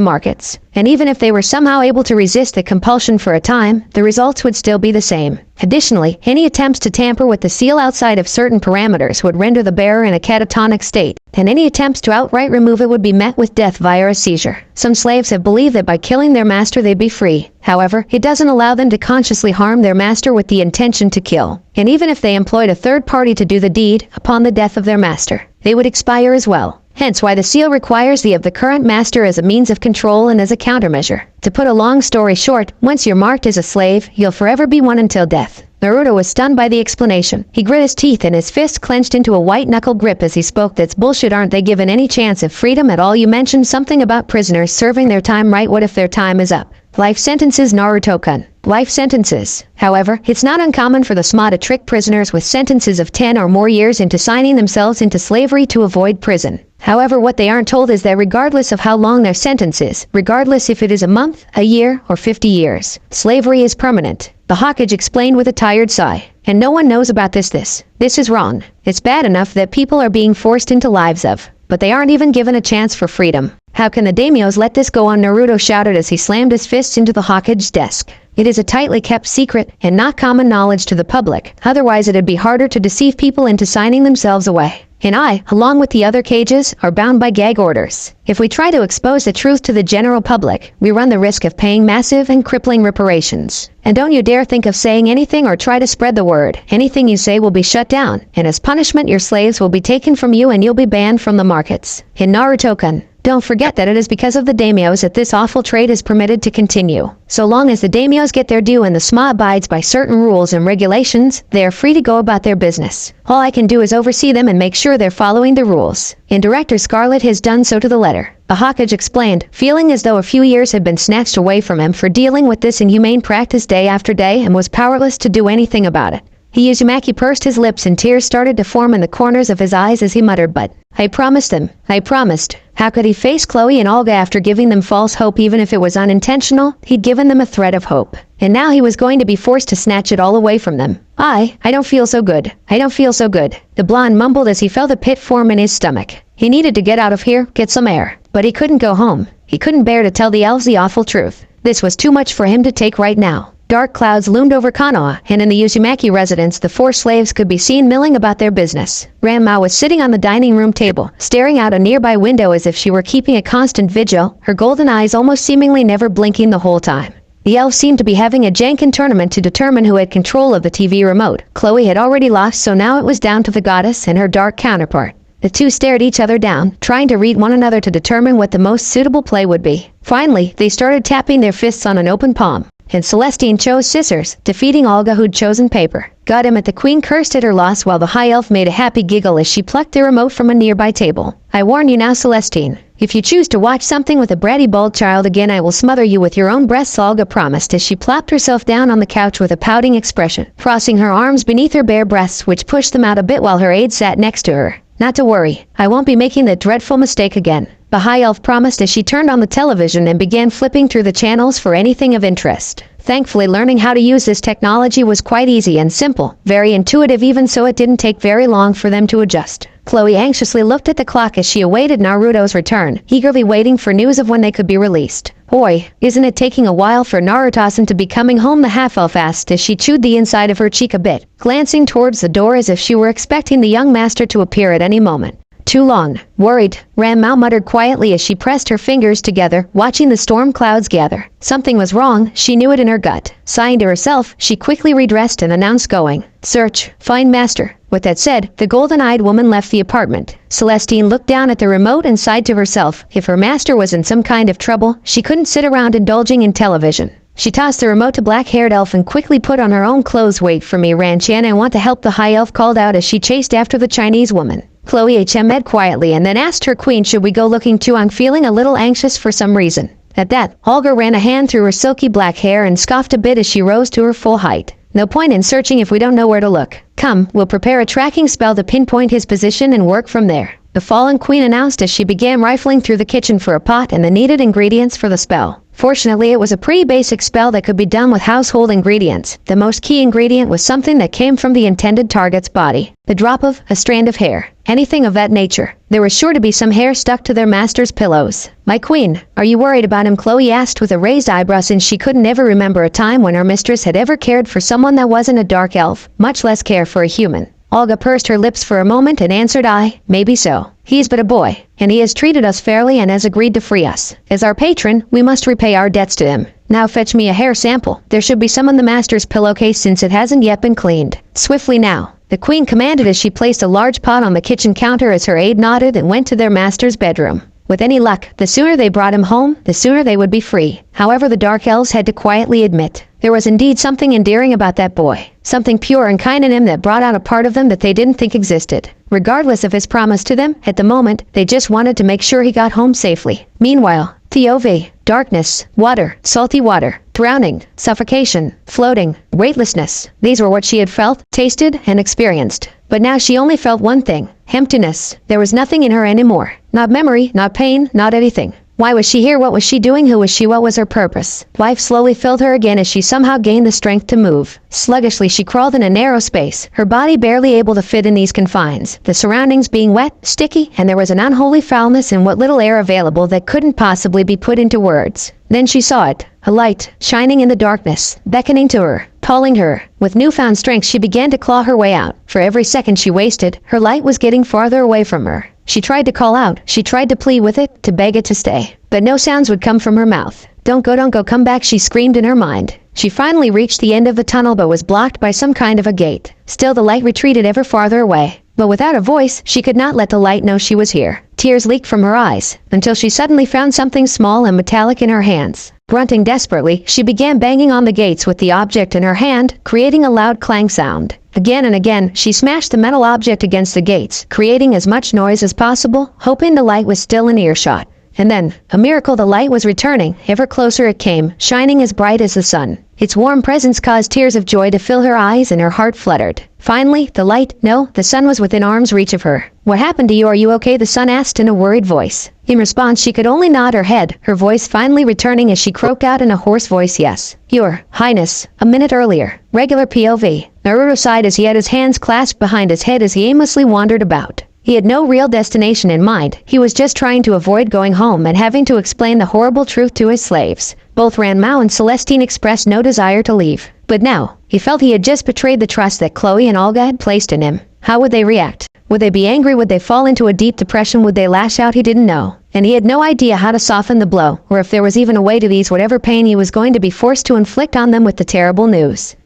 S1: markets. And even if they were somehow able to resist the compulsion for a time, the results would still be the same. Additionally, any attempts to tamper with the seal outside of certain parameters would render the bearer in a catatonic state, and any attempts to outright remove it would be met with death via a seizure. Some slaves have believed that by killing their master they'd be free. However, it doesn't allow them to consciously harm their master with the intention to kill. And even if they employed a third party to do the deed, upon the death of their master, they would expire as well. Hence why the seal requires the current master as a means of control and as a countermeasure. To put a long story short, once you're marked as a slave, you'll forever be one until death. Naruto was stunned by the explanation. He grit his teeth and his fist clenched into a white-knuckle grip as he spoke. That's bullshit. Aren't they given any chance of freedom at all? You mentioned something about prisoners serving their time, right? What if their time is up? Life sentences, Naruto-kun. Life sentences. However, it's not uncommon for the Sma to trick prisoners with sentences of 10 or more years into signing themselves into slavery to avoid prison. However, what they aren't told is that regardless of how long their sentence is, regardless if it is a month, a year, or 50 years, slavery is permanent. The Hawkeye explained with a tired sigh. And no one knows about this. This is wrong. It's bad enough that people are being forced into lives of, but they aren't even given a chance for freedom. How can the daimyos let this go on? Naruto shouted as he slammed his fists into the Hawkeye's desk. It is a tightly kept secret and not common knowledge to the public. Otherwise it'd be harder to deceive people into signing themselves away. And I, along with the other cages, are bound by gag orders. If we try to expose the truth to the general public, we run the risk of paying massive and crippling reparations. And don't you dare think of saying anything or try to spread the word. Anything you say will be shut down, and as punishment your slaves will be taken from you and you'll be banned from the markets. In Naruto-kun, don't forget that it is because of the daimyos that this awful trade is permitted to continue. So long as the daimyos get their due and the Sma abides by certain rules and regulations, they are free to go about their business. All I can do is oversee them and make sure they're following the rules. And Director Scarlet has done so to the letter. The Hawkeye explained, feeling as though a few years had been snatched away from him for dealing with this inhumane practice day after day and was powerless to do anything about it. Uzumaki pursed his lips and tears started to form in the corners of his eyes as he muttered, but I promised them. I promised. How could he face Chloe and Olga after giving them false hope? Even if it was unintentional, he'd given them a thread of hope. And now he was going to be forced to snatch it all away from them. I don't feel so good. I don't feel so good. The blonde mumbled as he felt a pit form in his stomach. He needed to get out of here, get some air. But he couldn't go home. He couldn't bear to tell the elves the awful truth. This was too much for him to take right now. Dark clouds loomed over Konoha, and in the Uzumaki residence the four slaves could be seen milling about their business. Ranma was sitting on the dining room table, staring out a nearby window as if she were keeping a constant vigil, her golden eyes almost seemingly never blinking the whole time. The elves seemed to be having a janken tournament to determine who had control of the TV remote. Chloe had already lost, so now it was down to the goddess and her dark counterpart. The two stared each other down, trying to read one another to determine what the most suitable play would be. Finally, they started tapping their fists on an open palm. And Celestine chose scissors, defeating Olga who'd chosen paper. Got him at the queen cursed at her loss while the high elf made a happy giggle as she plucked the remote from a nearby table. I warn you now, Celestine. If you choose to watch something with a bratty bald child again, I will smother you with your own breasts, Olga promised as she plopped herself down on the couch with a pouting expression, crossing her arms beneath her bare breasts which pushed them out a bit while her aide sat next to her. Not to worry, I won't be making that dreadful mistake again, the high elf promised as she turned on the television and began flipping through the channels for anything of interest. Thankfully, learning how to use this technology was quite easy and simple, very intuitive, even so it didn't take very long for them to adjust. Chloe anxiously looked at the clock as she awaited Naruto's return, eagerly waiting for news of when they could be released. Boy, isn't it taking a while for Naruto-san to be coming home, the half-elf asked as she chewed the inside of her cheek a bit, glancing towards the door as if she were expecting the young master to appear at any moment. Too long. Worried, Ranma muttered quietly as she pressed her fingers together, watching the storm clouds gather. Something was wrong, she knew it in her gut. Sighing to herself, she quickly redressed and announced going. Search. Find master. With that said, the golden-eyed woman left the apartment. Celestine looked down at the remote and sighed to herself. If her master was in some kind of trouble, she couldn't sit around indulging in television. She tossed the remote to black-haired elf and quickly put on her own clothes. Wait for me, Ranchan, I want to help, the high elf called out as she chased after the Chinese woman. Chloe HM'd quietly and then asked her queen, should we go looking too? I'm feeling a little anxious for some reason. At that, Olga ran a hand through her silky black hair and scoffed a bit as she rose to her full height. No point in searching if we don't know where to look. Come, we'll prepare a tracking spell to pinpoint his position and work from there. The fallen queen announced as she began rifling through the kitchen for a pot and the needed ingredients for the spell. Fortunately, it was a pretty basic spell that could be done with household ingredients. The most key ingredient was something that came from the intended target's body. The drop of a strand of hair. Anything of that nature. There was sure to be some hair stuck to their master's pillows. My queen, are you worried about him? Chloe asked with a raised eyebrow, since she couldn't ever remember a time when her mistress had ever cared for someone that wasn't a dark elf, much less care for a human. Olga pursed her lips for a moment and answered, maybe so. He's but a boy, and he has treated us fairly and has agreed to free us. As our patron, we must repay our debts to him. Now fetch me a hair sample. There should be some in the master's pillowcase since it hasn't yet been cleaned. Swiftly now, the queen commanded as she placed a large pot on the kitchen counter as her aide nodded and went to their master's bedroom. With any luck, the sooner they brought him home, the sooner they would be free. However, the dark elves had to quietly admit, there was indeed something endearing about that boy. Something pure and kind in him that brought out a part of them that they didn't think existed. Regardless of his promise to them, at the moment, they just wanted to make sure he got home safely. Meanwhile, Theove, darkness, water, salty water, drowning, suffocation, floating, weightlessness. These were what she had felt, tasted, and experienced. But now she only felt one thing, emptiness. There was nothing in her anymore. Not memory, not pain, not anything. Why was she here? What was she doing? Who was she? What was her purpose? Life slowly filled her again as she somehow gained the strength to move. Sluggishly she crawled in a narrow space, her body barely able to fit in these confines, the surroundings being wet, sticky, and there was an unholy foulness in what little air available that couldn't possibly be put into words. Then she saw it, a light, shining in the darkness, beckoning to her, calling her. With newfound strength she began to claw her way out. For every second she wasted, her light was getting farther away from her. She tried to call out, she tried to plead with it, to beg it to stay. But no sounds would come from her mouth. Don't go, come back, she screamed in her mind. She finally reached the end of the tunnel but was blocked by some kind of a gate. Still the light retreated ever farther away. But without a voice, she could not let the light know she was here. Tears leaked from her eyes, until she suddenly found something small and metallic in her hands. Grunting desperately, she began banging on the gates with the object in her hand, creating a loud clang sound. Again and again, she smashed the metal object against the gates, creating as much noise as possible, hoping the light was still in earshot. And then, a miracle, the light was returning. Ever closer it came, shining as bright as the sun. Its warm presence caused tears of joy to fill her eyes and her heart fluttered. Finally, the sun was within arm's reach of her. What happened to you? Are you okay? The sun asked in a worried voice. In response, she could only nod her head, her voice finally returning as she croaked out in a hoarse voice, yes. Your Highness, a minute earlier. Regular POV. Naruto sighed as he had his hands clasped behind his head as he aimlessly wandered about. He had no real destination in mind. He was just trying to avoid going home and having to explain the horrible truth to his slaves. Both Ranmao and Celestine expressed no desire to leave. But now, he felt he had just betrayed the trust that Chloe and Olga had placed in him. How would they react? Would they be angry? Would they fall into a deep depression? Would they lash out? He didn't know. And he had no idea how to soften the blow, or if there was even a way to ease whatever pain he was going to be forced to inflict on them with the terrible news.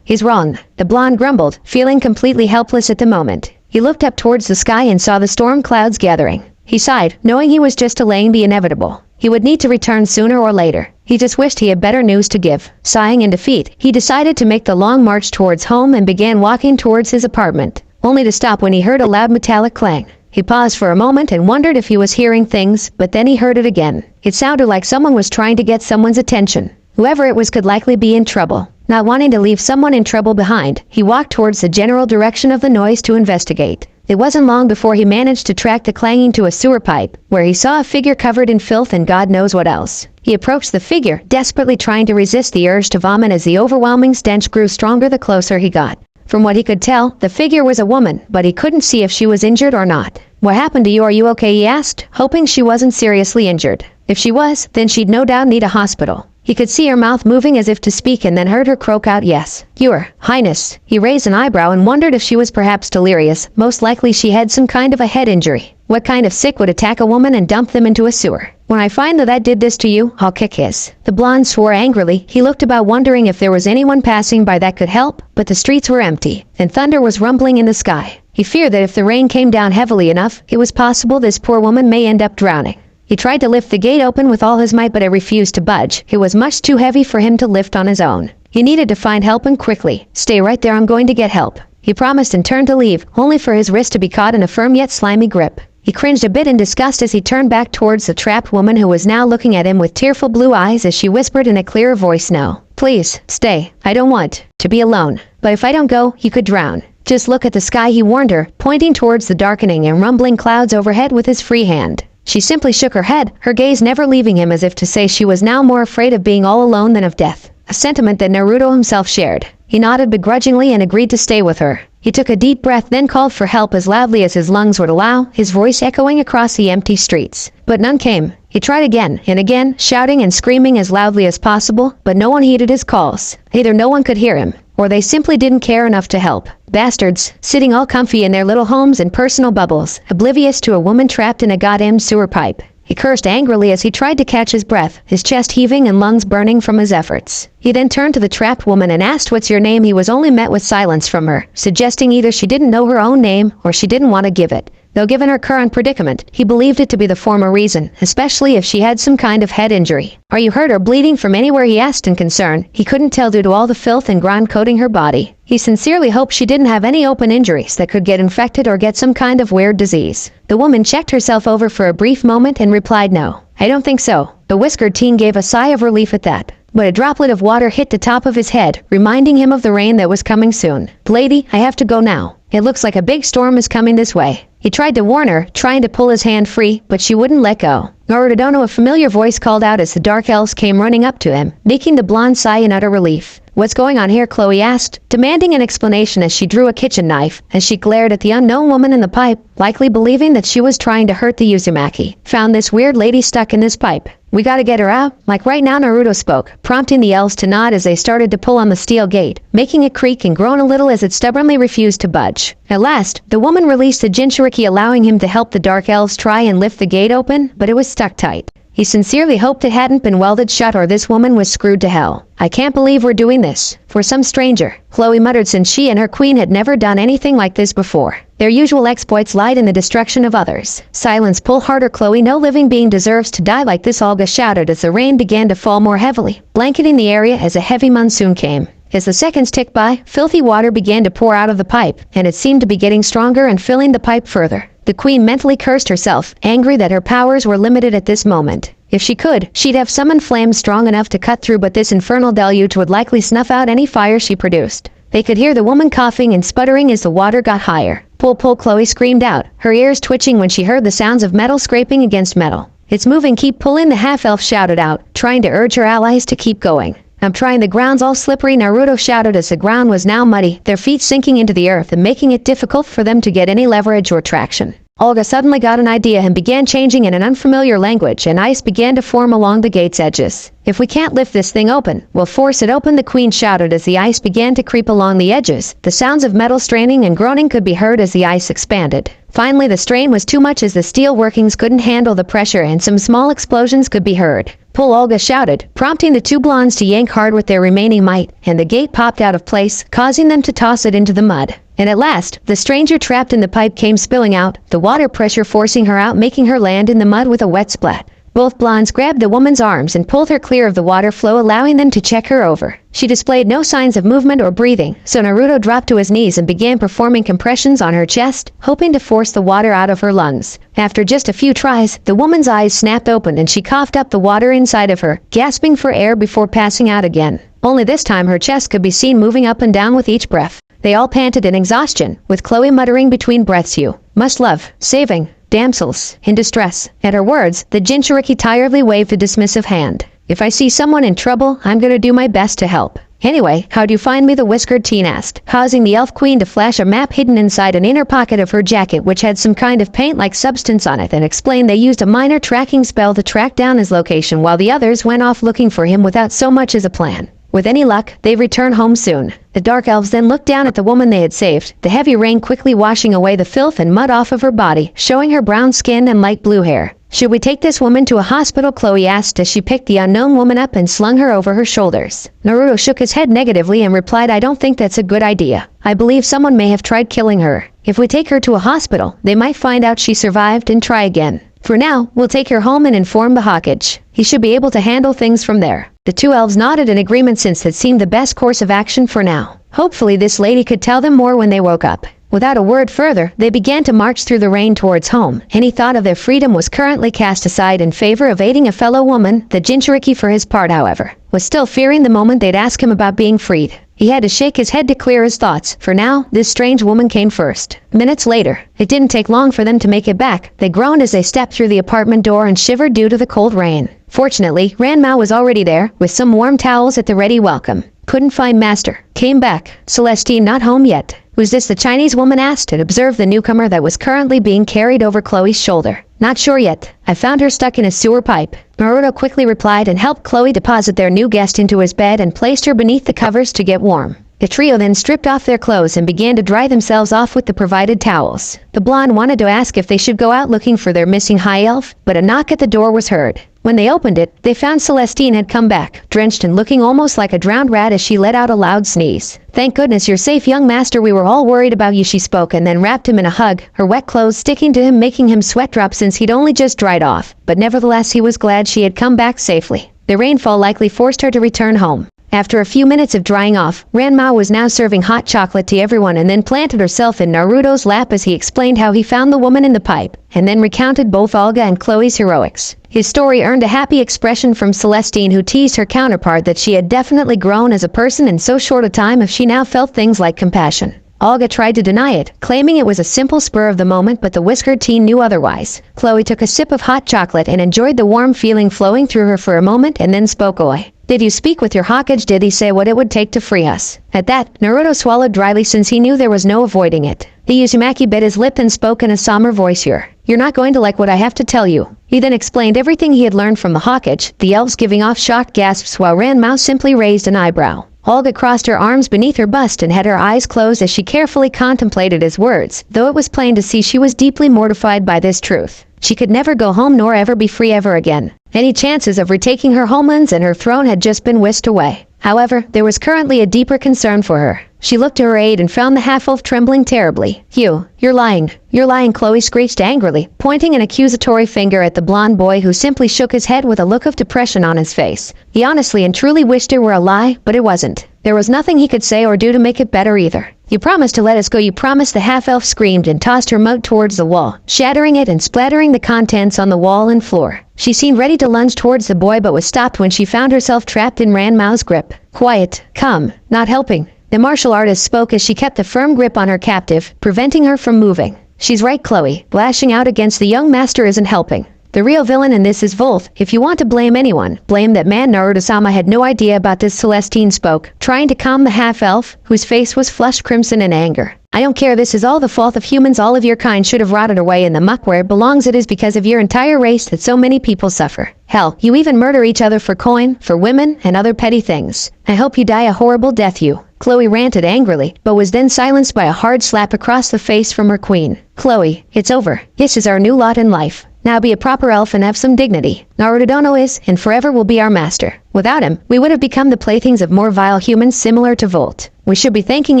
S1: He's wrong, the blonde grumbled, feeling completely helpless at the moment. He looked up towards the sky and saw the storm clouds gathering. He sighed, knowing he was just delaying the inevitable. He would need to return sooner or later. He just wished he had better news to give. Sighing in defeat, he decided to make the long march towards home and began walking towards his apartment, only to stop when he heard a loud metallic clang. He paused for a moment and wondered if he was hearing things, but then he heard it again. It sounded like someone was trying to get someone's attention. Whoever it was could likely be in trouble. Not wanting to leave someone in trouble behind, he walked towards the general direction of the noise to investigate. It wasn't long before he managed to track the clanging to a sewer pipe, where he saw a figure covered in filth and God knows what else. He approached the figure, desperately trying to resist the urge to vomit as the overwhelming stench grew stronger the closer he got. From what he could tell, the figure was a woman, but he couldn't see if she was injured or not. What happened to you? Are you okay? He asked, hoping she wasn't seriously injured. If she was, then she'd no doubt need a hospital. He could see her mouth moving as if to speak and then heard her croak out, yes. Your Highness. He raised an eyebrow and wondered if she was perhaps delirious. Most likely she had some kind of a head injury. What kind of sick would attack a woman and dump them into a sewer? When I find that did this to you, I'll kick his. The blonde swore angrily. He looked about wondering if there was anyone passing by that could help, but the streets were empty, and thunder was rumbling in the sky. He feared that if the rain came down heavily enough, it was possible this poor woman may end up drowning. He tried to lift the gate open with all his might, but it refused to budge. It was much too heavy for him to lift on his own. He needed to find help, and quickly. Stay right there, I'm going to get help. He promised and turned to leave, only for his wrist to be caught in a firm yet slimy grip. He cringed a bit in disgust as he turned back towards the trapped woman who was now looking at him with tearful blue eyes as she whispered in a clearer voice, no. Please, stay. I don't want to be alone. But if I don't go, you could drown. Just look at the sky, he warned her, pointing towards the darkening and rumbling clouds overhead with his free hand. She simply shook her head, her gaze never leaving him, as if to say she was now more afraid of being all alone than of death. A sentiment that Naruto himself shared. He nodded begrudgingly and agreed to stay with her. He took a deep breath, then called for help as loudly as his lungs would allow, his voice echoing across the empty streets. But none came. He tried again and again, shouting and screaming as loudly as possible, but no one heeded his calls. Either no one could hear him, or they simply didn't care enough to help. Bastards, sitting all comfy in their little homes and personal bubbles, oblivious to a woman trapped in a goddamn sewer pipe. He cursed angrily as he tried to catch his breath, his chest heaving and lungs burning from his efforts. He then turned to the trapped woman and asked, "What's your name?" He was only met with silence from her, suggesting either she didn't know her own name or she didn't want to give it. Though given her current predicament, he believed it to be the former reason, especially if she had some kind of head injury. "Are you hurt or bleeding from anywhere?" he asked in concern. He couldn't tell due to all the filth and grime coating her body. He sincerely hoped she didn't have any open injuries that could get infected or get some kind of weird disease. The woman checked herself over for a brief moment and replied, "No, I don't think so." The whiskered teen gave a sigh of relief at that. But a droplet of water hit the top of his head, reminding him of the rain that was coming soon. "Lady, I have to go now. It looks like a big storm is coming this way." He tried to warn her, trying to pull his hand free, but she wouldn't let go. Naruto, a familiar voice called out as the dark elves came running up to him, making the blonde sigh in utter relief. "What's going on here?" Chloe asked, demanding an explanation as she drew a kitchen knife, as she glared at the unknown woman in the pipe, likely believing that she was trying to hurt the Uzumaki. "Found this weird lady stuck in this pipe. We gotta get her out, like right now." Naruto spoke, prompting the elves to nod as they started to pull on the steel gate, making it creak and groan a little as it stubbornly refused to budge. At last, the woman released the Jinchuriki, allowing him to help the dark elves try and lift the gate open, but it was stuck tight. He sincerely hoped it hadn't been welded shut or this woman was screwed to hell. "I can't believe we're doing this for some stranger," Chloe muttered, since she and her queen had never done anything like this before. Their usual exploits lied in the destruction of others. "Silence, pull harder, Chloe. No living being deserves to die like this," Olga shouted as the rain began to fall more heavily, blanketing the area as a heavy monsoon came. As the seconds ticked by, filthy water began to pour out of the pipe, and it seemed to be getting stronger and filling the pipe further. The queen mentally cursed herself, angry that her powers were limited at this moment. If she could, she'd have summoned flames strong enough to cut through, but this infernal deluge would likely snuff out any fire she produced. They could hear the woman coughing and sputtering as the water got higher. "Pull, pull," Chloe screamed out, her ears twitching when she heard the sounds of metal scraping against metal. "It's moving, keep pulling," the half-elf shouted out, trying to urge her allies to keep going. "I'm trying, the ground's all slippery," Naruto shouted as the ground was now muddy, their feet sinking into the earth and making it difficult for them to get any leverage or traction. Olga suddenly got an idea and began changing in an unfamiliar language, and ice began to form along the gate's edges. "If we can't lift this thing open, we'll force it open," the queen shouted as the ice began to creep along the edges. The sounds of metal straining and groaning could be heard as the ice expanded. Finally, the strain was too much as the steel workings couldn't handle the pressure and some small explosions could be heard. "Pull," Olga shouted, prompting the two blondes to yank hard with their remaining might, and the gate popped out of place, causing them to toss it into the mud. And at last, the stranger trapped in the pipe came spilling out, the water pressure forcing her out, making her land in the mud with a wet splat. Both blondes grabbed the woman's arms and pulled her clear of the water flow, allowing them to check her over. She displayed no signs of movement or breathing, so Naruto dropped to his knees and began performing compressions on her chest, hoping to force the water out of her lungs. After just a few tries, the woman's eyes snapped open and she coughed up the water inside of her, gasping for air before passing out again. Only this time her chest could be seen moving up and down with each breath. They all panted in exhaustion, with Chloe muttering between breaths, "You must love, saving damsels in distress." At her words, the Jinchuriki tiredly waved a dismissive hand. "If I see someone in trouble, I'm gonna do my best to help. Anyway, how'd you find me?" the whiskered teen asked, causing the elf queen to flash a map hidden inside an inner pocket of her jacket which had some kind of paint-like substance on it, and explained they used a minor tracking spell to track down his location while the others went off looking for him without so much as a plan. With any luck, they'd return home soon. The dark elves then looked down at the woman they had saved, the heavy rain quickly washing away the filth and mud off of her body, showing her brown skin and light blue hair. "Should we take this woman to a hospital?" Chloe asked as she picked the unknown woman up and slung her over her shoulders. Naruto shook his head negatively and replied, "I don't think that's a good idea. I believe someone may have tried killing her. If we take her to a hospital, they might find out she survived and try again. For now, we'll take her home and inform the Hokage. He should be able to handle things from there." The two elves nodded in agreement since it seemed the best course of action for now. Hopefully this lady could tell them more when they woke up. Without a word further, they began to march through the rain towards home. Any thought of their freedom was currently cast aside in favor of aiding a fellow woman. The Jinchuriki, for his part, however, was still fearing the moment they'd ask him about being freed. He had to shake his head to clear his thoughts. For now, this strange woman came first. Minutes later, it didn't take long for them to make it back. They groaned as they stepped through the apartment door and shivered due to the cold rain. Fortunately, Ranmao was already there, with some warm towels at the ready welcome. Couldn't find master. Came back. Celestine not home yet. "Who's this?" the Chinese woman asked and observed the newcomer that was currently being carried over Chloe's shoulder. "Not sure yet. I found her stuck in a sewer pipe." Naruto quickly replied and helped Chloe deposit their new guest into his bed and placed her beneath the covers to get warm. The trio then stripped off their clothes and began to dry themselves off with the provided towels. The blonde wanted to ask if they should go out looking for their missing high elf, but a knock at the door was heard. When they opened it, they found Celestine had come back, drenched and looking almost like a drowned rat as she let out a loud sneeze. "Thank goodness you're safe, young master. We were all worried about you," she spoke and then wrapped him in a hug, her wet clothes sticking to him, making him sweat drop since he'd only just dried off. But nevertheless, he was glad she had come back safely. The rainfall likely forced her to return home. After a few minutes of drying off, Ranmao was now serving hot chocolate to everyone and then planted herself in Naruto's lap as he explained how he found the woman in the pipe, and then recounted both Olga and Chloe's heroics. His story earned a happy expression from Celestine, who teased her counterpart that she had definitely grown as a person in so short a time if she now felt things like compassion. Olga tried to deny it, claiming it was a simple spur of the moment, but the whiskered teen knew otherwise. Chloe took a sip of hot chocolate and enjoyed the warm feeling flowing through her for a moment and then spoke. "Oi. Did you speak with your Hokage? Did he say what it would take to free us?" At that, Naruto swallowed dryly since he knew there was no avoiding it. The Uzumaki bit his lip and spoke in a somber voice. You're not going to like what I have to tell you." He then explained everything he had learned from the Hokage, the elves giving off shocked gasps while Ranmao simply raised an eyebrow. Olga crossed her arms beneath her bust and had her eyes closed as she carefully contemplated his words, though it was plain to see she was deeply mortified by this truth. She could never go home nor ever be free ever again. Any chances of retaking her homelands and her throne had just been whisked away. However, there was currently a deeper concern for her. She looked to her aide and found the half-elf trembling terribly. You're lying. You're lying," Chloe screeched angrily, pointing an accusatory finger at the blonde boy who simply shook his head with a look of depression on his face. He honestly and truly wished it were a lie, but it wasn't. There was nothing he could say or do to make it better either. "You promised to let us go. You promised," the half-elf screamed and tossed her mug towards the wall, shattering it and splattering the contents on the wall and floor. She seemed ready to lunge towards the boy but was stopped when she found herself trapped in Ranmao's grip. "Quiet. Come. Not helping." The martial artist spoke as she kept a firm grip on her captive, preventing her from moving. "She's right, Chloe. Lashing out against the young master isn't helping. The real villain in this is Volt. If you want to blame anyone, blame that man." Naruto-sama had no idea about this. Celestine spoke, trying to calm the half-elf, whose face was flushed crimson in anger. "I don't care. This is all the fault of humans. All of your kind should have rotted away in the muck where it belongs. It is because of your entire race that so many people suffer. Hell, you even murder each other for coin, for women, and other petty things. I hope you die a horrible death, you." Chloe ranted angrily, but was then silenced by a hard slap across the face from her queen. "Chloe, it's over. This is our new lot in life. Now be a proper elf and have some dignity. Naruto is, and forever will be our master. Without him, we would have become the playthings of more vile humans similar to Volt. We should be thanking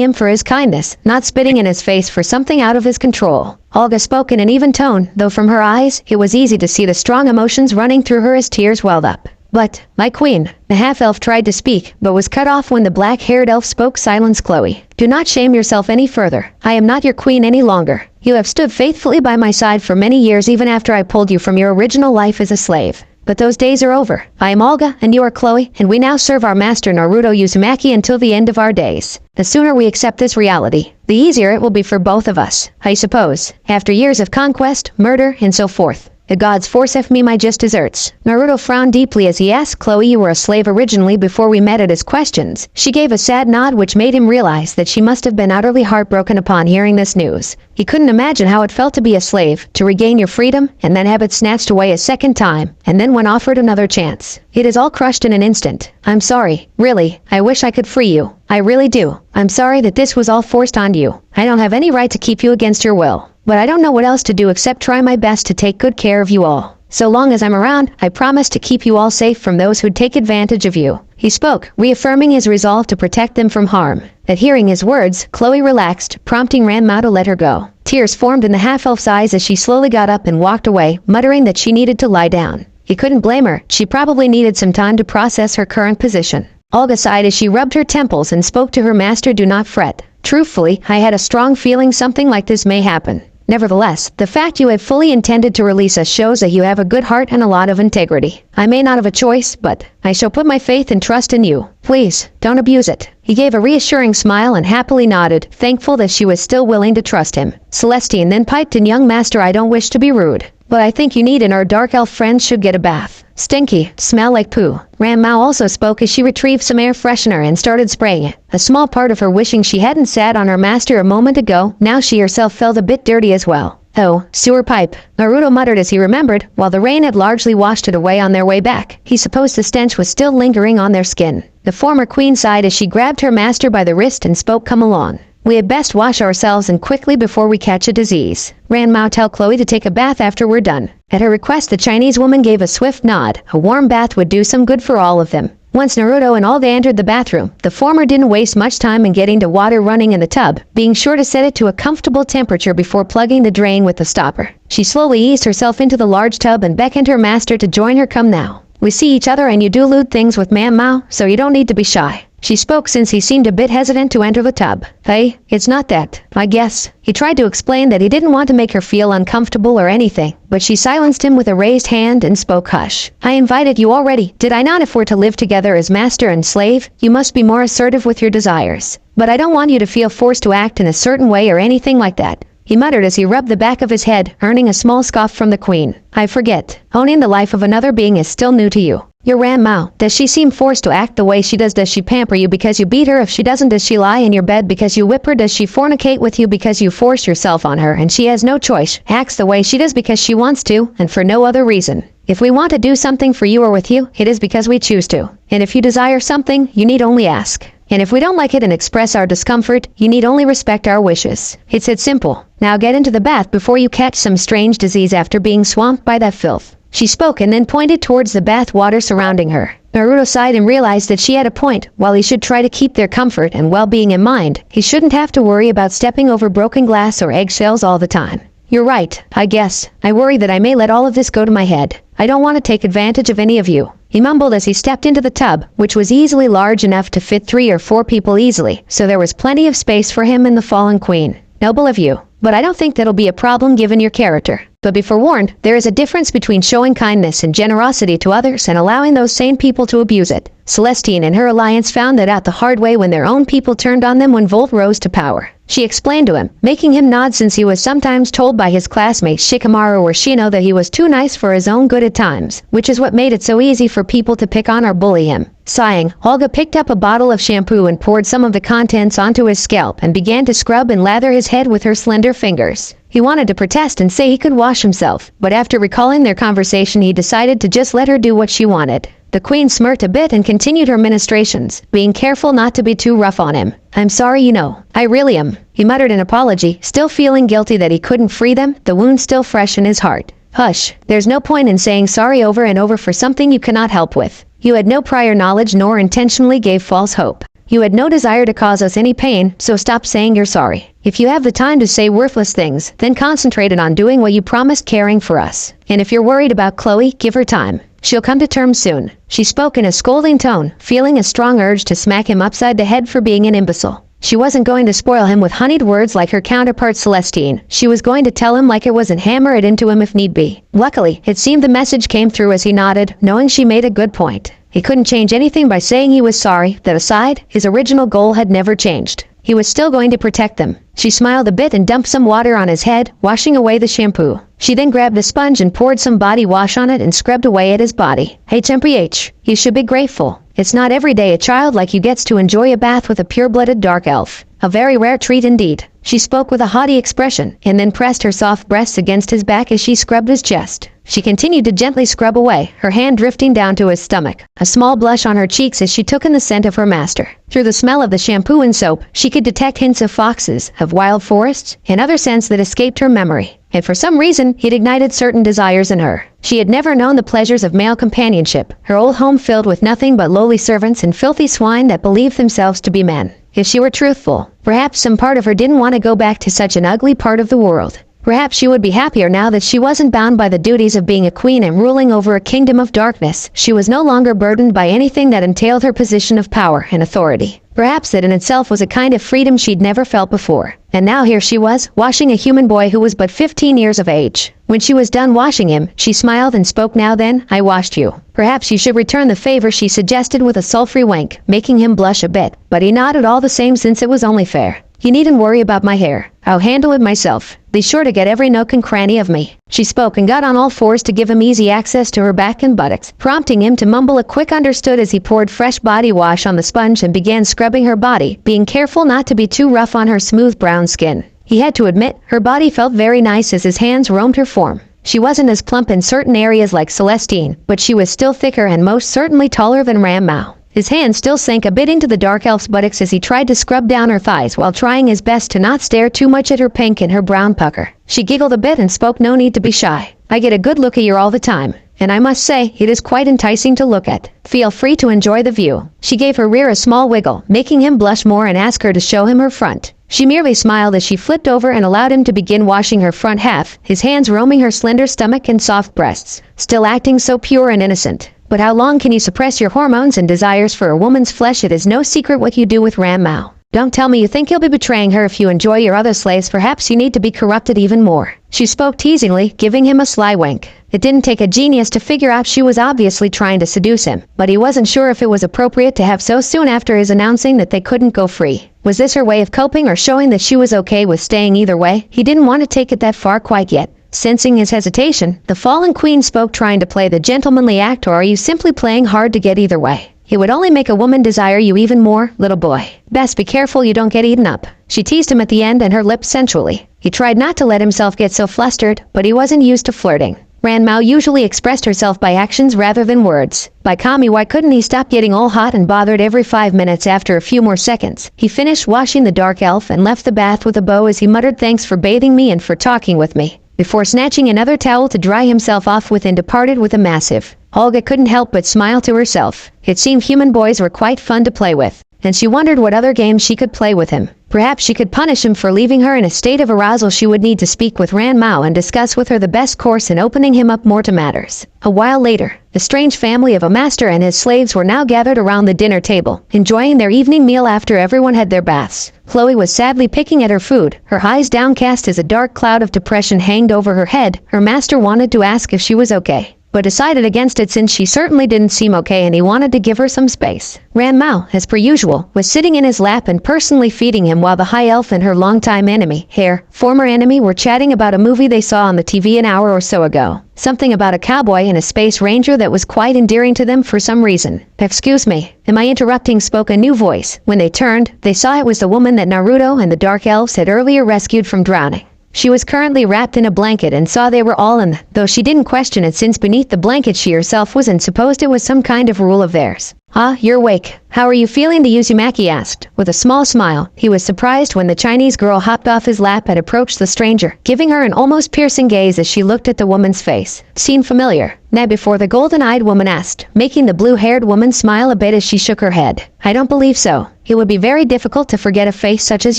S1: him for his kindness, not spitting in his face for something out of his control." Olga spoke in an even tone, though from her eyes, it was easy to see the strong emotions running through her as tears welled up. "But, my queen," the half-elf tried to speak, but was cut off when the black-haired elf spoke. "Silence, Chloe. Do not shame yourself any further. I am not your queen any longer. You have stood faithfully by my side for many years, even after I pulled you from your original life as a slave. But those days are over. I am Olga, and you are Chloe, and we now serve our master Naruto Uzumaki until the end of our days. The sooner we accept this reality, the easier it will be for both of us, I suppose, after years of conquest, murder, and so forth. The gods force me my just deserts." Naruto frowned deeply as he asked, "Chloe, you were a slave originally before we met?" At his questions, she gave a sad nod which made him realize that she must have been utterly heartbroken upon hearing this news. He couldn't imagine how it felt to be a slave, to regain your freedom, and then have it snatched away a second time, and then when offered another chance. It is all crushed in an instant. "I'm sorry. Really, I wish I could free you. I really do. I'm sorry that this was all forced on you. I don't have any right to keep you against your will. But I don't know what else to do except try my best to take good care of you all. So long as I'm around, I promise to keep you all safe from those who'd take advantage of you." He spoke, reaffirming his resolve to protect them from harm. At hearing his words, Chloe relaxed, prompting Ranmao to let her go. Tears formed in the half-elf's eyes as she slowly got up and walked away, muttering that she needed to lie down. He couldn't blame her. She probably needed some time to process her current position. Olga sighed as she rubbed her temples and spoke to her master. "Do not fret. Truthfully, I had a strong feeling something like this may happen. Nevertheless, the fact you had fully intended to release us shows that you have a good heart and a lot of integrity. I may not have a choice, but I shall put my faith and trust in you. Please, don't abuse it." He gave a reassuring smile and happily nodded, thankful that she was still willing to trust him. Celestine then piped in, "Young master, I don't wish to be rude, but I think you need and our dark elf friends should get a bath. Stinky, smell like poo." Ran Mao also spoke as she retrieved some air freshener and started spraying it. A small part of her wishing she hadn't sat on her master a moment ago, now she herself felt a bit dirty as well. "Oh, sewer pipe," Naruto muttered as he remembered, while the rain had largely washed it away on their way back. He supposed the stench was still lingering on their skin. The former queen sighed as she grabbed her master by the wrist and spoke, "Come along. We had best wash ourselves and quickly before we catch a disease. Ran Mao, tell Chloe to take a bath after we're done." At her request, the Chinese woman gave a swift nod. A warm bath would do some good for all of them. Once Naruto and all they entered the bathroom, the former didn't waste much time in getting the water running in the tub, being sure to set it to a comfortable temperature before plugging the drain with the stopper. She slowly eased herself into the large tub and beckoned her master to join her. "Come now. We see each other and you do lewd things with Mam Mao, so you don't need to be shy." She spoke since he seemed a bit hesitant to enter the tub. "Hey, it's not that, I guess." He tried to explain that he didn't want to make her feel uncomfortable or anything, but she silenced him with a raised hand and spoke, "Hush. I invited you already, did I not? If we're to live together as master and slave, you must be more assertive with your desires. But I don't want you to feel forced to act in a certain way or anything like that." He muttered as he rubbed the back of his head, earning a small scoff from the queen. "I forget. Owning the life of another being is still new to you. Your Ran Mao, does she seem forced to act the way she does? Does she pamper you because you beat her? If she doesn't, does she lie in your bed because you whip her? Does she fornicate with you because you force yourself on her and she has no choice, acts the way she does because she wants to, and for no other reason? If we want to do something for you or with you, it is because we choose to. And if you desire something, you need only ask. And if we don't like it and express our discomfort, you need only respect our wishes. It's that simple. Now get into the bath before you catch some strange disease after being swamped by that filth." She spoke and then pointed towards the bath water surrounding her. Naruto sighed and realized that she had a point. While he should try to keep their comfort and well-being in mind, he shouldn't have to worry about stepping over broken glass or eggshells all the time. "You're right, I guess. I worry that I may let all of this go to my head. I don't want to take advantage of any of you," he mumbled as he stepped into the tub, which was easily large enough to fit 3 or 4 people easily, so there was plenty of space for him and the fallen queen. "Noble of you, but I don't think that'll be a problem given your character. But be forewarned, there is a difference between showing kindness and generosity to others and allowing those same people to abuse it." Celestine and her alliance found that out the hard way when their own people turned on them when Volt rose to power. She explained to him, making him nod since he was sometimes told by his classmates Shikamaru or Shino that he was too nice for his own good at times, which is what made it so easy for people to pick on or bully him. Sighing, Olga picked up a bottle of shampoo and poured some of the contents onto his scalp and began to scrub and lather his head with her slender fingers. He wanted to protest and say he could wash himself, but after recalling their conversation he decided to just let her do what she wanted. The queen smirked a bit and continued her ministrations, being careful not to be too rough on him. "I'm sorry, you know. I really am." He muttered an apology, still feeling guilty that he couldn't free them, the wound still fresh in his heart. "Hush. There's no point in saying sorry over and over for something you cannot help with. You had no prior knowledge nor intentionally gave false hope. You had no desire to cause us any pain, so stop saying you're sorry. If you have the time to say worthless things, then concentrate on doing what you promised, caring for us. And if you're worried about Chloe, give her time. She'll come to terms soon." She spoke in a scolding tone, feeling a strong urge to smack him upside the head for being an imbecile. She wasn't going to spoil him with honeyed words like her counterpart Celestine. She was going to tell him like it was and hammer it into him if need be. Luckily, it seemed the message came through as he nodded, knowing she made a good point. He couldn't change anything by saying he was sorry. That aside, his original goal had never changed. He was still going to protect them. She smiled a bit and dumped some water on his head, washing away the shampoo. She then grabbed a sponge and poured some body wash on it and scrubbed away at his body. HMPH, you should be grateful. It's not every day a child like you gets to enjoy a bath with a pure-blooded dark elf. A very rare treat indeed. She spoke with a haughty expression, and then pressed her soft breasts against his back as she scrubbed his chest. She continued to gently scrub away, her hand drifting down to his stomach, a small blush on her cheeks as she took in the scent of her master. Through the smell of the shampoo and soap, she could detect hints of foxes, of wild forests, and other scents that escaped her memory. And for some reason, it ignited certain desires in her. She had never known the pleasures of male companionship, her old home filled with nothing but lowly servants and filthy swine that believed themselves to be men. If she were truthful, perhaps some part of her didn't want to go back to such an ugly part of the world. Perhaps she would be happier now that she wasn't bound by the duties of being a queen and ruling over a kingdom of darkness. She was no longer burdened by anything that entailed her position of power and authority. Perhaps that in itself was a kind of freedom she'd never felt before. And now here she was, washing a human boy who was but 15 years of age. When she was done washing him, she smiled and spoke. "Now then, I washed you. Perhaps you should return the favor," she suggested with a sultry wink, making him blush a bit. But he nodded all the same, since it was only fair. "You needn't worry about my hair. I'll handle it myself. Be sure to get every nook and cranny of me." She spoke and got on all fours to give him easy access to her back and buttocks, prompting him to mumble a quick understood as he poured fresh body wash on the sponge and began scrubbing her body, being careful not to be too rough on her smooth brown skin. He had to admit, her body felt very nice as his hands roamed her form. She wasn't as plump in certain areas like Celestine, but she was still thicker and most certainly taller than Ram Mao. His hand still sank a bit into the dark elf's buttocks as he tried to scrub down her thighs while trying his best to not stare too much at her pink and her brown pucker. She giggled a bit and spoke. "No need to be shy. I get a good look at you all the time, and I must say, it is quite enticing to look at. Feel free to enjoy the view." She gave her rear a small wiggle, making him blush more and ask her to show him her front. She merely smiled as she flipped over and allowed him to begin washing her front half, his hands roaming her slender stomach and soft breasts, still acting so pure and innocent. But how long can you suppress your hormones and desires for a woman's flesh? It is no secret what you do with Ram Mao. Don't tell me you think you'll be betraying her if you enjoy your other slaves. Perhaps you need to be corrupted even more. She spoke teasingly, giving him a sly wink. It didn't take a genius to figure out she was obviously trying to seduce him, but he wasn't sure if it was appropriate to have so soon after his announcing that they couldn't go free. Was this her way of coping or showing that she was okay with staying either way? He didn't want to take it that far quite yet. Sensing his hesitation, the fallen queen spoke, trying to play the gentlemanly act. "Or are you simply playing hard to get either way? It would only make a woman desire you even more, little boy. Best be careful you don't get eaten up." She teased him at the end and her lips sensually. He tried not to let himself get so flustered, but he wasn't used to flirting. Ran Mao usually expressed herself by actions rather than words. By Kami, why couldn't he stop getting all hot and bothered every 5 minutes? After a few more seconds, he finished washing the dark elf and left the bath with a bow as he muttered, "Thanks for bathing me and for talking with me," before snatching another towel to dry himself off with and departed with a massive. Olga couldn't help but smile to herself. It seemed human boys were quite fun to play with, and she wondered what other games she could play with him. Perhaps she could punish him for leaving her in a state of arousal. She would need to speak with Ran Mao and discuss with her the best course in opening him up more to matters. A while later, the strange family of a master and his slaves were now gathered around the dinner table, enjoying their evening meal after everyone had their baths. Chloe was sadly picking at her food, her eyes downcast as a dark cloud of depression hanged over her head. Her master wanted to ask if she was okay, but decided against it since she certainly didn't seem okay and he wanted to give her some space. Ran Mao, as per usual, was sitting in his lap and personally feeding him while the high elf and her longtime enemy, former enemy, were chatting about a movie they saw on the TV an hour or so ago. Something about a cowboy and a space ranger that was quite endearing to them for some reason. "Excuse me, am I interrupting?" spoke a new voice. When they turned, they saw it was the woman that Naruto and the Dark Elves had earlier rescued from drowning. She was currently wrapped in a blanket and saw they were all in, though she didn't question it since beneath the blanket she herself was in, supposed it was some kind of rule of theirs. "Ah, you're awake. How are you feeling?" the Uzumaki asked, with a small smile. He was surprised when the Chinese girl hopped off his lap and approached the stranger, giving her an almost piercing gaze as she looked at the woman's face. "Seemed familiar." Now before the golden-eyed woman asked, making the blue-haired woman smile a bit as she shook her head. "I don't believe so. It would be very difficult to forget a face such as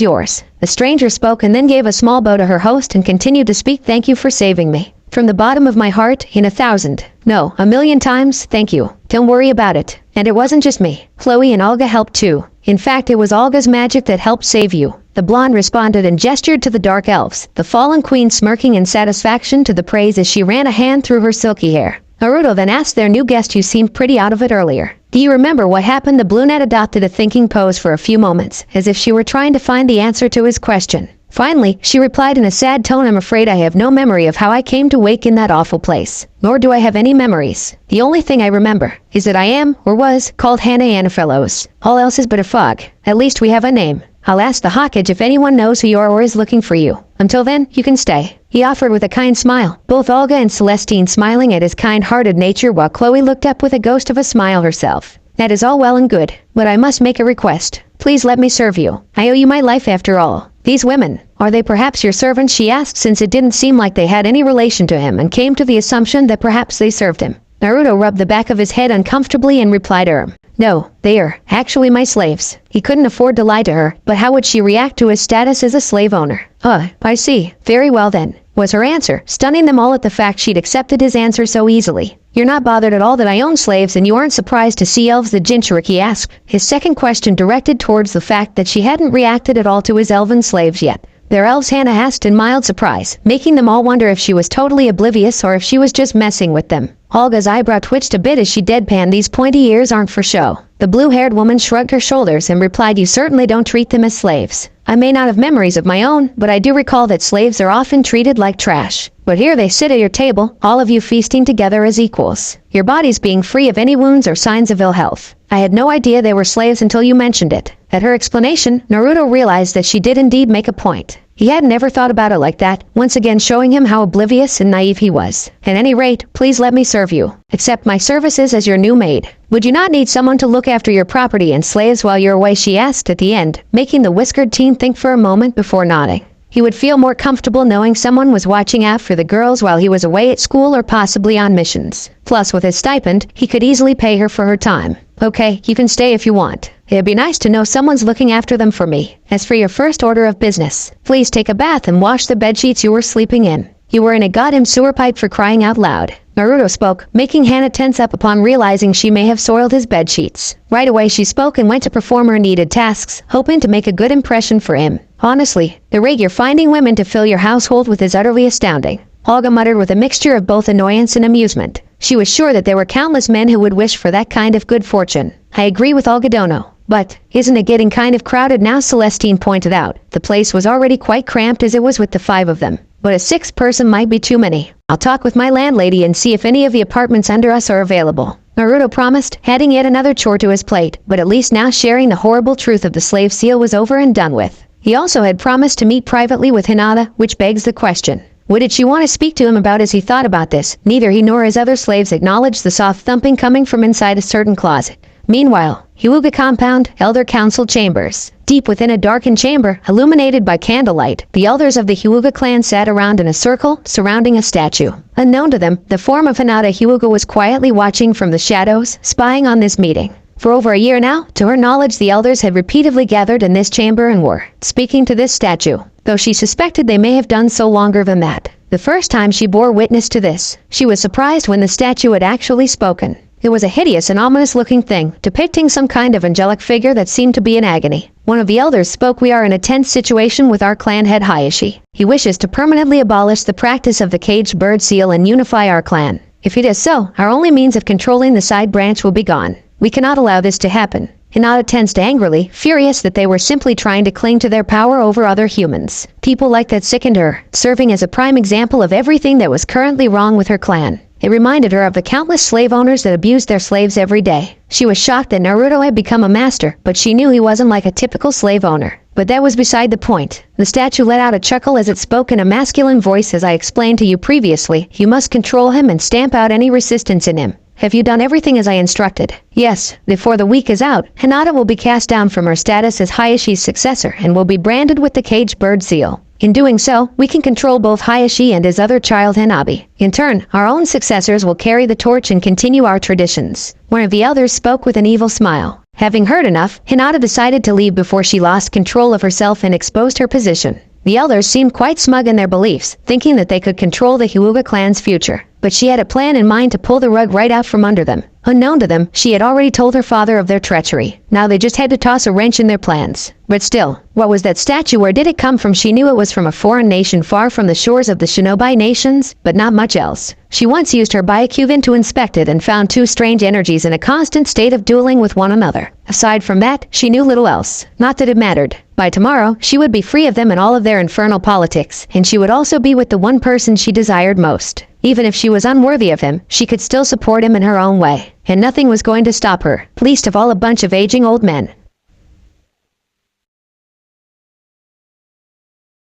S1: yours." The stranger spoke and then gave a small bow to her host and continued to speak. "Thank you for saving me. From the bottom of my heart, in 1,000, no, 1,000,000 times, thank you. Don't worry about it. And it wasn't just me. Chloe and Olga helped too. In fact, it was Olga's magic that helped save you." The blonde responded and gestured to the dark elves, the fallen queen smirking in satisfaction to the praise as she ran a hand through her silky hair. Naruto then asked their new guest, who seemed pretty out of it earlier, "Do you remember what happened?" The brunette adopted a thinking pose for a few moments, as if she were trying to find the answer to his question. Finally, she replied in a sad tone, "I'm afraid I have no memory of how I came to wake in that awful place. Nor do I have any memories. The only thing I remember is that I am, or was, called Hannah Anafellos. All else is but a fog. At least we have a name. I'll ask the Hawkage if anyone knows who you are or is looking for you. Until then, you can stay," he offered with a kind smile, both Olga and Celestine smiling at his kind-hearted nature while Chloe looked up with a ghost of a smile herself. "That is all well and good, but I must make a request. Please let me serve you. I owe you my life after all. These women, are they perhaps your servants?" she asked, since it didn't seem like they had any relation to him, and came to the assumption that perhaps they served him. Naruto rubbed the back of his head uncomfortably and replied, "No, they are actually my slaves." He couldn't afford to lie to her, but how would she react to his status as a slave owner? I see. Very well then," was her answer, stunning them all at the fact she'd accepted his answer so easily. "You're not bothered at all that I own slaves, and you aren't surprised to see elves?" the Jinchuriki asked, his second question directed towards the fact that she hadn't reacted at all to his elven slaves yet. "They're elves," Hannah asked in mild surprise, making them all wonder if she was totally oblivious or if she was just messing with them. Olga's eyebrow twitched a bit as she deadpanned, "These pointy ears aren't for show." The blue-haired woman shrugged her shoulders and replied, "You certainly don't treat them as slaves. I may not have memories of my own, but I do recall that slaves are often treated like trash. But here they sit at your table, all of you feasting together as equals, your bodies being free of any wounds or signs of ill health. I had no idea they were slaves until you mentioned it." At her explanation, Naruto realized that she did indeed make a point. He hadn't ever thought about it like that, once again showing him how oblivious and naive he was. "At any rate, please let me serve you. Accept my services as your new maid. Would you not need someone to look after your property and slaves while you're away?" she asked at the end, making the whiskered teen think for a moment before nodding. He would feel more comfortable knowing someone was watching out for the girls while he was away at school or possibly on missions. Plus, with his stipend, he could easily pay her for her time. "Okay, you can stay if you want. It'd be nice to know someone's looking after them for me. As for your first order of business, please take a bath and wash the bedsheets you were sleeping in. You were in a goddamn sewer pipe, for crying out loud." Naruto spoke, making Hannah tense up upon realizing she may have soiled his bedsheets. Right away she spoke and went to perform her needed tasks, hoping to make a good impression for him. "Honestly, the rate you're finding women to fill your household with is utterly astounding," Olga muttered with a mixture of both annoyance and amusement. She was sure that there were countless men who would wish for that kind of good fortune. "I agree with Olga Dono. But isn't it getting kind of crowded now?" Celestine pointed out. The place was already quite cramped as it was with the 5 of them. But a 6th person might be too many. "I'll talk with my landlady and see if any of the apartments under us are available," Naruto promised, adding yet another chore to his plate, but at least now sharing the horrible truth of the slave seal was over and done with. He also had promised to meet privately with Hinata, which begs the question, what did she want to speak to him about? As he thought about this, neither he nor his other slaves acknowledged the soft thumping coming from inside a certain closet. Meanwhile, Hyuga Compound, Elder Council Chambers. Deep within a darkened chamber, illuminated by candlelight, the elders of the Hyuga clan sat around in a circle, surrounding a statue. Unknown to them, the form of Hinata Hyuga was quietly watching from the shadows, spying on this meeting. For over a year now, to her knowledge, the elders had repeatedly gathered in this chamber and were speaking to this statue, though she suspected they may have done so longer than that. The first time she bore witness to this, she was surprised when the statue had actually spoken. It was a hideous and ominous-looking thing, depicting some kind of angelic figure that seemed to be in agony. One of the elders spoke, "We are in a tense situation with our clan head Hayashi. He wishes to permanently abolish the practice of the caged bird seal and unify our clan. If he does so, our only means of controlling the side branch will be gone. We cannot allow this to happen." Hinata tensed angrily, furious that they were simply trying to cling to their power over other humans. People like that sickened her, serving as a prime example of everything that was currently wrong with her clan. It reminded her of the countless slave owners that abused their slaves every day. She was shocked that Naruto had become a master, but she knew he wasn't like a typical slave owner. But that was beside the point. The statue let out a chuckle as it spoke in a masculine voice. "As I explained to you previously, you must control him and stamp out any resistance in him. Have you done everything as I instructed?" "Yes. Before the week is out, Hinata will be cast down from her status as Hayashi's successor and will be branded with the caged bird seal. In doing so, we can control both Hayashi and his other child Hanabi. In turn, our own successors will carry the torch and continue our traditions." One of the elders spoke with an evil smile. Having heard enough, Hinata decided to leave before she lost control of herself and exposed her position. The elders seemed quite smug in their beliefs, thinking that they could control the Hyuga clan's future. But she had a plan in mind to pull the rug right out from under them. Unknown to them, she had already told her father of their treachery. Now they just had to toss a wrench in their plans. But still, what was that statue? Where did it come from? She knew it was from a foreign nation far from the shores of the Shinobi nations, but not much else. She once used her Byakugan to inspect it and found 2 strange energies in a constant state of dueling with one another. Aside from that, she knew little else. Not that it mattered. By tomorrow, she would be free of them and all of their infernal politics, and she would also be with the one person she desired most. Even if she was unworthy of him, she could still support him in her own way. And nothing was going to stop her, least of all a bunch of aging old men.